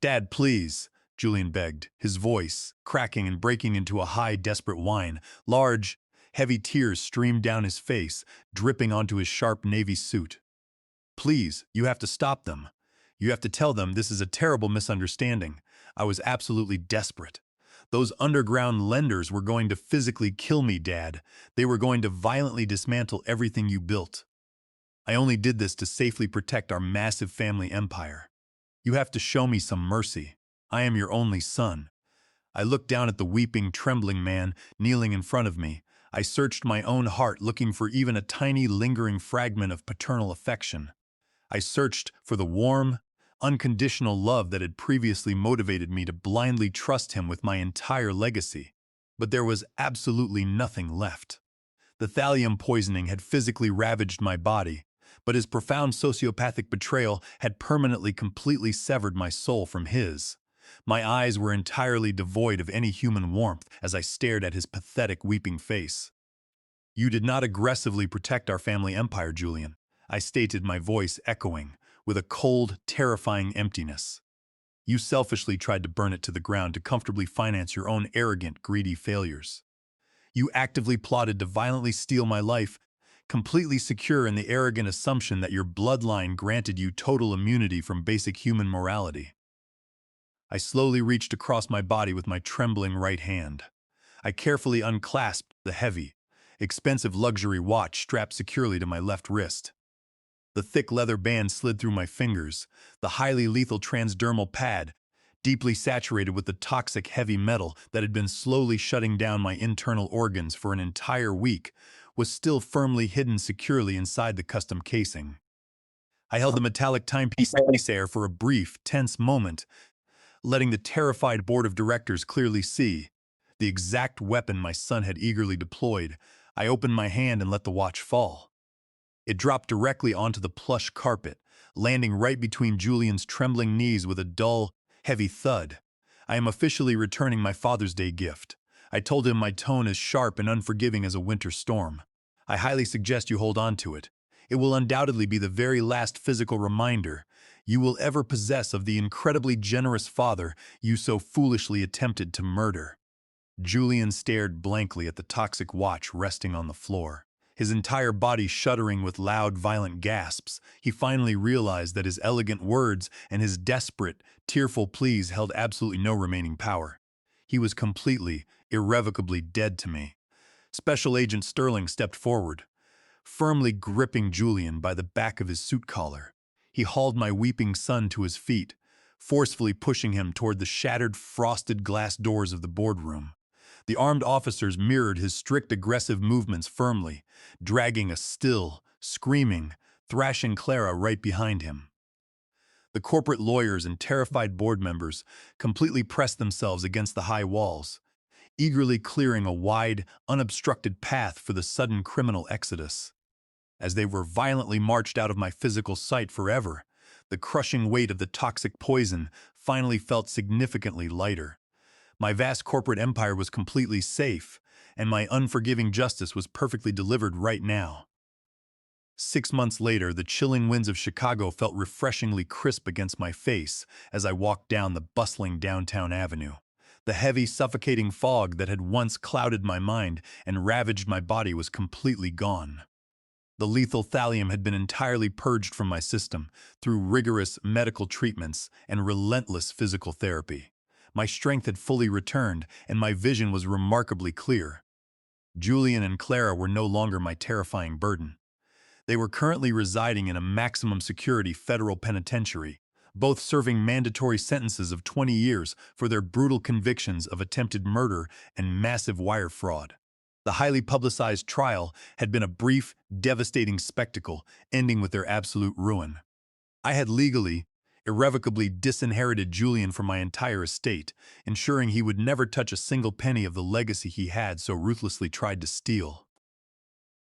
"Dad, please," Julian begged, his voice cracking and breaking into a high, desperate whine. Large, heavy tears streamed down his face, dripping onto his sharp navy suit. "Please, you have to stop them. You have to tell them this is a terrible misunderstanding. I was absolutely desperate. Those underground lenders were going to physically kill me, Dad. They were going to violently dismantle everything you built. I only did this to safely protect our massive family empire. You have to show me some mercy. I am your only son." I looked down at the weeping, trembling man kneeling in front of me. I searched my own heart, looking for even a tiny, lingering fragment of paternal affection. I searched for the warm, unconditional love that had previously motivated me to blindly trust him with my entire legacy. But there was absolutely nothing left. The thallium poisoning had physically ravaged my body, but his profound sociopathic betrayal had permanently completely severed my soul from his. My eyes were entirely devoid of any human warmth as I stared at his pathetic, weeping face. "You did not aggressively protect our family empire, Julian," I stated, my voice echoing, with a cold, terrifying emptiness. "You selfishly tried to burn it to the ground to comfortably finance your own arrogant, greedy failures. You actively plotted to violently steal my life, completely secure in the arrogant assumption that your bloodline granted you total immunity from basic human morality." I slowly reached across my body with my trembling right hand. I carefully unclasped the heavy, expensive luxury watch strapped securely to my left wrist. The thick leather band slid through my fingers, the highly lethal transdermal pad, deeply saturated with the toxic heavy metal that had been slowly shutting down my internal organs for an entire week, was still firmly hidden securely inside the custom casing. I held the metallic timepiece air for a brief, tense moment, letting the terrified board of directors clearly see the exact weapon my son had eagerly deployed. I opened my hand and let the watch fall. It dropped directly onto the plush carpet, landing right between Julian's trembling knees with a dull, heavy thud. "I am officially returning my Father's Day gift," I told him, my tone as sharp and unforgiving as a winter storm. "I highly suggest you hold on to it. It will undoubtedly be the very last physical reminder you will ever possess of the incredibly generous father you so foolishly attempted to murder." Julian stared blankly at the toxic watch resting on the floor. His entire body shuddering with loud, violent gasps, he finally realized that his elegant words and his desperate, tearful pleas held absolutely no remaining power. He was completely, irrevocably dead to me. Special Agent Sterling stepped forward, firmly gripping Julian by the back of his suit collar. He hauled my weeping son to his feet, forcefully pushing him toward the shattered, frosted glass doors of the boardroom. The armed officers mirrored his strict, aggressive movements firmly, dragging a still, screaming, thrashing Clara right behind him. The corporate lawyers and terrified board members completely pressed themselves against the high walls, eagerly clearing a wide, unobstructed path for the sudden criminal exodus. As they were violently marched out of my physical sight forever, the crushing weight of the toxic poison finally felt significantly lighter. My vast corporate empire was completely safe, and my unforgiving justice was perfectly delivered right now. 6 months later, the chilling winds of Chicago felt refreshingly crisp against my face as I walked down the bustling downtown avenue. The heavy, suffocating fog that had once clouded my mind and ravaged my body was completely gone. The lethal thallium had been entirely purged from my system through rigorous medical treatments and relentless physical therapy. My strength had fully returned, and my vision was remarkably clear. Julian and Clara were no longer my terrifying burden. They were currently residing in a maximum security federal penitentiary, both serving mandatory sentences of 20 years for their brutal convictions of attempted murder and massive wire fraud. The highly publicized trial had been a brief, devastating spectacle, ending with their absolute ruin. I had legally, irrevocably disinherited Julian from my entire estate, ensuring he would never touch a single penny of the legacy he had so ruthlessly tried to steal.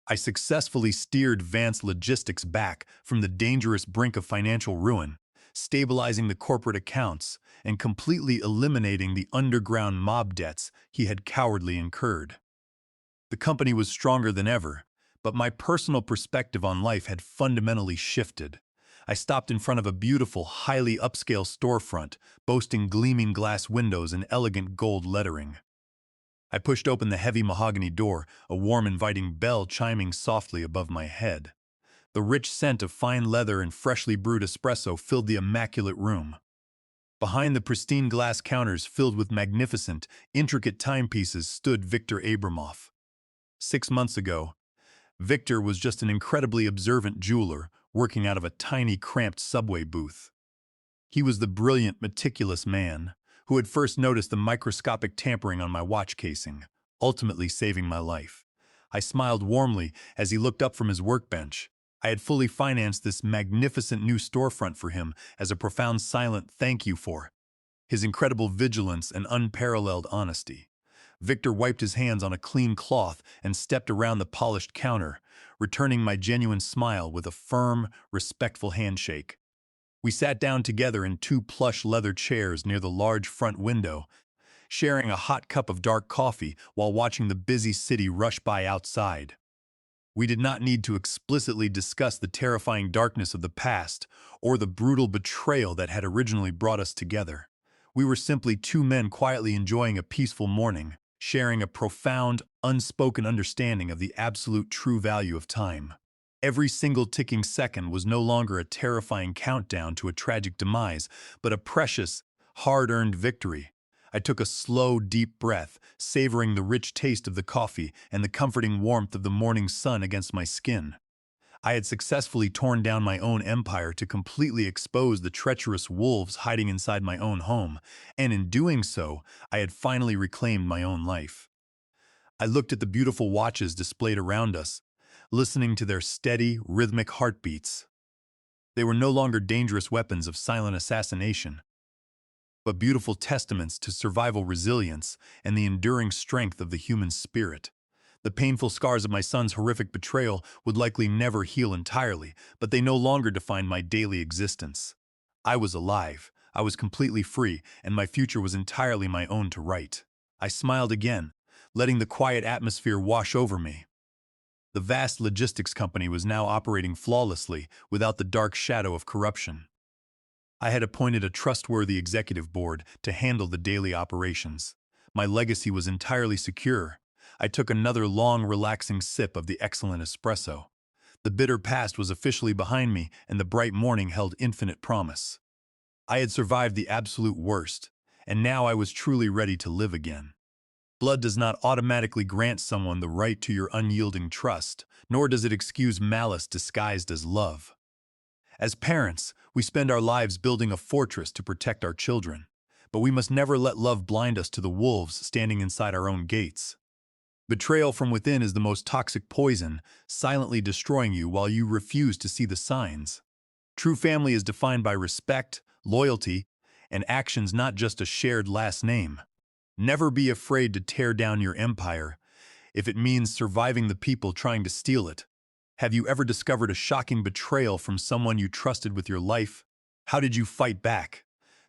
I successfully steered Vance Logistics back from the dangerous brink of financial ruin, stabilizing the corporate accounts and completely eliminating the underground mob debts he had cowardly incurred. The company was stronger than ever, but my personal perspective on life had fundamentally shifted. I stopped in front of a beautiful, highly upscale storefront, boasting gleaming glass windows and elegant gold lettering. I pushed open the heavy mahogany door, a warm, inviting bell chiming softly above my head. The rich scent of fine leather and freshly brewed espresso filled the immaculate room. Behind the pristine glass counters filled with magnificent, intricate timepieces stood Victor Abramoff. 6 months ago, Victor was just an incredibly observant jeweler working out of a tiny, cramped subway booth. He was the brilliant, meticulous man who had first noticed the microscopic tampering on my watch casing, ultimately saving my life. I smiled warmly as he looked up from his workbench. I had fully financed this magnificent new storefront for him as a profound silent thank you for his incredible vigilance and unparalleled honesty. Victor wiped his hands on a clean cloth and stepped around the polished counter, returning my genuine smile with a firm, respectful handshake. We sat down together in two plush leather chairs near the large front window, sharing a hot cup of dark coffee while watching the busy city rush by outside. We did not need to explicitly discuss the terrifying darkness of the past or the brutal betrayal that had originally brought us together. We were simply two men quietly enjoying a peaceful morning, sharing a profound, unspoken understanding of the absolute true value of time. Every single ticking second was no longer a terrifying countdown to a tragic demise, but a precious, hard-earned victory. I took a slow, deep breath, savoring the rich taste of the coffee and the comforting warmth of the morning sun against my skin. I had successfully torn down my own empire to completely expose the treacherous wolves hiding inside my own home, and in doing so, I had finally reclaimed my own life. I looked at the beautiful watches displayed around us, listening to their steady, rhythmic heartbeats. They were no longer dangerous weapons of silent assassination, but beautiful testaments to survival resilience and the enduring strength of the human spirit. The painful scars of my son's horrific betrayal would likely never heal entirely, but they no longer defined my daily existence. I was alive, I was completely free, and my future was entirely my own to write. I smiled again, letting the quiet atmosphere wash over me. The vast logistics company was now operating flawlessly, without the dark shadow of corruption. I had appointed a trustworthy executive board to handle the daily operations. My legacy was entirely secure. I took another long, relaxing sip of the excellent espresso. The bitter past was officially behind me, and the bright morning held infinite promise. I had survived the absolute worst, and now I was truly ready to live again. Blood does not automatically grant someone the right to your unyielding trust, nor does it excuse malice disguised as love. As parents, we spend our lives building a fortress to protect our children, but we must never let love blind us to the wolves standing inside our own gates. Betrayal from within is the most toxic poison, silently destroying you while you refuse to see the signs. True family is defined by respect, loyalty, and actions, not just a shared last name. Never be afraid to tear down your empire if it means surviving the people trying to steal it. Have you ever discovered a shocking betrayal from someone you trusted with your life? How did you fight back?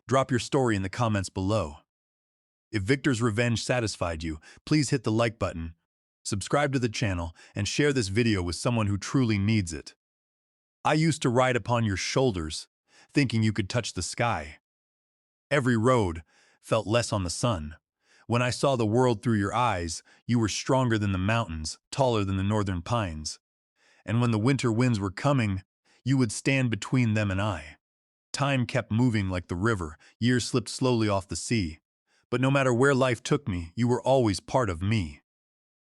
Drop your story in the comments below. If Victor's revenge satisfied you, please hit the like button, subscribe to the channel, and share this video with someone who truly needs it. I used to ride upon your shoulders, thinking you could touch the sky. Every road felt less on the sun. When I saw the world through your eyes, you were stronger than the mountains, taller than the northern pines. And when the winter winds were coming, you would stand between them and I. Time kept moving like the river, years slipped slowly off the sea. But no matter where life took me, you were always part of me.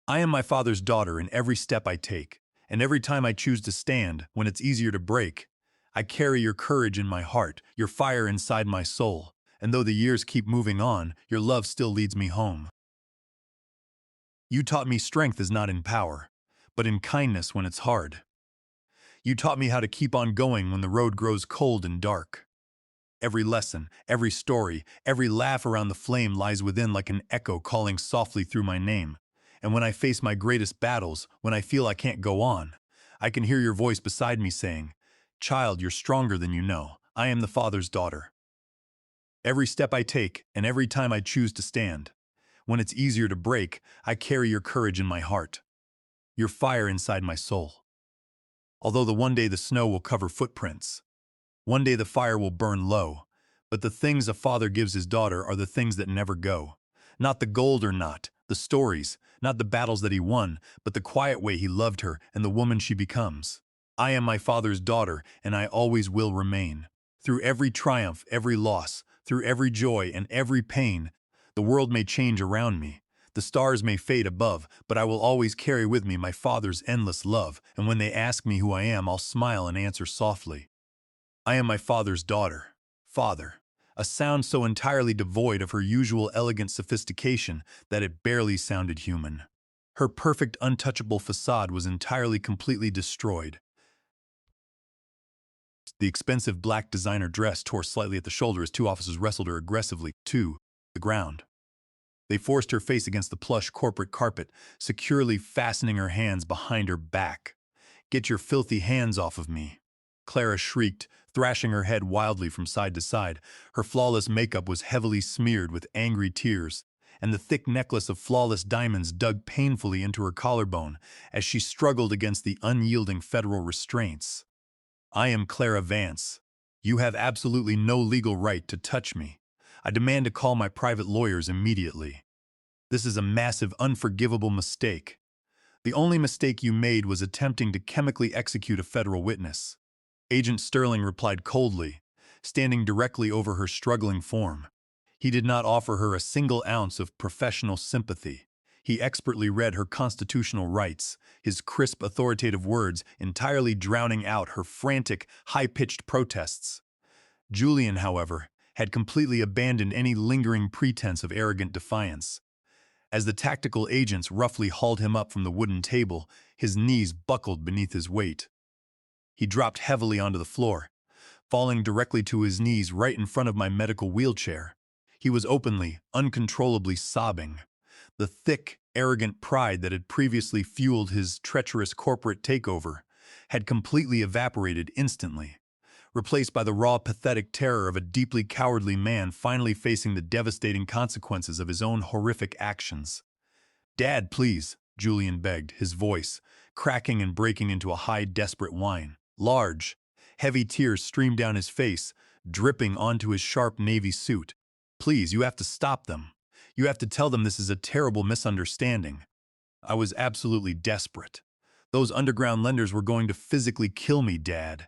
I am my father's daughter in every step I take, and every time I choose to stand, when it's easier to break. I carry your courage in my heart, your fire inside my soul, and though the years keep moving on, your love still leads me home. You taught me strength is not in power, but in kindness when it's hard. You taught me how to keep on going when the road grows cold and dark. Every lesson, every story, every laugh around the flame lies within like an echo calling softly through my name. And when I face my greatest battles, when I feel I can't go on, I can hear your voice beside me saying, "Child, you're stronger than you know. I am the Father's daughter." Every step I take, and every time I choose to stand, when it's easier to break, I carry your courage in my heart, your fire inside my soul. Although one day the snow will cover footprints, one day the fire will burn low, but the things a father gives his daughter are the things that never go. Not the gold or not, the stories, not the battles that he won, but the quiet way he loved her and the woman she becomes. I am my father's daughter, and I always will remain. Through every triumph, every loss, through every joy and every pain, the world may change around me. The stars may fade above, but I will always carry with me my father's endless love, and when they ask me who I am, I'll smile and answer softly. I am my father's daughter. Father. A sound so entirely devoid of her usual elegant sophistication that it barely sounded human. Her perfect, untouchable facade was entirely completely destroyed. The expensive black designer dress tore slightly at the shoulder as two officers wrestled her aggressively to the ground. They forced her face against the plush corporate carpet, securely fastening her hands behind her back. "Get your filthy hands off of me!" Clara shrieked, thrashing her head wildly from side to side. Her flawless makeup was heavily smeared with angry tears, and the thick necklace of flawless diamonds dug painfully into her collarbone as she struggled against the unyielding federal restraints. "I am Clara Vance. You have absolutely no legal right to touch me. I demand to call my private lawyers immediately. This is a massive, unforgivable mistake. The only mistake you made was attempting to chemically execute a federal witness." Agent Sterling replied coldly, standing directly over her struggling form. He did not offer her a single ounce of professional sympathy. He expertly read her constitutional rights, his crisp, authoritative words entirely drowning out her frantic, high-pitched protests. Julian, however, had completely abandoned any lingering pretense of arrogant defiance. As the tactical agents roughly hauled him up from the wooden table, his knees buckled beneath his weight. He dropped heavily onto the floor, falling directly to his knees right in front of my medical wheelchair. He was openly, uncontrollably sobbing. The thick, arrogant pride that had previously fueled his treacherous corporate takeover had completely evaporated instantly, replaced by the raw, pathetic terror of a deeply cowardly man finally facing the devastating consequences of his own horrific actions. "Dad, please," Julian begged, his voice cracking and breaking into a high, desperate whine. Large, heavy tears streamed down his face, dripping onto his sharp navy suit. "Please, you have to stop them. You have to tell them this is a terrible misunderstanding." I was absolutely desperate. Those underground lenders were going to physically kill me, Dad.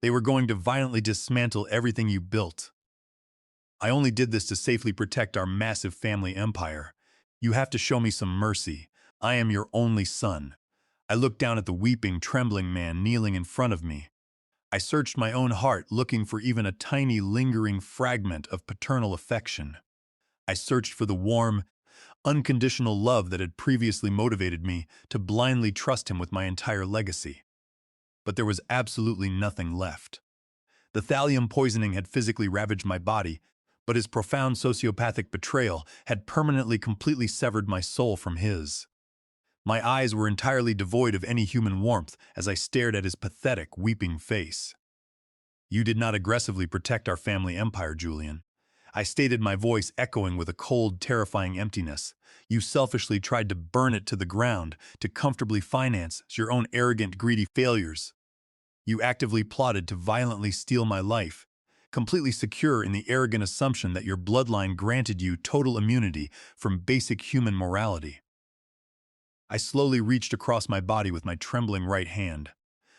They were going to violently dismantle everything you built. I only did this to safely protect our massive family empire. You have to show me some mercy. I am your only son. I looked down at the weeping, trembling man kneeling in front of me. I searched my own heart, looking for even a tiny, lingering fragment of paternal affection. I searched for the warm, unconditional love that had previously motivated me to blindly trust him with my entire legacy. But there was absolutely nothing left. The thallium poisoning had physically ravaged my body, but his profound sociopathic betrayal had permanently, completely severed my soul from his. My eyes were entirely devoid of any human warmth as I stared at his pathetic, weeping face. "You did not aggressively protect our family empire, Julian," I stated, my voice echoing with a cold, terrifying emptiness. "You selfishly tried to burn it to the ground, to comfortably finance your own arrogant, greedy failures. You actively plotted to violently steal my life, completely secure in the arrogant assumption that your bloodline granted you total immunity from basic human morality." I slowly reached across my body with my trembling right hand.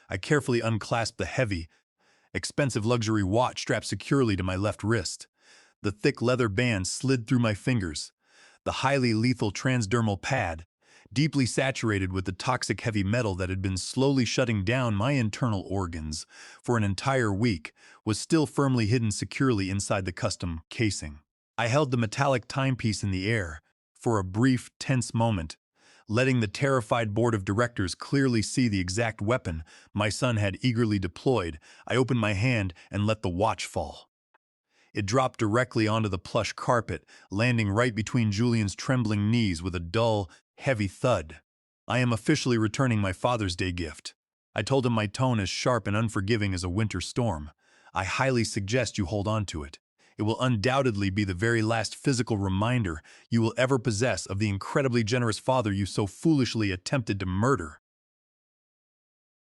I carefully unclasped the heavy, expensive luxury watch strapped securely to my left wrist. The thick leather band slid through my fingers. The highly lethal transdermal pad, deeply saturated with the toxic heavy metal that had been slowly shutting down my internal organs for an entire week, was still firmly hidden securely inside the custom casing. I held the metallic timepiece in the air for a brief, tense moment, letting the terrified board of directors clearly see the exact weapon my son had eagerly deployed. I opened my hand and let the watch fall. It dropped directly onto the plush carpet, landing right between Julian's trembling knees with a dull, heavy thud. "I am officially returning my Father's Day gift." I told him, my tone as sharp and unforgiving as a winter storm. "I highly suggest you hold on to it. It will undoubtedly be the very last physical reminder you will ever possess of the incredibly generous father you so foolishly attempted to murder."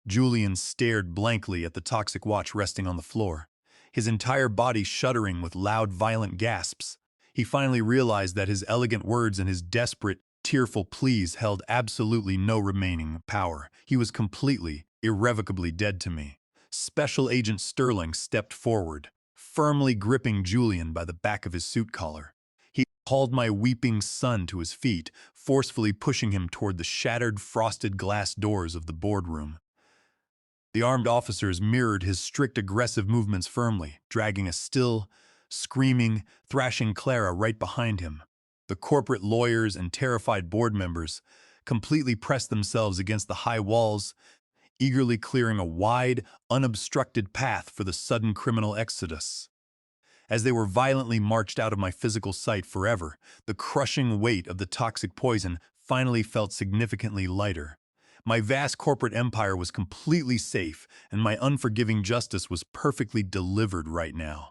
Julian stared blankly at the toxic watch resting on the floor, his entire body shuddering with loud, violent gasps. He finally realized that his elegant words and his desperate, tearful pleas held absolutely no remaining power. He was completely, irrevocably dead to me. Special Agent Sterling stepped forward, firmly gripping Julian by the back of his suit collar. He hauled my weeping son to his feet, forcefully pushing him toward the shattered, frosted glass doors of the boardroom. The armed officers mirrored his strict, aggressive movements firmly, dragging a still, screaming, thrashing Clara right behind him. The corporate lawyers and terrified board members completely pressed themselves against the high walls, eagerly clearing a wide, unobstructed path for the sudden criminal exodus. As they were violently marched out of my physical sight forever, the crushing weight of the toxic poison finally felt significantly lighter. My vast corporate empire was completely safe, and my unforgiving justice was perfectly delivered right now.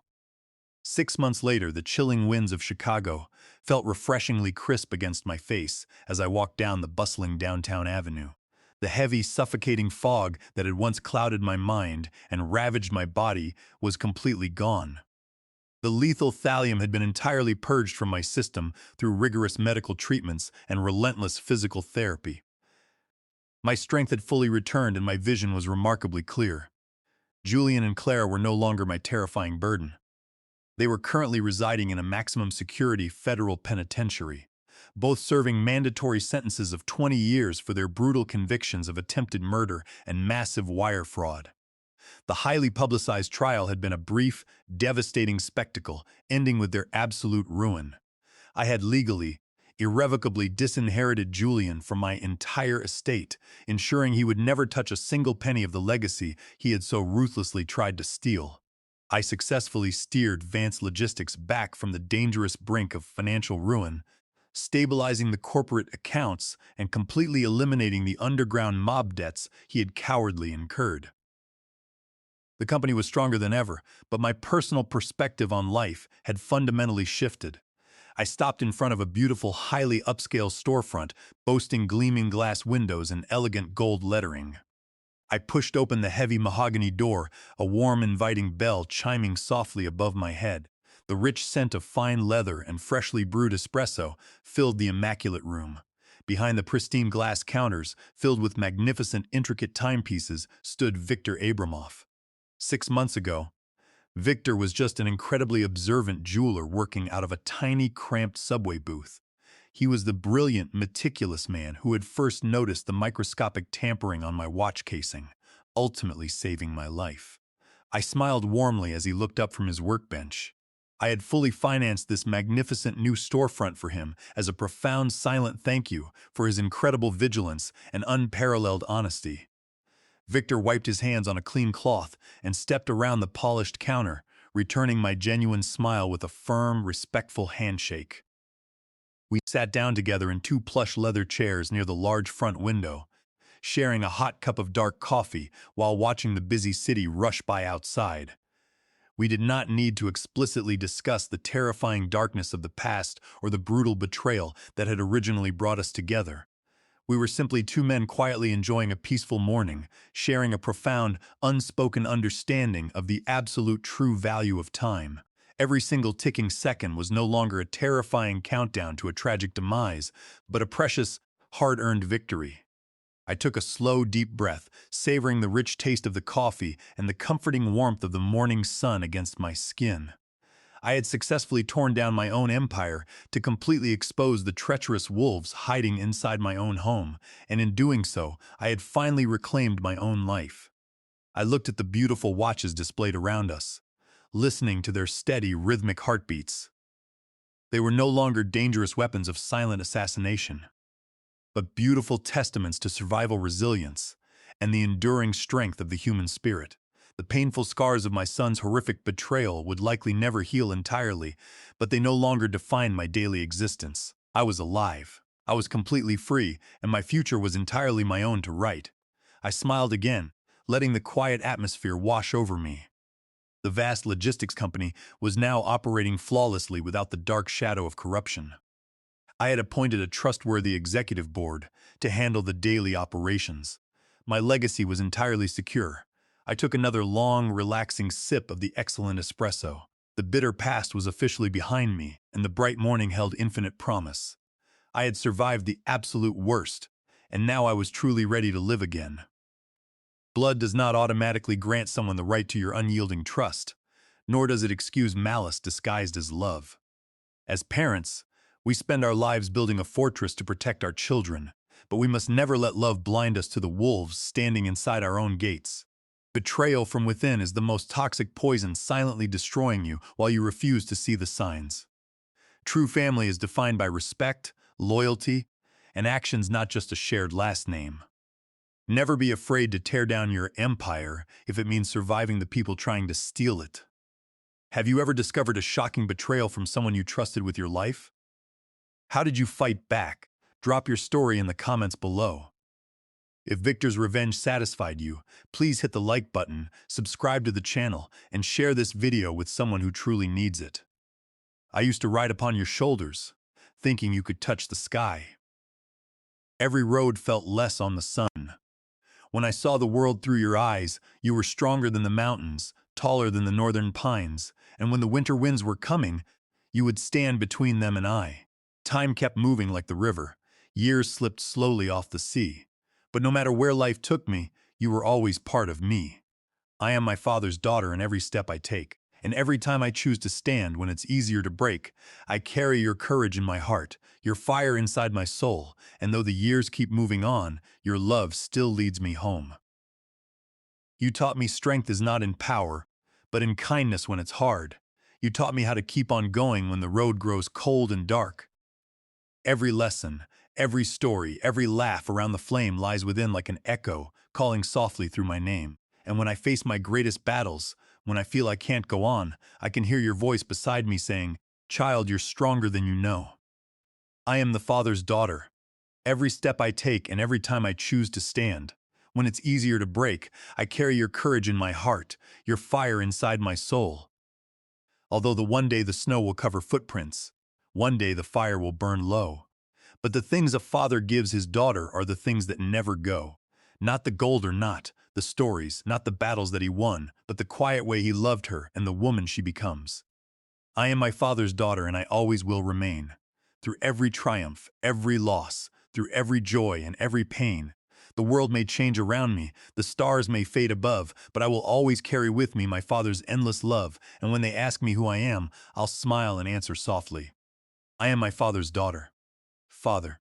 6 months later, the chilling winds of Chicago felt refreshingly crisp against my face as I walked down the bustling downtown avenue. The heavy, suffocating fog that had once clouded my mind and ravaged my body was completely gone. The lethal thallium had been entirely purged from my system through rigorous medical treatments and relentless physical therapy. My strength had fully returned and my vision was remarkably clear. Julian and Clara were no longer my terrifying burden. They were currently residing in a maximum security federal penitentiary, both serving mandatory sentences of 20 years for their brutal convictions of attempted murder and massive wire fraud. The highly publicized trial had been a brief, devastating spectacle, ending with their absolute ruin. I had legally, irrevocably disinherited Julian from my entire estate, ensuring he would never touch a single penny of the legacy he had so ruthlessly tried to steal. I successfully steered Vance Logistics back from the dangerous brink of financial ruin, stabilizing the corporate accounts and completely eliminating the underground mob debts he had cowardly incurred. The company was stronger than ever, but my personal perspective on life had fundamentally shifted. I stopped in front of a beautiful, highly upscale storefront, boasting gleaming glass windows and elegant gold lettering. I pushed open the heavy mahogany door, a warm, inviting bell chiming softly above my head. The rich scent of fine leather and freshly brewed espresso filled the immaculate room. Behind the pristine glass counters, filled with magnificent, intricate timepieces, stood Victor Abramoff. 6 months ago, Victor was just an incredibly observant jeweler working out of a tiny, cramped subway booth. He was the brilliant, meticulous man who had first noticed the microscopic tampering on my watch casing, ultimately saving my life. I smiled warmly as he looked up from his workbench. I had fully financed this magnificent new storefront for him as a profound, silent thank you for his incredible vigilance and unparalleled honesty. Victor wiped his hands on a clean cloth and stepped around the polished counter, returning my genuine smile with a firm, respectful handshake. We sat down together in two plush leather chairs near the large front window, sharing a hot cup of dark coffee while watching the busy city rush by outside. We did not need to explicitly discuss the terrifying darkness of the past or the brutal betrayal that had originally brought us together. We were simply two men quietly enjoying a peaceful morning, sharing a profound, unspoken understanding of the absolute true value of time. Every single ticking second was no longer a terrifying countdown to a tragic demise, but a precious, hard-earned victory. I took a slow, deep breath, savoring the rich taste of the coffee and the comforting warmth of the morning sun against my skin. I had successfully torn down my own empire to completely expose the treacherous wolves hiding inside my own home, and in doing so, I had finally reclaimed my own life. I looked at the beautiful watches displayed around us, listening to their steady, rhythmic heartbeats. They were no longer dangerous weapons of silent assassination, but beautiful testaments to survival resilience and the enduring strength of the human spirit. The painful scars of my son's horrific betrayal would likely never heal entirely, but they no longer defined my daily existence. I was alive. I was completely free, and my future was entirely my own to write. I smiled again, letting the quiet atmosphere wash over me. The vast logistics company was now operating flawlessly without the dark shadow of corruption. I had appointed a trustworthy executive board to handle the daily operations. My legacy was entirely secure. I took another long, relaxing sip of the excellent espresso. The bitter past was officially behind me, and the bright morning held infinite promise. I had survived the absolute worst, and now I was truly ready to live again. Blood does not automatically grant someone the right to your unyielding trust, nor does it excuse malice disguised as love. As parents, we spend our lives building a fortress to protect our children, but we must never let love blind us to the wolves standing inside our own gates. Betrayal from within is the most toxic poison, silently destroying you while you refuse to see the signs. True family is defined by respect, loyalty, and actions, not just a shared last name. Never be afraid to tear down your empire if it means surviving the people trying to steal it. Have you ever discovered a shocking betrayal from someone you trusted with your life? How did you fight back? Drop your story in the comments below. If Victor's revenge satisfied you, please hit the like button, subscribe to the channel, and share this video with someone who truly needs it. I used to ride upon your shoulders, thinking you could touch the sky. Every road felt less on the sun. When I saw the world through your eyes, you were stronger than the mountains, taller than the northern pines, and when the winter winds were coming, you would stand between them and I. Time kept moving like the river. Years slipped slowly off the sea. But no matter where life took me, you were always part of me. I am my father's daughter in every step I take, and every time I choose to stand when it's easier to break, I carry your courage in my heart, your fire inside my soul, and though the years keep moving on, your love still leads me home. You taught me strength is not in power, but in kindness when it's hard. You taught me how to keep on going when the road grows cold and dark. Every lesson, every story, every laugh around the flame lies within like an echo, calling softly through my name. And when I face my greatest battles, when I feel I can't go on, I can hear your voice beside me saying, "Child, you're stronger than you know." I am the Father's daughter. Every step I take and every time I choose to stand. When it's easier to break, I carry your courage in my heart, your fire inside my soul. Although one day the snow will cover footprints, one day the fire will burn low. But the things a father gives his daughter are the things that never go. Not the gold or not, the stories, not the battles that he won, but the quiet way he loved her and the woman she becomes. I am my father's daughter and I always will remain. Through every triumph, every loss, through every joy and every pain. The world may change around me, the stars may fade above, but I will always carry with me my father's endless love, and when they ask me who I am, I'll smile and answer softly. I am my father's daughter. Father.